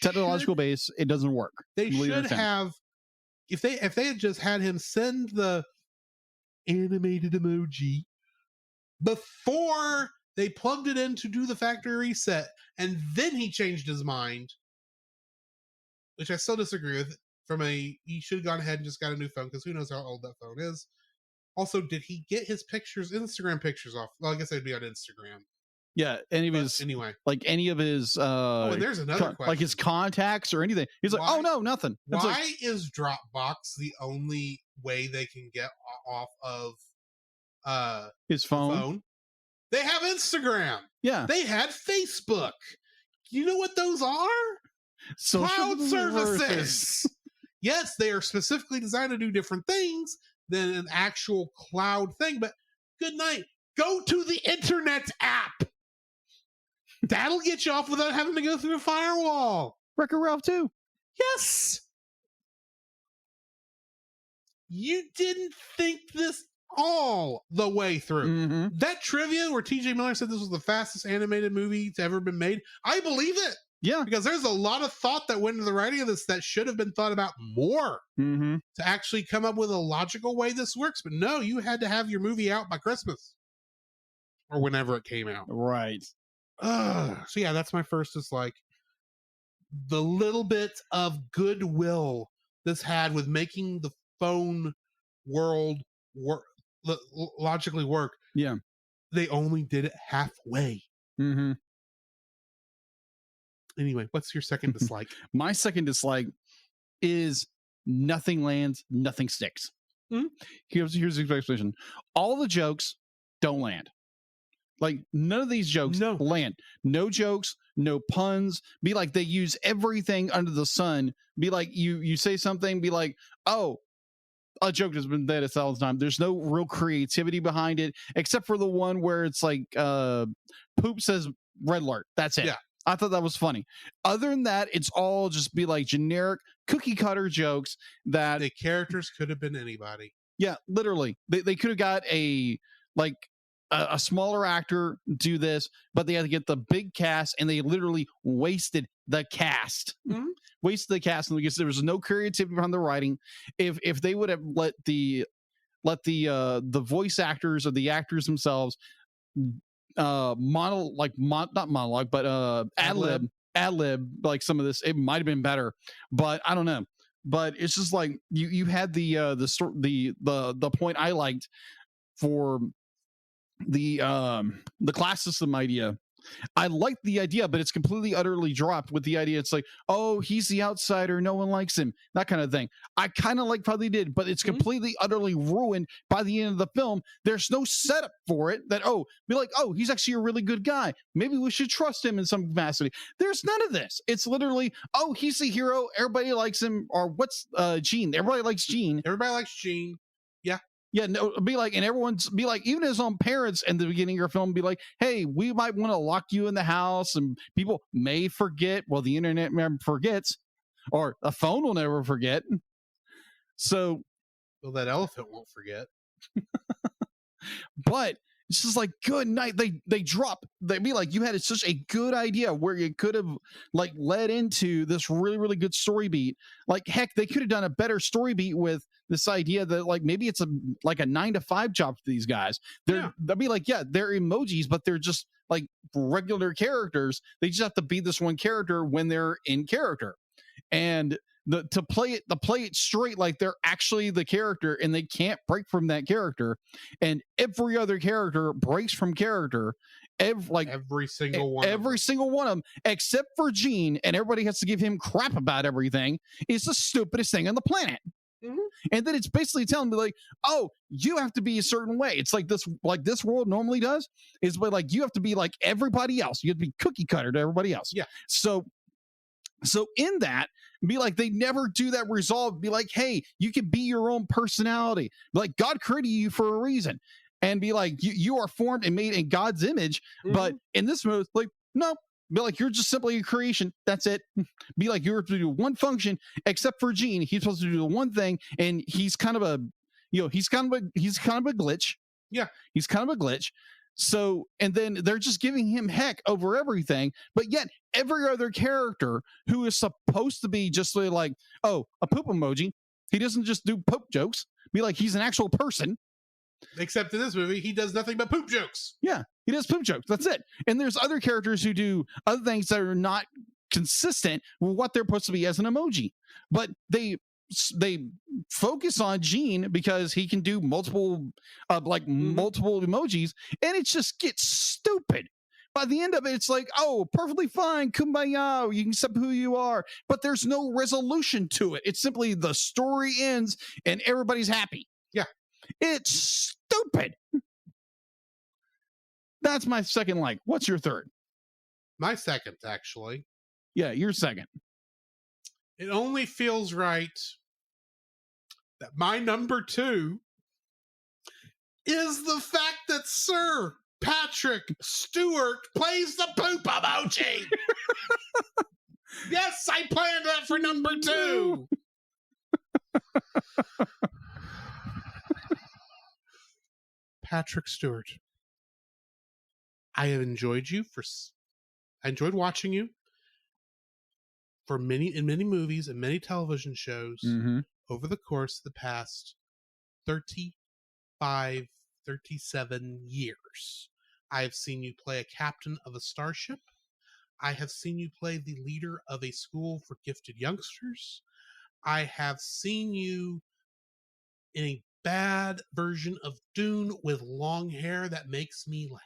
technological base. It doesn't work. They should have, if they had just had him send the animated emoji before they plugged it in to do the factory reset, and then he changed his mind, which I still disagree with. He should have gone ahead and just got a new phone, because who knows how old that phone is. Also, did he get his Instagram pictures off? Well, I guess they'd be on Instagram. Yeah, any of his and there's another question. Like his contacts or anything. He's like, oh no, nothing. Why is Dropbox the only way they can get off of his phone? They have Instagram. Yeah. They had Facebook. You know what those are? Cloud services. Yes, they are specifically designed to do different things than an actual cloud thing, but good night. Go to the internet app. That'll get you off without having to go through a firewall. Wreck-It Ralph 2. Yes. You didn't think this all the way through. That trivia where TJ Miller said this was the fastest animated movie to ever been made, I believe it. Yeah. Because there's a lot of thought that went into the writing of this that should have been thought about more to actually come up with a logical way this works. But no, you had to have your movie out by Christmas or whenever it came out. Right. So yeah, that's my first dislike. The little bit of goodwill this had with making the phone world logically work. Yeah. They only did it halfway. Anyway, what's your second dislike? My second dislike is nothing lands, nothing sticks. Here's the explanation. All the jokes don't land. Like, none of these jokes land. No jokes, no puns. Be like, they use everything under the sun. Be like, you say something, be like, oh, a joke has been there a thousand times. There's no real creativity behind it, except for the one where it's like, poop says red alert. That's it. Yeah. I thought that was funny. Other than that, it's all just be like generic cookie cutter jokes that the characters could have been anybody. Yeah, literally. They could have got a smaller actor do this, but they had to get the big cast, and they literally wasted the cast. Wasted the cast because there was no creativity behind the writing. If they would have let the voice actors or the actors themselves not monologue, but ad lib like some of this, it might have been better, but I don't know. But it's just like you had the point I liked for the class system idea. I like the idea, but it's completely utterly dropped with the idea. It's like, oh, he's the outsider, no one likes him, that kind of thing. I kind of like how they did, but it's completely utterly ruined by the end of the film. There's no setup for it that, be like, oh, he's actually a really good guy, maybe we should trust him in some capacity. There's none of this. It's literally, oh, he's the hero, everybody likes him. Or what's Gene, everybody likes Gene. Yeah, no, be like, and everyone's be like, even his own parents in the beginning of your film be like, hey, we might want to lock you in the house, and people may forget. Well, the internet forgets, or a phone will never forget. So, well, that elephant won't forget. But it's just like, good night. They drop. They be like, you had such a good idea where you could have like led into this really, really good story beat. Like, heck, they could have done a better story beat with this idea that like maybe it's a 9-to-5 job for these guys. They'll be like, yeah, they're emojis, but they're just like regular characters. They just have to be this one character when they're in character. And to play it straight, like they're actually the character and they can't break from that character, and every other character breaks from character, every single one of them except for Gene, and everybody has to give him crap about everything, is the stupidest thing on the planet. And then it's basically telling me like, oh, you have to be a certain way. It's like this world normally does, is but like you have to be like everybody else. You have to be cookie cutter to everybody else. Yeah. So in that, be like, they never do that resolve. Be like, hey, you can be your own personality. Like, God created you for a reason, and be like, you are formed and made in God's image. But in this mode, like, no, be like, you're just simply a creation. That's it. Be like, you're to do one function, except for Gene. He's supposed to do the one thing, and he's kind of a glitch. Yeah, he's kind of a glitch. So, and then they're just giving him heck over everything, but yet every other character who is supposed to be just like, oh, a poop emoji, he doesn't just do poop jokes. Be like, he's an actual person. Except in this movie, he does nothing but poop jokes. Yeah, he does poop jokes. That's it. And there's other characters who do other things that are not consistent with what they're supposed to be as an emoji, but they focus on Gene because he can do multiple emojis, and it just gets stupid. By the end of it, it's like, oh, perfectly fine, kumbaya, you can accept who you are, but there's no resolution to it. It's simply the story ends and everybody's happy. Yeah, it's stupid. That's my second like. What's your third? My second, actually. Yeah, your second. It only feels right that my number 2 is the fact that Sir Patrick Stewart plays the poop emoji. Yes, I planned that for number 2. Patrick Stewart. I have enjoyed watching you in many movies and many television shows over the course of the past 37 years. I have seen you play a captain of a starship. I have seen you play the leader of a school for gifted youngsters. I have seen you in a bad version of Dune with long hair that makes me laugh.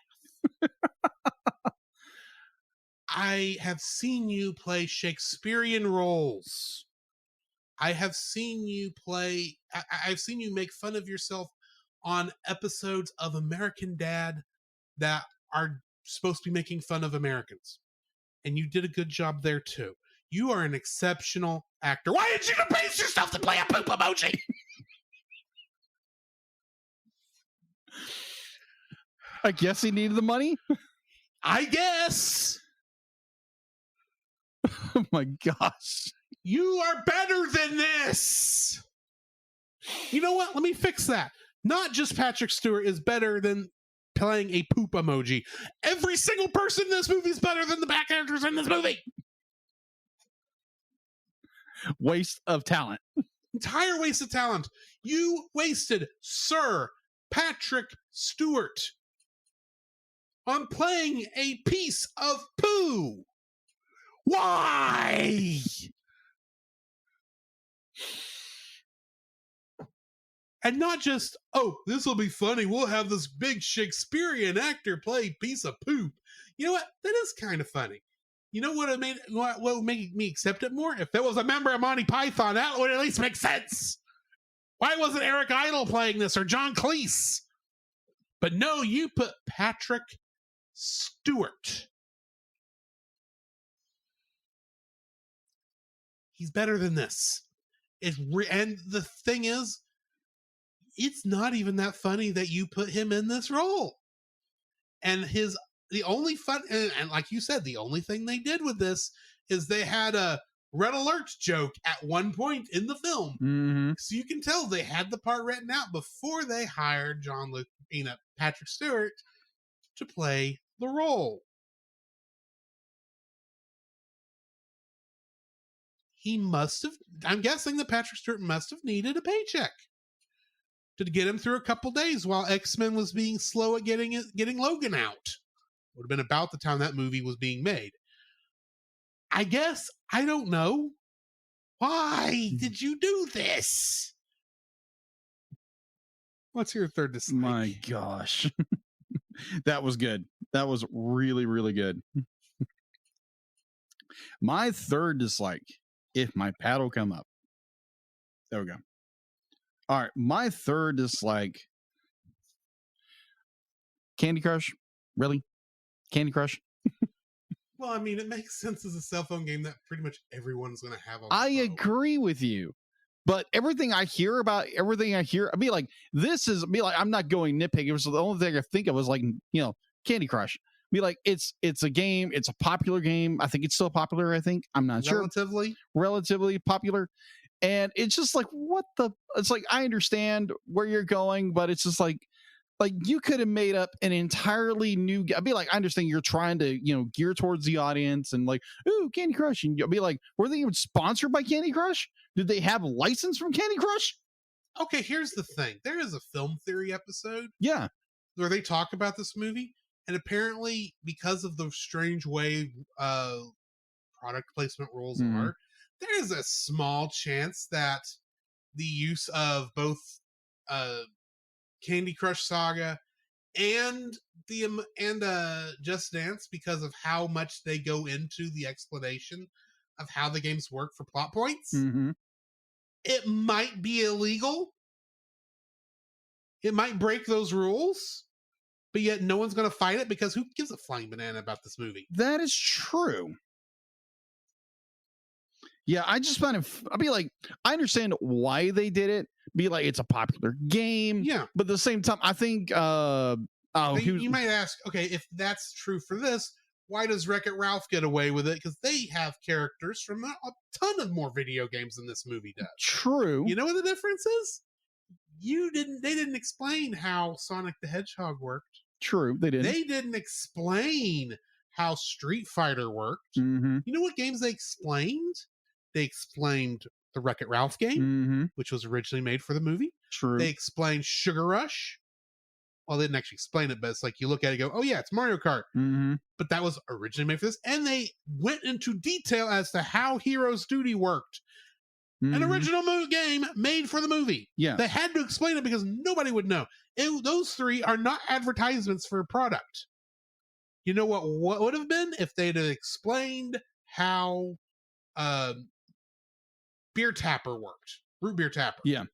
I have seen you play Shakespearean roles. I have seen you I've seen you make fun of yourself on episodes of American Dad that are supposed to be making fun of Americans. And you did a good job there too. You are an exceptional actor. Why did you debase yourself to play a poop emoji? I guess he needed the money. I guess. Oh my gosh. You are better than this. You know what? Let me fix that. Not just Patrick Stewart is better than playing a poop emoji. Every single person in this movie is better than the back characters in this movie. Waste of talent. Entire waste of talent. You wasted Sir Patrick Stewart. on playing a piece of poo. Why? And not just, oh, this will be funny. We'll have this big Shakespearean actor play piece of poop. You know what? That is kind of funny. You know what would make me accept it more? If it was a member of Monty Python, that would at least make sense. Why wasn't Eric Idle playing this or John Cleese? But no, you put Patrick Stewart. He's better than this. And the thing is, it's not even that funny that you put him in this role. And the only fun, and like you said, the only thing they did with this is they had a red alert joke at one point in the film. Mm-hmm. So you can tell they had the part written out before they hired Patrick Stewart to play the role. I'm guessing that Patrick Stewart must have needed a paycheck to get him through a couple days while X-Men was being slow at getting Logan out. Would have been about the time that movie was being made. I guess, I don't know. Why did you do this? What's your third dislike? My gosh. That was good. That was really, really good. My third dislike, if my pad will come up. There we go. All right. My third dislike. Candy Crush? Really? Candy Crush? Well, I mean, it makes sense as a cell phone game that pretty much everyone's going to have on the I phone. agree with you. But everything I hear, I'd be like, I'm not going nitpick. It was the only thing I think of was like, Candy Crush. Be like, it's a game. It's a popular game. I think it's still popular. I'm not sure. Relatively popular. And it's just like, it's like, I understand where you're going, but it's just like you could have made up an entirely new, I'd be like, I understand you're trying to, gear towards the audience and like, ooh, Candy Crush. And you'll be like, were they even sponsored by Candy Crush? Did they have a license from Candy Crush? Okay, here's the thing. There is a film theory episode. Yeah. Where they talk about this movie. And apparently, because of the strange way product placement rules are, there is a small chance that the use of both Candy Crush Saga and Just Dance, because of how much they go into the explanation of how the games work for plot points, it might be illegal. It might break those rules. But yet no one's going to fight it because who gives a flying banana about this movie? That is true. Yeah, I just find it, I'd be like, I understand why they did it. Be like, it's a popular game. Yeah. But at the same time, I think, you might ask, okay, if that's true for this, why does Wreck-It Ralph get away with it? Because they have characters from a ton of more video games than this movie does. True. You know what the difference is? They didn't explain how Sonic the Hedgehog worked. True, they didn't. They didn't explain how Street Fighter worked. You know what games they explained? They explained the Wreck-It Ralph game, which was originally made for the movie. True. They explained Sugar Rush. Well, they didn't actually explain it, but it's like you look at it and go, oh yeah, it's Mario Kart. But that was originally made for this. And they went into detail as to how Hero's Duty worked. An original game made for the movie. Yeah. They had to explain it because nobody would know. Those three are not advertisements for a product. You know what would have been if they'd have explained how Beer Tapper worked. Root Beer Tapper. Yeah.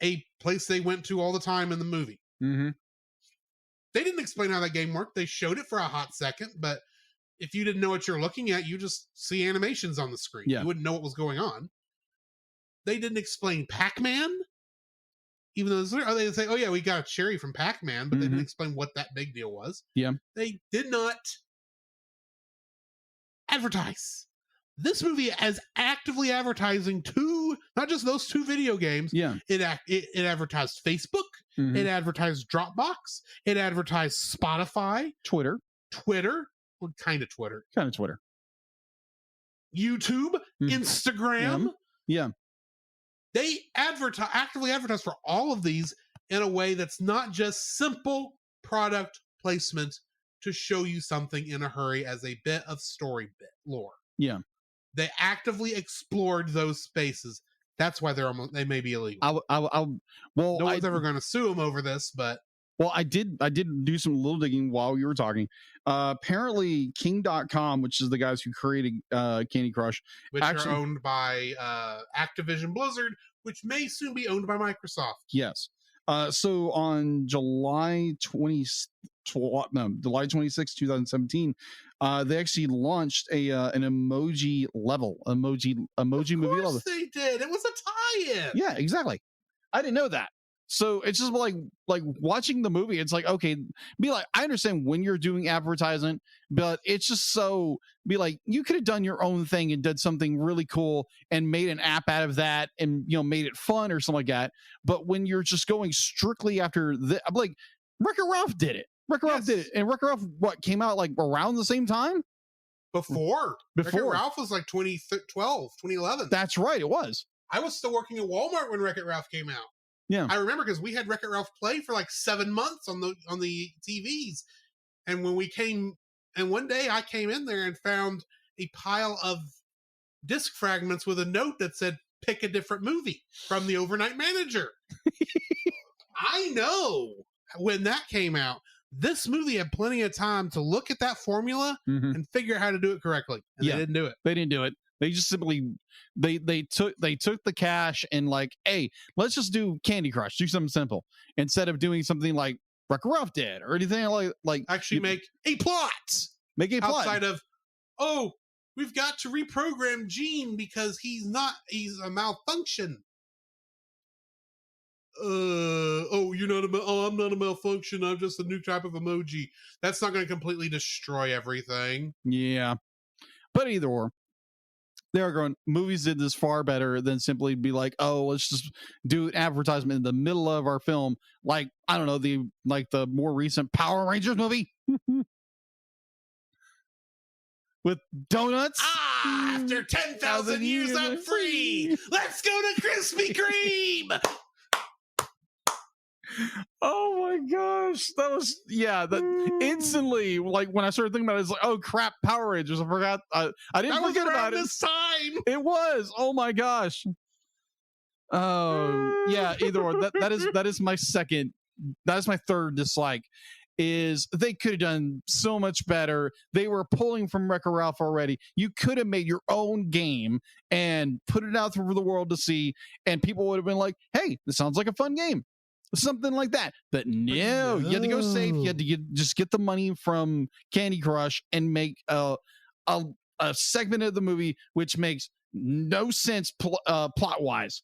A place they went to all the time in the movie. They didn't explain how that game worked. They showed it for a hot second, but if you didn't know what you're looking at, you just see animations on the screen. Yeah. You wouldn't know what was going on. They didn't explain Pac-Man, even though they say, oh yeah, we got a cherry from Pac-Man, but they didn't explain what that big deal was. Yeah. They did not advertise. This movie is actively advertising not just those two video games. Yeah. It advertised Facebook. It advertised Dropbox. It advertised Spotify. Twitter. Well, kind of Twitter. YouTube. Instagram. Yeah. They actively advertise for all of these in a way that's not just simple product placement to show you something in a hurry as a bit of story bit lore. Yeah. They actively explored those spaces. That's why they may be illegal. Well, no one's ever going to sue them over this, but I did do some little digging while you were talking. Apparently King.com, which is the guys who created Candy Crush, which are owned by Activision Blizzard, which may soon be owned by Microsoft. Yes. So on July 26, 2017, they actually launched an emoji level, emoji movie level. Of course they did. It was a tie-in. Yeah, exactly. I didn't know that. So it's just like watching the movie. It's like, okay, be like, I understand when you're doing advertisement, but it's just so be like, you could have done your own thing and did something really cool and made an app out of that and, you know, made it fun or something like that. But when you're just going strictly after I'm like, Wreck-It Ralph did it. Wreck-It did it. And Wreck-It Ralph, what, came out like around the same time? Before. Wreck-It Ralph was like 2012, 2011. That's right. It was. I was still working at Walmart when Wreck-It Ralph came out. Yeah, I remember because we had Wreck-It Ralph play for like 7 months on the TVs, and when we came, and one day I came in there and found a pile of disc fragments with a note that said "Pick a different movie" from the overnight manager. I know when that came out, this movie had plenty of time to look at that formula and figure out how to do it correctly, and they didn't do it. They didn't do it. They just simply they took the cash and like, hey, let's just do Candy Crush, do something simple instead of doing something like Wreck-It Ralph did or anything like actually make a plot. Make a plot outside of, oh, we've got to reprogram Gene because he's a malfunction. I'm not a malfunction. I'm just a new type of emoji. That's not going to completely destroy everything. Yeah, but either or. They're going, movies did this far better than simply be like, oh, let's just do an advertisement in the middle of our film. Like, I don't know, the more recent Power Rangers movie with donuts. After 10,000 years, I'm free. Let's go to Krispy Kreme. Oh my gosh, that was that instantly, like when I started thinking about it, it's like, oh crap, Power Rangers. I forgot. I didn't forget about it this time. It was. Oh my gosh. Oh yeah. Either or. That is my second. That is my third dislike. Is they could have done so much better. They were pulling from Wreck-It Ralph already. You could have made your own game and put it out for the world to see, and people would have been like, "Hey, this sounds like a fun game." Something like that. But no, you had to go safe. You had to just get the money from Candy Crush and make a segment of the movie which makes no sense plot wise.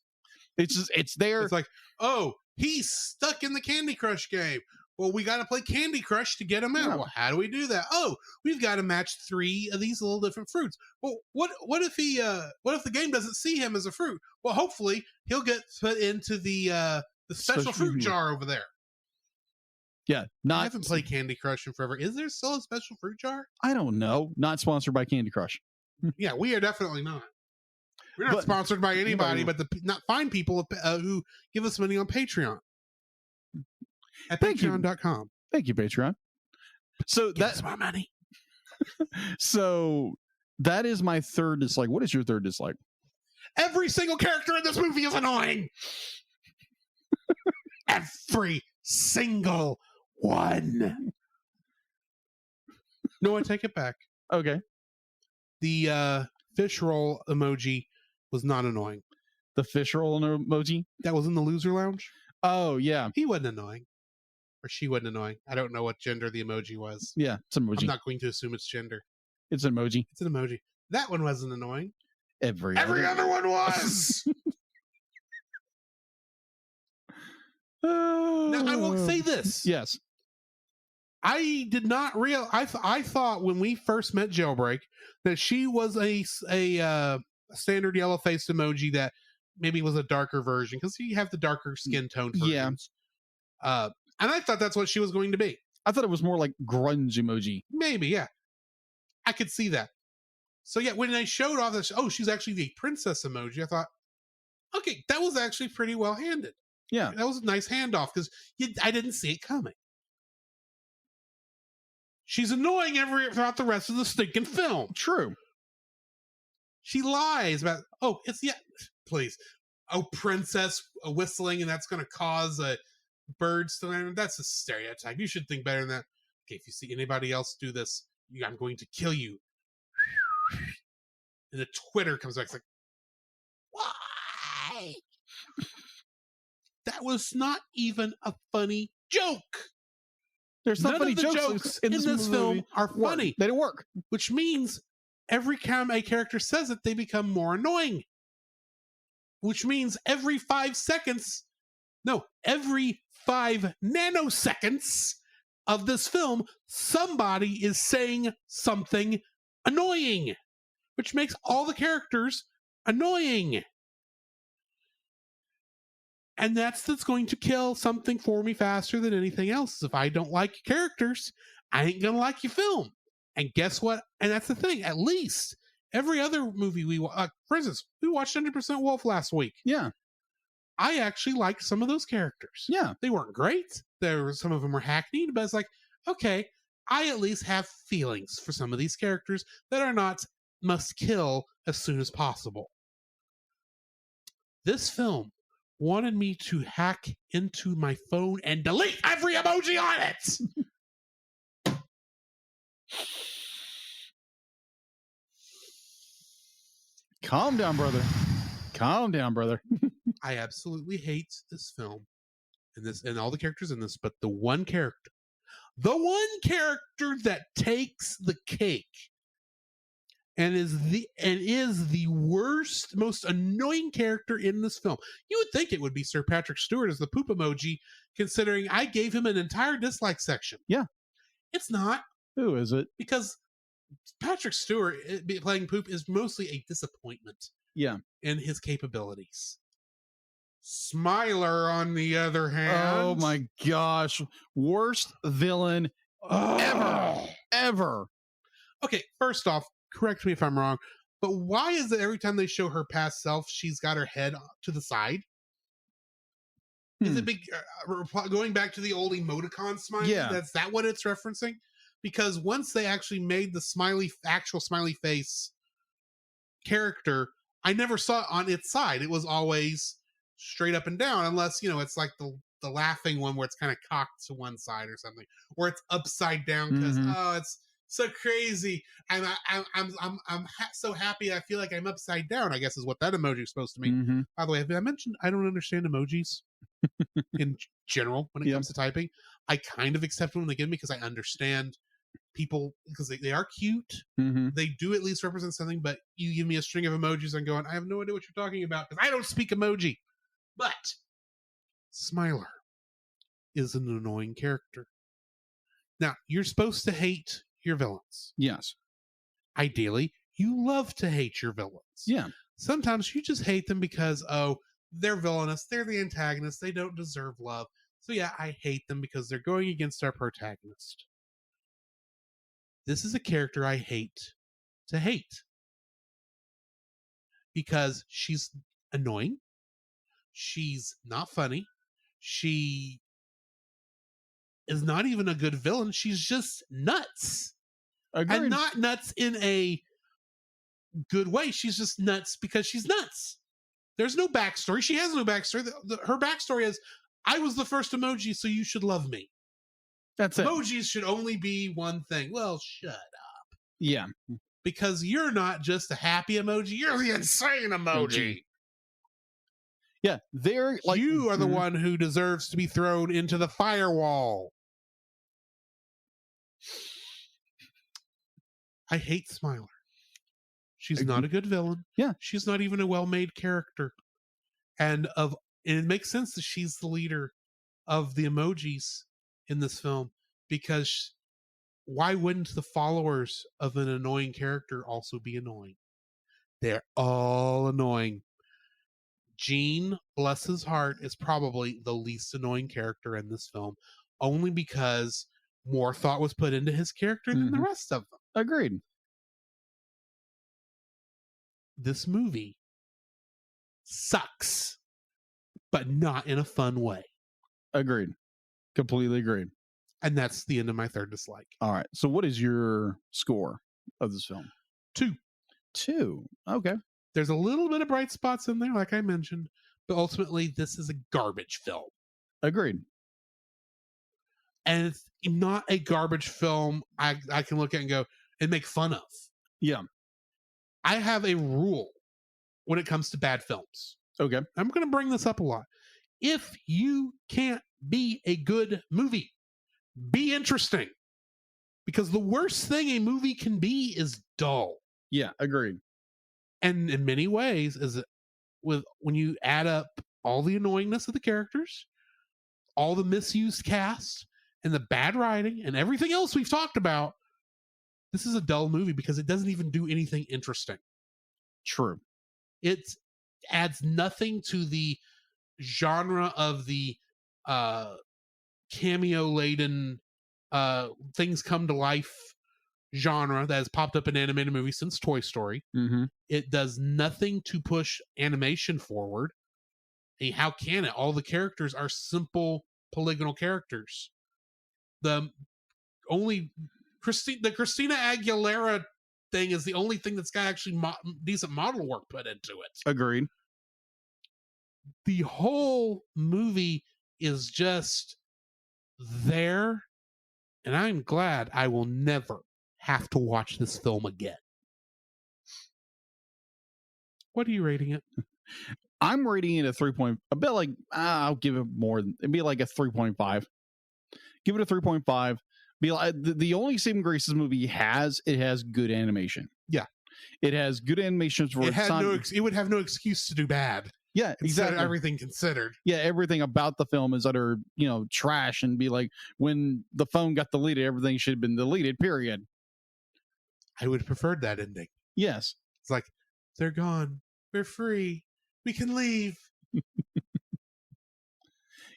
It's there. It's like, oh, he's stuck in the Candy Crush game. Well, we got to play Candy Crush to get him out. Well, how do we do that? Oh, we've got to match 3 of these little different fruits. Well, what if the game doesn't see him as a fruit? Well, hopefully he'll get put into the special fruit jar over there. Yeah, I haven't played Candy Crush in forever. Is there still a special fruit jar? I don't know. Not sponsored by Candy Crush. Yeah, we are definitely not. We're not sponsored by anybody, but not fine people who give us money on Patreon. At patreon.com. Thank you, Patreon. So that's my money. So that is my third dislike. What is your third dislike? Every single character in this movie is annoying. Every single one. No, I take it back. Okay. The fish roll emoji was not annoying. The fish roll emoji? That was in the loser lounge? Oh, yeah. He wasn't annoying. Or she wasn't annoying. I don't know what gender the emoji was. Yeah, it's an emoji. I'm not going to assume it's gender. It's an emoji. It's an emoji. That one wasn't annoying. Every other one was. Now, I will say this. Yes. I did not I thought when we first met Jailbreak that she was a standard yellow faced emoji that maybe was a darker version because you have the darker skin tone versions. Yeah. And I thought that's what she was going to be. I thought it was more like grunge emoji. Maybe, yeah. I could see that. So yeah, when they showed off this, she's actually the princess emoji, I thought, okay, that was actually pretty well handed. Yeah. That was a nice handoff because I didn't see it coming. She's annoying throughout the rest of the stinking film. True. She lies about, please. Oh, princess whistling, and that's going to cause birds to land. That's a stereotype. You should think better than that. Okay, if you see anybody else do this, I'm going to kill you. And the Twitter comes back. It's like, why? That was not even a funny joke. There's None not funny of the jokes in this film are funny. They didn't work. Which means every time a character says it, they become more annoying. Which means every 5 nanoseconds of this film, somebody is saying something annoying, which makes all the characters annoying. And that's going to kill something for me faster than anything else. If I don't like your characters, I ain't going to like your film. And guess what? And that's the thing. At least every other movie for instance, we watched 100% Wolf last week. Yeah. I actually liked some of those characters. Yeah. They weren't great. Some of them were hackneyed, but it's like, okay, I at least have feelings for some of these characters that are not must kill as soon as possible. This film wanted me to hack into my phone and delete every emoji on it. Calm down, brother. Calm down, brother. I absolutely hate this film and all the characters in this, but the one character that takes the cake and is the worst, most annoying character in this film. You would think it would be Sir Patrick Stewart as the poop emoji, considering I gave him an entire dislike section. Yeah. It's not. Who is it? Because Patrick Stewart playing poop is mostly a disappointment. Yeah. In his capabilities. Smiler, on the other hand. Oh my gosh. Worst villain ever. Okay, first off, correct me if I'm wrong, but why is it every time they show her past self, she's got her head to the side? Is it going back to the old emoticon smiley? Yeah. That's that what it's referencing? Because once they actually made the actual smiley face character, I never saw it on its side. It was always straight up and down, unless, it's like the laughing one where it's kind of cocked to one side or something, or it's upside down because it's so crazy. I'm so happy. I feel like I'm upside down, I guess is what that emoji is supposed to mean. By the way, have I mentioned I don't understand emojis in general when it comes to typing? I kind of accept them when they give me because I understand people because they are cute. They do at least represent something, but you give me a string of emojis and going, I have no idea what you're talking about because I don't speak emoji. But Smiler is an annoying character. Now, you're supposed to hate your villains. Yes. Ideally, you love to hate your villains. Yeah. Sometimes you just hate them because, they're villainous, they're the antagonist, they don't deserve love. So yeah, I hate them because they're going against our protagonist. This is a character I hate to hate. Because she's annoying. She's not funny. She is not even a good villain. She's just nuts. Agreed. And not nuts in a good way. She's just nuts because she's nuts. There's no backstory. She has no backstory. Her backstory is, I was the first emoji, so you should love me. That's it. Emojis should only be one thing. Well, shut up. Yeah. Because you're not just a happy emoji. You're the insane emoji. Yeah. They're like, you are the one who deserves to be thrown into the firewall. I hate Smiler. She's not a good villain. Yeah. She's not even a well-made character. And it makes sense that she's the leader of the emojis in this film, because why wouldn't the followers of an annoying character also be annoying? They're all annoying. Gene, bless his heart, is probably the least annoying character in this film, only because more thought was put into his character than the rest of them. Agreed. This movie sucks, but not in a fun way. Agreed. Completely agreed. And that's the end of my third dislike. All right. So what is your score of this film? 2. 2. Okay. There's a little bit of bright spots in there, like I mentioned, but ultimately this is a garbage film. Agreed. And it's not a garbage film I can look at and go and make fun of. Yeah. I have a rule when it comes to bad films. Okay. I'm going to bring this up a lot. If you can't be a good movie, be interesting. Because the worst thing a movie can be is dull. Yeah, agreed. And in many ways, when you add up all the annoyingness of the characters, all the misused cast, and the bad writing, and everything else we've talked about, this is a dull movie because it doesn't even do anything interesting. True. It adds nothing to the genre of the cameo-laden things come to life genre that has popped up in animated movies since Toy Story. Mm-hmm. It does nothing to push animation forward. Hey, how can it? All the characters are simple polygonal characters. The Christina Aguilera thing is the only thing that's got actually decent model work put into it. Agreed. The whole movie is just there, and I'm glad I will never have to watch this film again. What are you rating it? I'm rating it a 3. A bit like I'll give it more. It'd be like a 3.5. Give it a 3.5. Be like the only saving grace this movie has. It has good animation. Yeah, it has good animations. It would have no excuse to do bad. Yeah, exactly. Everything considered. Yeah, everything about the film is utter, trash, and be like when the phone got deleted, everything should have been deleted. Period. I would have preferred that ending. Yes, it's like they're gone. We're free. We can leave.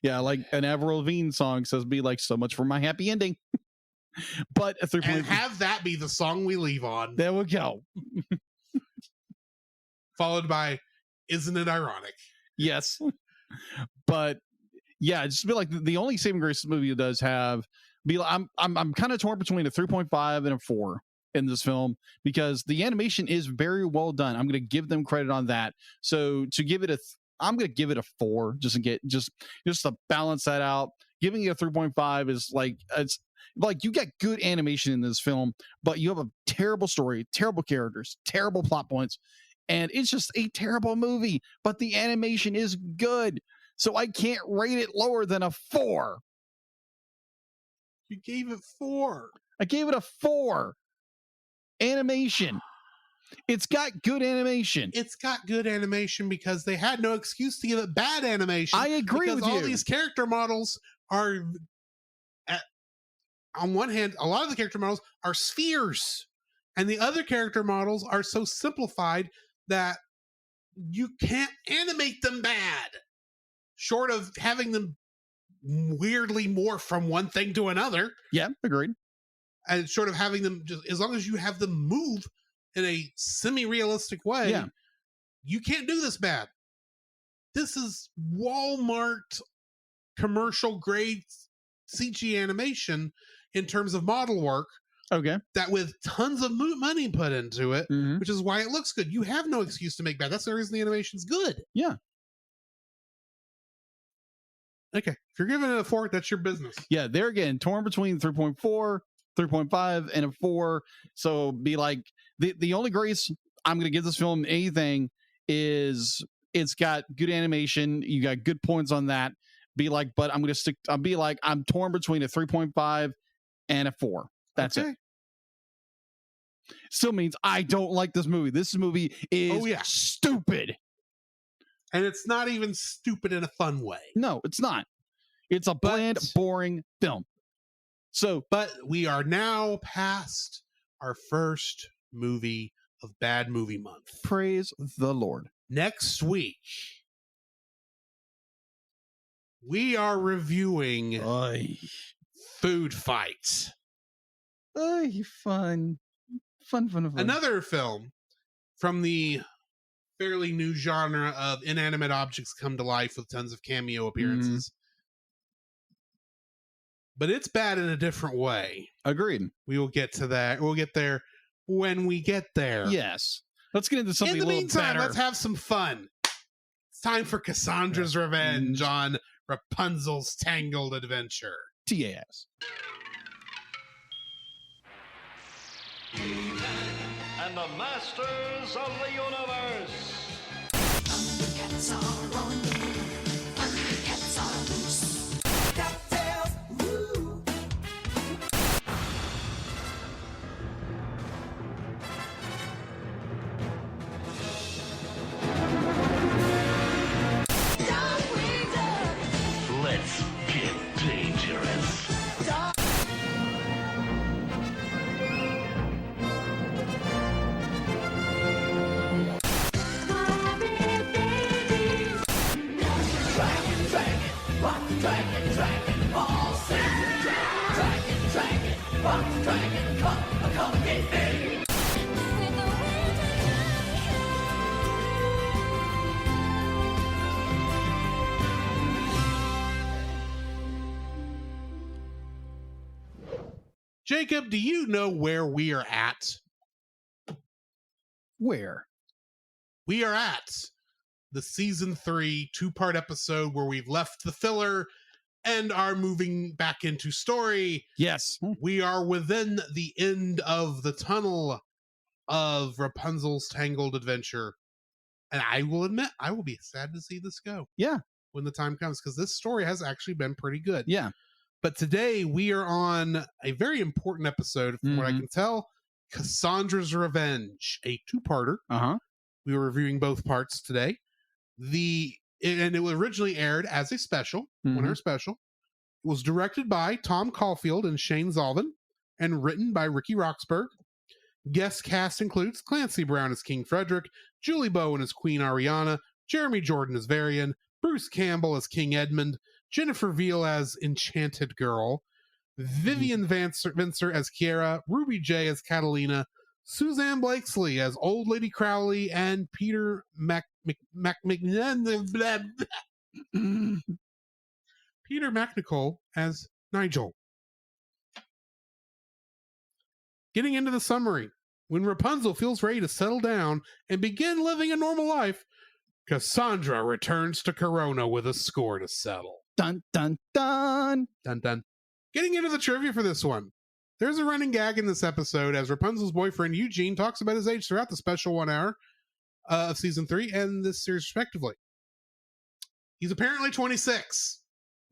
Yeah, like an Avril Lavigne song says, "Be like so much for my happy ending." But a 3. And have that be the song we leave on. There we go. Followed by, "Isn't it ironic?" Yes, but yeah, just be like the only saving grace this movie does have. Be like, I'm kind of torn between a 3.5 and a 4 in this film because the animation is very well done. I'm going to give them credit on that. So to give it I'm going to give it a 4 just to get just to balance that out. Giving it a 3.5 is like it's like you get good animation in this film, but you have a terrible story, terrible characters, terrible plot points, and it's just a terrible movie. But the animation is good, so I can't rate it lower than a 4. You gave it 4. I gave it a 4. Animation. It's got good animation. It's got good animation because they had no excuse to give it bad animation. I agree with you. All these character models are, on one hand, a lot of the character models are spheres, and the other character models are so simplified that you can't animate them bad, short of having them weirdly morph from one thing to another. Yeah, agreed. And sort of having them, just as long as you have them move in a semi-realistic way, yeah, you can't do this bad. This is Walmart commercial grade CG animation in terms of model work. Okay. That with tons of money put into it, mm-hmm. which is why it looks good. You have no excuse to make bad. That's the reason the animation's good. Yeah. Okay. If you're giving it a 4, that's your business. Yeah, there again, torn between 3.4, 3.5, and a 4. So be like, the only grace I'm going to give this film anything is it's got good animation. You got good points on that. Be like, but I'm going to I'll be like, I'm torn between a 3.5 and a 4. That's it. Still means I don't like this movie. This movie is stupid. And it's not even stupid in a fun way. No, it's not. It's a bland, boring film. So, but we are now past our first movie of Bad Movie Month. Praise the Lord. Next week, we are reviewing Food Fight. Fun. Another film from the fairly new genre of inanimate objects come to life with tons of cameo appearances. but it's bad in a different way. Agreed. We will get to that. We'll get there when we get there. Yes. Let's get into something in the a little meantime, better. let's have some fun. It's time for Cassandra's revenge on Rapunzel's Tangled adventure. TAS. And the masters of the universe. Cats are on the move. Cats are loose. Cocktails, woo. Let's get dangerous. Jacob, do you know where we are at? Where? We are at the season 3 2-part episode where we've left the filler and are moving back into story. Yes. We are within the end of the tunnel of Rapunzel's Tangled adventure. And I will admit, I will be sad to see this go. Yeah. When the time comes, because this story has actually been pretty good. Yeah. But today we are on a very important episode, from what I can tell, Cassandra's Revenge, a 2-parter. Uh-huh. We were reviewing both parts today. And it was originally aired as a special, winter special. It was directed by Tom Caulfield and Shane Zalvin and written by Ricky Roxburgh. Guest cast includes Clancy Brown as King Frederick, Julie Bowen as Queen Ariana, Jeremy Jordan as Varian, Bruce Campbell as King Edmund, Jennifer Veal as Enchanted Girl, Vivian Vincer as Kiera, Ruby J as Catalina, Suzanne Blakesley as Old Lady Crowley, and Peter Peter McNicol as Nigel. Getting into the summary. When Rapunzel feels ready to settle down and begin living a normal life, Cassandra returns to Corona with a score to settle. Dun, dun, dun. Dun, dun. Getting into the trivia for this one. There's a running gag in this episode as Rapunzel's boyfriend Eugene talks about his age throughout the special 1 hour of season 3 and this series respectively. He's apparently 26.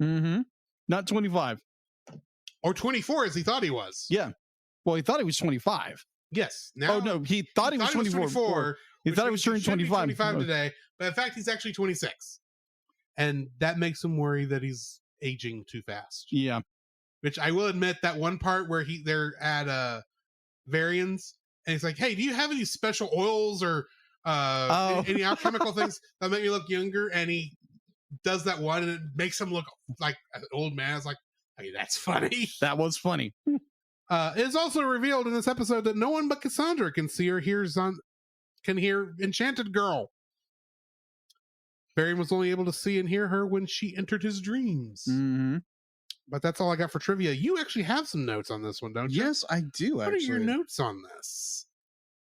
Mm-hmm. Not 25. Or 24 as he thought he was. Yeah. Well, he thought he was 25. Yes. Now, Oh, no. He thought he was 24. He thought he was turning 25. Today, but in fact, he's actually 26. And that makes him worry that he's aging too fast. Yeah. Which I will admit, that one part where they're at Varian's, and he's like, "Hey, do you have any special oils or any alchemical things that make me look younger?" And he does that one, and it makes him look like an old man. It's like, hey, that's funny. That was funny. It's also revealed in this episode that no one but Cassandra can see or can hear Enchanted Girl. Varian was only able to see and hear her when she entered his dreams. Mm-hmm. But that's all I got for trivia. You actually have some notes on this one, don't you? Yes, I do, What actually. are your notes on this?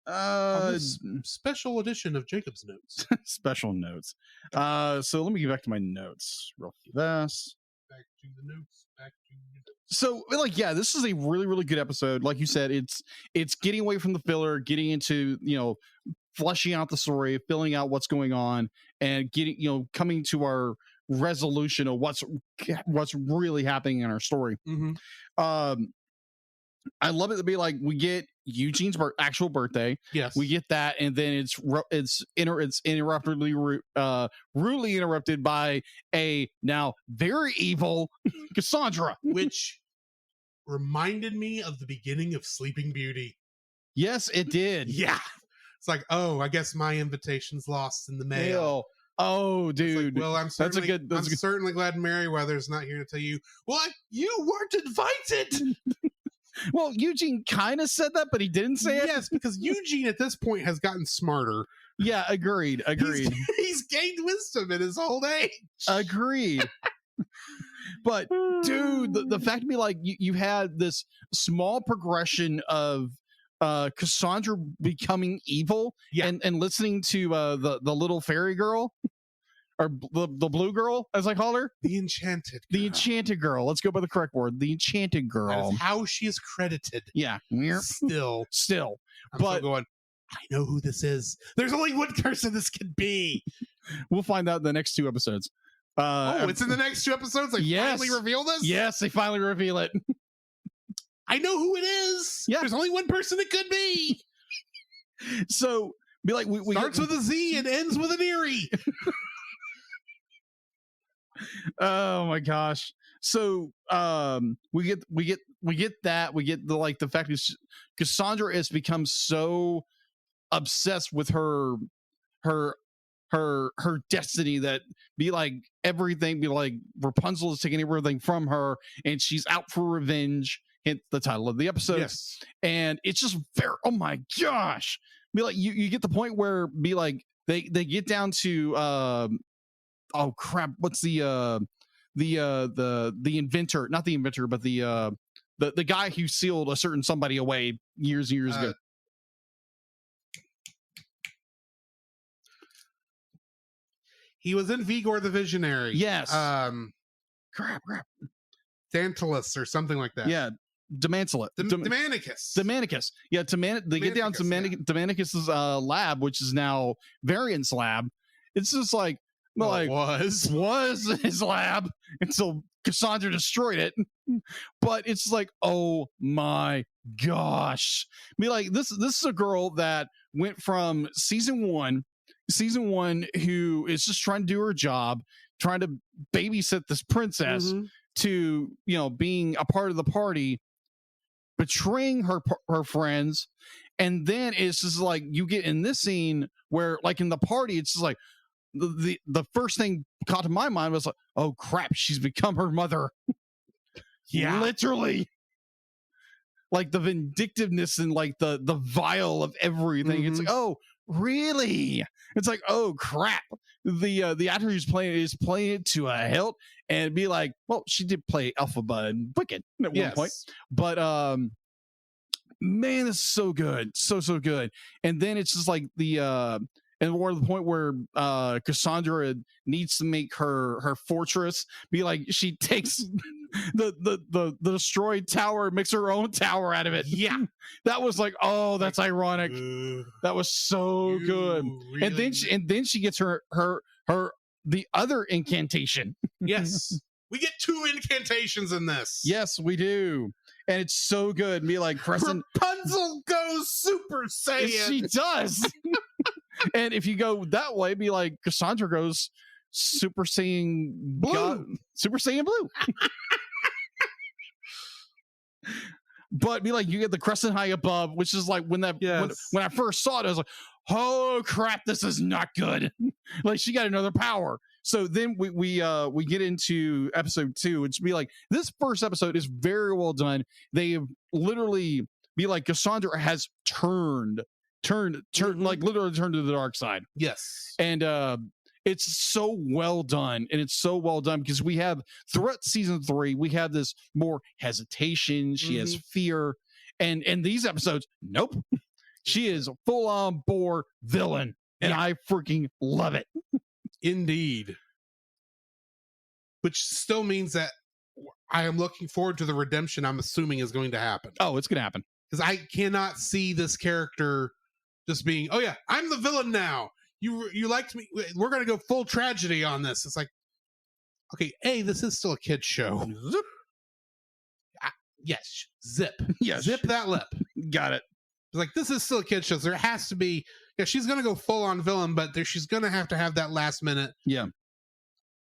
On this special edition of Jacob's Notes. Special notes. So let me get back to my notes real fast. Back to the notes. So, like, yeah, this is a really, really good episode. Like you said, it's getting away from the filler, getting into, fleshing out the story, filling out what's going on, and getting, coming to our resolution of what's really happening in our story. Mm-hmm. I love it to be like, we get Eugene's actual birthday. Yes. We get that, and then it's rudely interrupted by a now very evil Cassandra. Which reminded me of the beginning of Sleeping Beauty. Yes, it did. Yeah. It's like, oh, I guess my invitation's lost in the mail. Oh, dude. Like, well, I'm certainly, that's good. certainly glad Merriweather's not here to tell you, well, you weren't invited. Well, Eugene kind of said that, but he didn't say it. Yes, because Eugene at this point has gotten smarter. Yeah, agreed. He's gained wisdom in his old age. Agreed. But dude, the fact to be like you had this small progression of Cassandra becoming evil and listening to the little fairy girl or the blue girl, as I call her, the enchanted girl. Let's go by the correct word, the enchanted girl. That is how she is credited. Yeah, still, I'm but still going, I know who this is. There's only one person this could be. We'll find out in the next 2 episodes. It's in the next 2 episodes. They finally reveal this. Yes, they finally reveal it. I know who it is. Yeah, there's only one person it could be. So be like, we starts with a Z and ends with an Erie. Oh my gosh. So we get that. We get the fact that Cassandra has become so obsessed with her destiny that be like everything, be like Rapunzel is taking everything from her and she's out for revenge. Hint the title of the episode. Yes. And it's just very, oh my gosh. Be like, you get the point where be like they get down to oh crap, what's the inventor, not the inventor, but the guy who sealed a certain somebody away years ago. He was in Vigor the Visionary. Yes. Crap. Tantalus or something like that. Yeah. Demantius. Demanicus. Yeah, they get down to Demanicus's lab, which is now Variant's lab. It's just like, was his lab until Cassandra destroyed it. But it's like, oh my gosh. Be like, this is a girl that went from season one who is just trying to do her job, trying to babysit this princess, to, being a part of the party, betraying her friends. And then it's just like you get in this scene where, like, in the party, it's just like the first thing caught to my mind was like, oh crap, she's become her mother. Yeah, literally. Like the vindictiveness and like the vile of everything. It's like, oh really? It's like, oh crap. The actor who's playing it is playing it to a hilt, and be like, well, she did play Elphaba and Wicked at one point, but man, it's so good, so good. And then it's just like and we're at the point where Cassandra needs to make her fortress. Be like, she takes the destroyed tower and makes her own tower out of it. Yeah, that was like, oh, that's ironic. That was so good. Really? And then she gets her the other incantation. Yes, we get 2 incantations in this. Yes, we do. And it's so good. Be like, Rapunzel goes Super Saiyan. She does. And if you go that way, be like, Cassandra goes Super Saiyan Blue. Super Saiyan Blue. But be like, you get the crescent high above, which is like when I first saw it, I was like, oh crap, this is not good. Like, she got another power. So then we get into episode 2, which be like, this first episode is very well done. They have literally be like, Cassandra has turned like literally turned to the dark side. Yes. And it's so well done, and it's so well done because we have throughout season 3 we have this more hesitation. She has fear, and in these episodes, nope, she is full on bore villain, and I freaking love it. Indeed. Which still means that I am looking forward to the redemption I'm assuming is going to happen. Oh, it's going to happen. Because I cannot see this character just being, oh yeah, I'm the villain now. You liked me. We're going to go full tragedy on this. It's like, okay, this is still a kid's show. Zip. Yes. Zip. Yes. Zip that lip. Got it. It's like, this is still a kid's show. So there has to be, she's going to go full on villain, but she's going to have that last minute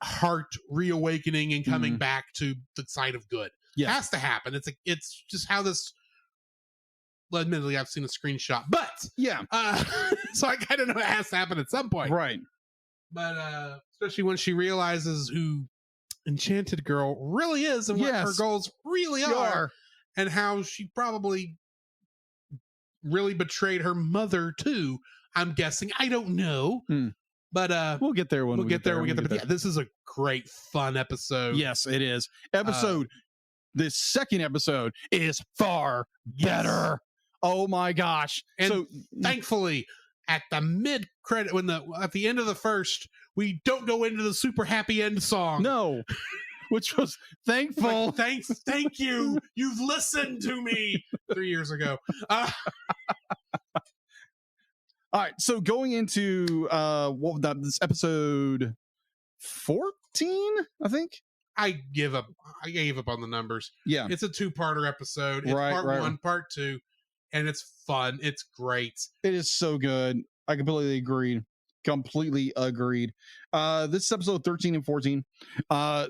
heart reawakening and coming back to the side of good. Yeah. It has to happen. It's just how this. Well, admittedly, I've seen a screenshot, but so I kind of know it has to happen at some point, right? But especially when she realizes who Enchanted Girl really is and what her goals really are, and how she probably really betrayed her mother too. I'm guessing. I don't know, But we'll get there when we'll get there. But yeah, this is a great, fun episode. Yes, it is. This second episode is far better. Oh my gosh. And so thankfully, at the mid credit, at the end of the first, we don't go into the super happy end song. No. Which was thankful. Thank you. You've listened to me 3 years ago. All right, so going into this episode 14, I think. I gave up on the numbers. Yeah. It's a 2-parter episode. It's part 1, part 2, and it's fun. It's great. It is so good. I completely agreed. This is episode 13 and 14.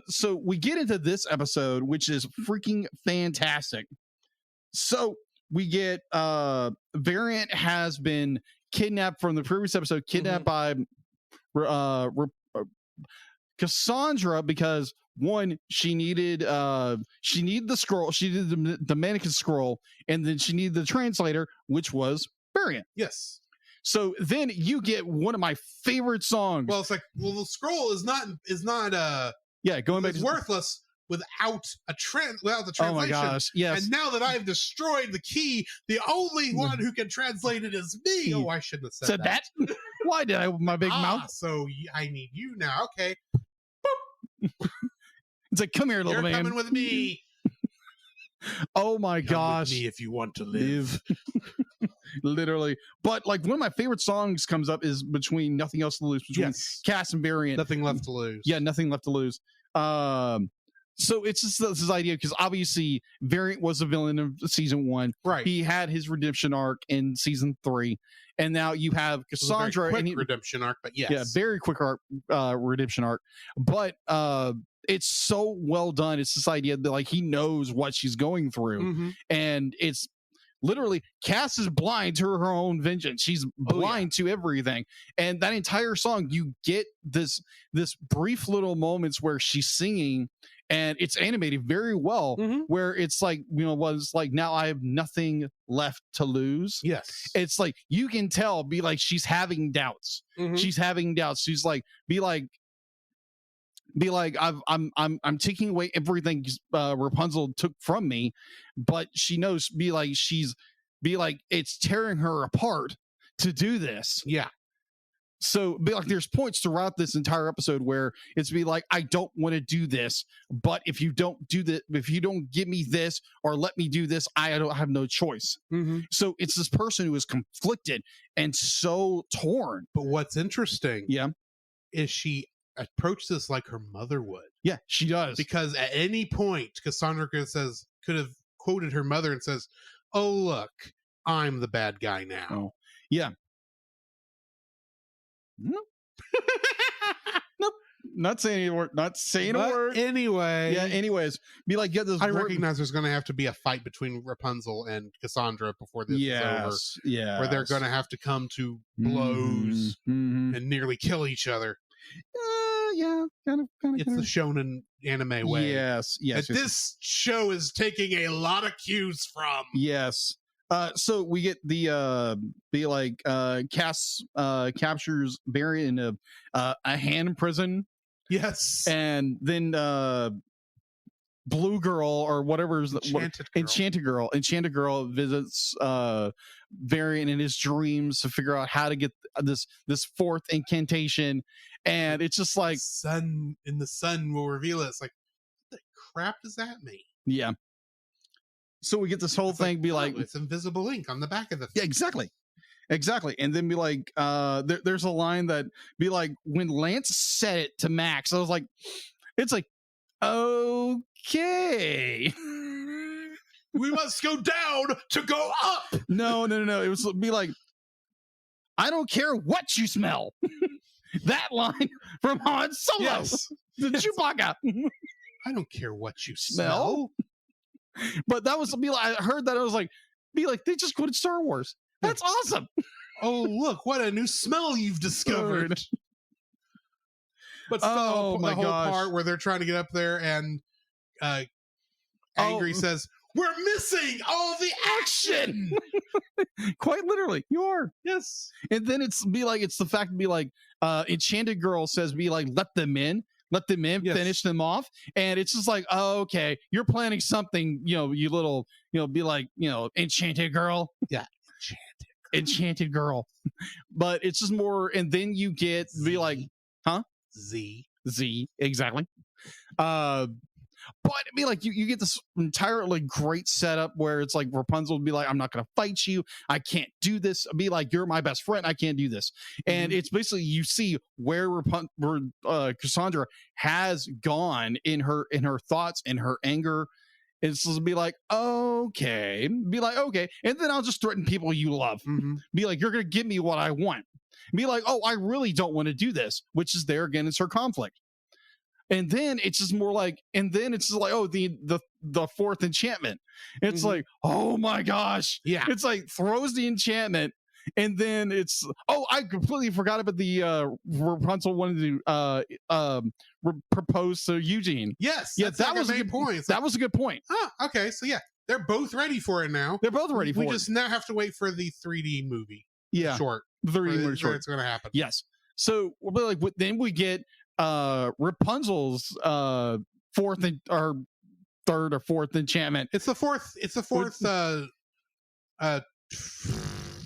So we get into this episode, which is freaking fantastic. So we get Variant has been kidnapped from the previous episode, by Cassandra, because one, she needed the scroll, she needed the mannequin scroll, and then she needed the translator, which was Variant. Yes. So then you get one of my favorite songs. Well, it's like, the scroll is not going back to worthless without the translation. Oh my gosh, yes. And now that I've destroyed the key, the only one who can translate it is me. Oh, I shouldn't have said that. Why did I with my big mouth? So I need you now. Okay. It's like, come here, little man. You're coming with me. Oh my gosh. With me if you want to live. Literally. But like one of my favorite songs comes up is between Nothing Else to Lose, between Cass and Variant. Nothing Left to Lose. Yeah, Nothing Left to Lose. So it's just this idea, because obviously Variant was a villain of season 1. Right. He had his redemption arc in season 3. And now you have Cassandra. Very quick redemption arc, but yes. Yeah, very quick redemption arc. But it's so well done. It's this idea that like he knows what she's going through. And it's literally, Cass is blind to her own vengeance. She's blind to everything. And that entire song, you get this brief little moments where she's singing, and it's animated very well, where it's like, was like, now I have nothing left to lose. Yes. It's like, you can tell, be like, she's having doubts. She's having doubts. She's like, be like, I'm taking away everything Rapunzel took from me, but she knows, it's tearing her apart to do this. Yeah. So there's points throughout this entire episode where it's I don't want to do this, but if you don't do that, if you don't give me this or let me do this, I don't have no choice. So it's this person who is conflicted and so torn. But what's interesting, is she approached this like her mother would. Yeah, she does. Because at any point, Cassandra could have quoted her mother and says, "Oh look, I'm the bad guy now." Oh, yeah. Nope. Nope. Not saying a word. Not saying a word. Anyway. Yeah. Anyways, I recognize there's going to have to be a fight between Rapunzel and Cassandra before this is over. Yeah. Where they're going to have to come to blows and nearly kill each other. Yeah. Kind of. It's the shonen anime way. Yes. This show is taking a lot of cues from. Yes. So we get the Cass captures Variant in a hand prison. Yes. And then Blue Girl or whatever's Enchanted Girl visits Variant in his dreams to figure out how to get this fourth incantation. And it's just like the sun will reveal it. It's like, what the crap does that mean? Yeah. So we get this whole thing, it's invisible ink on the back of the thing. Yeah, exactly. And then there's a line that when Lance said it to Max, I was like, it's like, okay, we must go down to go up. No. It was I don't care what you smell. That line from Han Solo. Yes. Chewbacca. I don't care what you smell. But that was I heard that. I was like, they just quoted Star Wars. That's awesome. Oh, look, what a new smell you've discovered. But still, the whole part where they're trying to get up there and Angry says, we're missing all the action. Quite literally, you are. Yes. And then it's the fact to be like, Enchanted Girl says, be like, let them in, Yes. finish them off. And it's just like, oh, okay, you're planning something, you little, be like, Enchanted Girl. Yeah. Enchanted Girl. But it's just more, and then you get, be like, huh? Z, exactly. But I mean, like you get this entirely great setup where it's like Rapunzel would be like, I'm not going to fight you. I can't do this. Be like, you're my best friend. I can't do this. And it's basically, you see where Cassandra has gone in her thoughts and her anger. It's just be like, okay. And then I'll just threaten people you love. Be like, you're going to give me what I want. Be like, oh, I really don't want to do this, which is there again. It's her conflict. And then it's just more like, oh, the fourth enchantment. It's like, oh my gosh. Yeah. It's like throws the enchantment. And then it's, oh, I completely forgot about the Rapunzel wanted to propose to Eugene. Yes. Yeah, that was a good point. That was a good point. Okay. So yeah, they're both ready for it now. They're both ready for it. We just now have to wait for the 3D movie. Yeah. Short. The 3D movie short. It's going to happen. Yes. So then we get Rapunzel's third or fourth enchantment. It's the fourth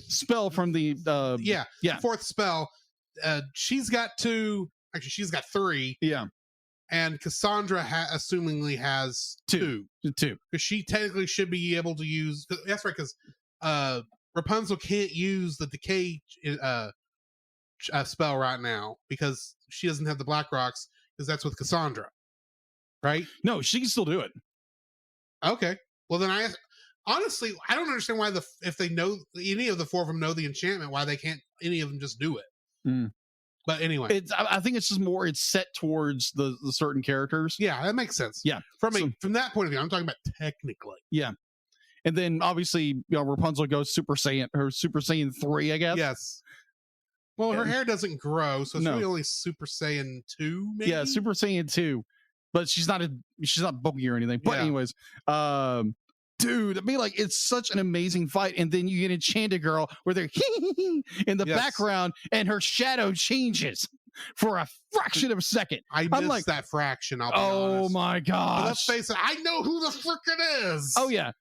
spell from the fourth spell. She's got two. Actually, she's got three. Yeah. And Cassandra assumingly has two. Because she technically should be able to use. That's right. Because Rapunzel can't use the decay spell right now because she doesn't have the black rocks, because that's with Cassandra, right? No, she can still do it. Okay. Well, then I don't understand why if they know any of the four of them know the enchantment, why they can't any of them just do it. But anyway, I think it's just more, it's set towards the certain characters. Yeah, that makes sense. Yeah. From that point of view, I'm talking about technically. Yeah. And then obviously, Rapunzel goes Super Saiyan 3, I guess. Yes. Well, her hair doesn't grow, so it's really only Super Saiyan 2, maybe? Yeah, Super Saiyan 2. But she's not bulky or anything. But anyways, dude, I mean, like, it's such an amazing fight. And then you get Enchanted Girl where they're in the background and her shadow changes for a fraction of a second. I'm missed like, that fraction, I'll be honest. My gosh. But let's face it, I know who the frick it is. Oh yeah.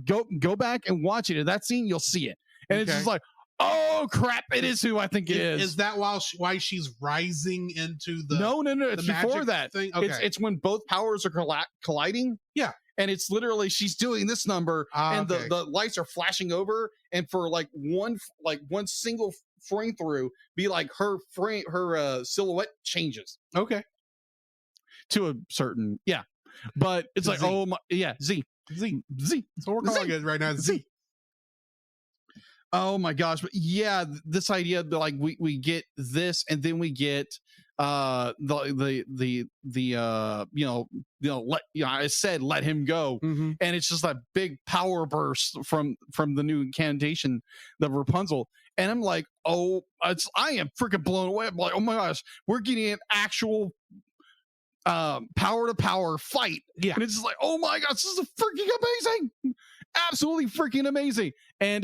Go back and watch it. In that scene, you'll see it. And it's just like, oh crap, it is who I think it is. Is that why she's rising into the No, it's before that thing? Okay. It's when both powers are colliding. Yeah. And it's literally she's doing this number and the lights are flashing over, and for like one single frame through, be like her silhouette changes. Okay. To a certain but it's like Z. Z. So we're calling it right now Z. Oh my gosh. But yeah, this idea that like we get this, and then we get I said let him go. And it's just that big power burst from the new incantation, the Rapunzel. And I'm like, I am freaking blown away. I'm like, oh my gosh, we're getting an actual power to power fight. Yeah. And it's just like, oh my gosh, this is freaking amazing. Absolutely freaking amazing. And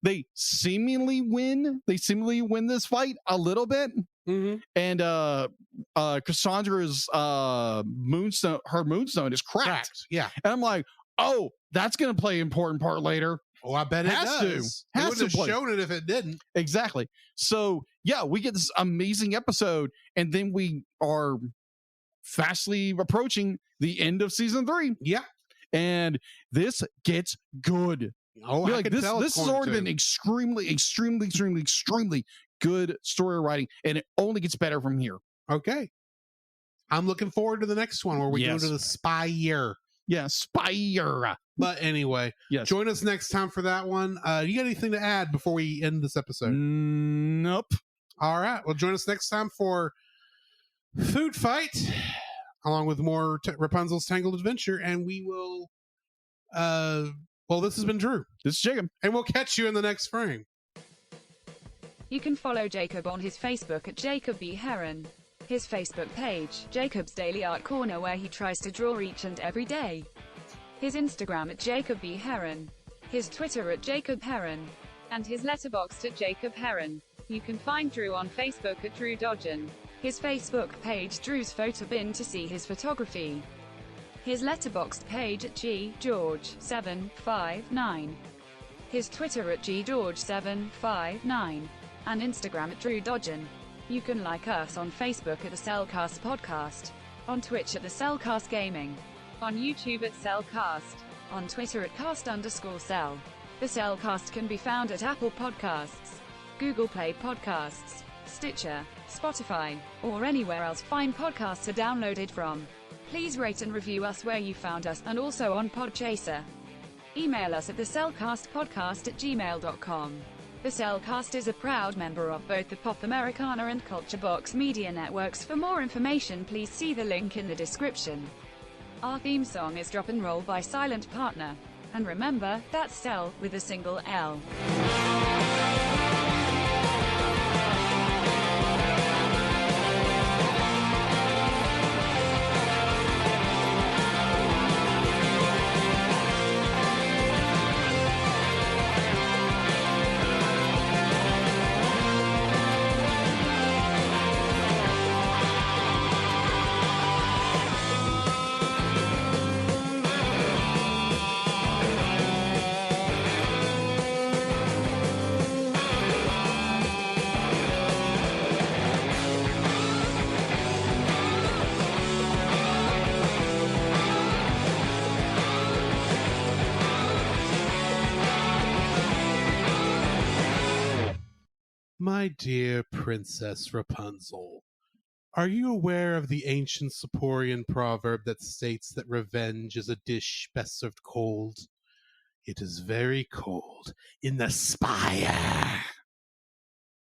they seemingly win. They seemingly win this fight a little bit. And Cassandra's moonstone is cracked. Yeah. And I'm like, oh, that's gonna play an important part later. Oh, I bet it does. It would have shown it if it didn't. Exactly. So yeah, we get this amazing episode, and then we are fastly approaching the end of season 3. Yeah. And this gets good. Oh, I can tell this has already been extremely good story writing, and it only gets better from here. Okay. I'm looking forward to the next one where we go to the Spire. Yeah, Spire. But anyway, join us next time for that one. You got anything to add before we end this episode? Nope. All right. Well, join us next time for Food Fight, along with more Rapunzel's Tangled Adventure, and we will well, this has been Drew. This is Jacob. And we'll catch you in the next frame. You can follow Jacob on his Facebook at Jacob B. Heron. His Facebook page, Jacob's Daily Art Corner, where he tries to draw each and every day. his Instagram at Jacob B. Heron, his Twitter at Jacob Heron, and his Letterboxd at Jacob Heron. You can find Drew on Facebook at Drew Dodgen, his Facebook page Drew's Photo Bin to see his photography, his Letterboxd page at ggeorge759, his Twitter at ggeorge759, and Instagram at Drew Dodgen. You can like us on Facebook at the Cellcast Podcast, on Twitch at the Cellcast Gaming, on YouTube at Cellcast, on Twitter at cast_cell. The Cellcast can be found at Apple Podcasts, Google Play Podcasts, Stitcher, Spotify, or anywhere else fine podcasts are downloaded from. Please rate and review us where you found us, and also on Podchaser. Email us at thecellcastpodcast@gmail.com. The Cellcast is a proud member of both the Pop Americana and Culture Box media networks. For more information, please see the link in the description. Our theme song is Drop and Roll by Silent Partner. And remember, that's Cell, with a single L. My dear Princess Rapunzel, are you aware of the ancient Sapporian proverb that states that revenge is a dish best served cold? It is very cold in the spire.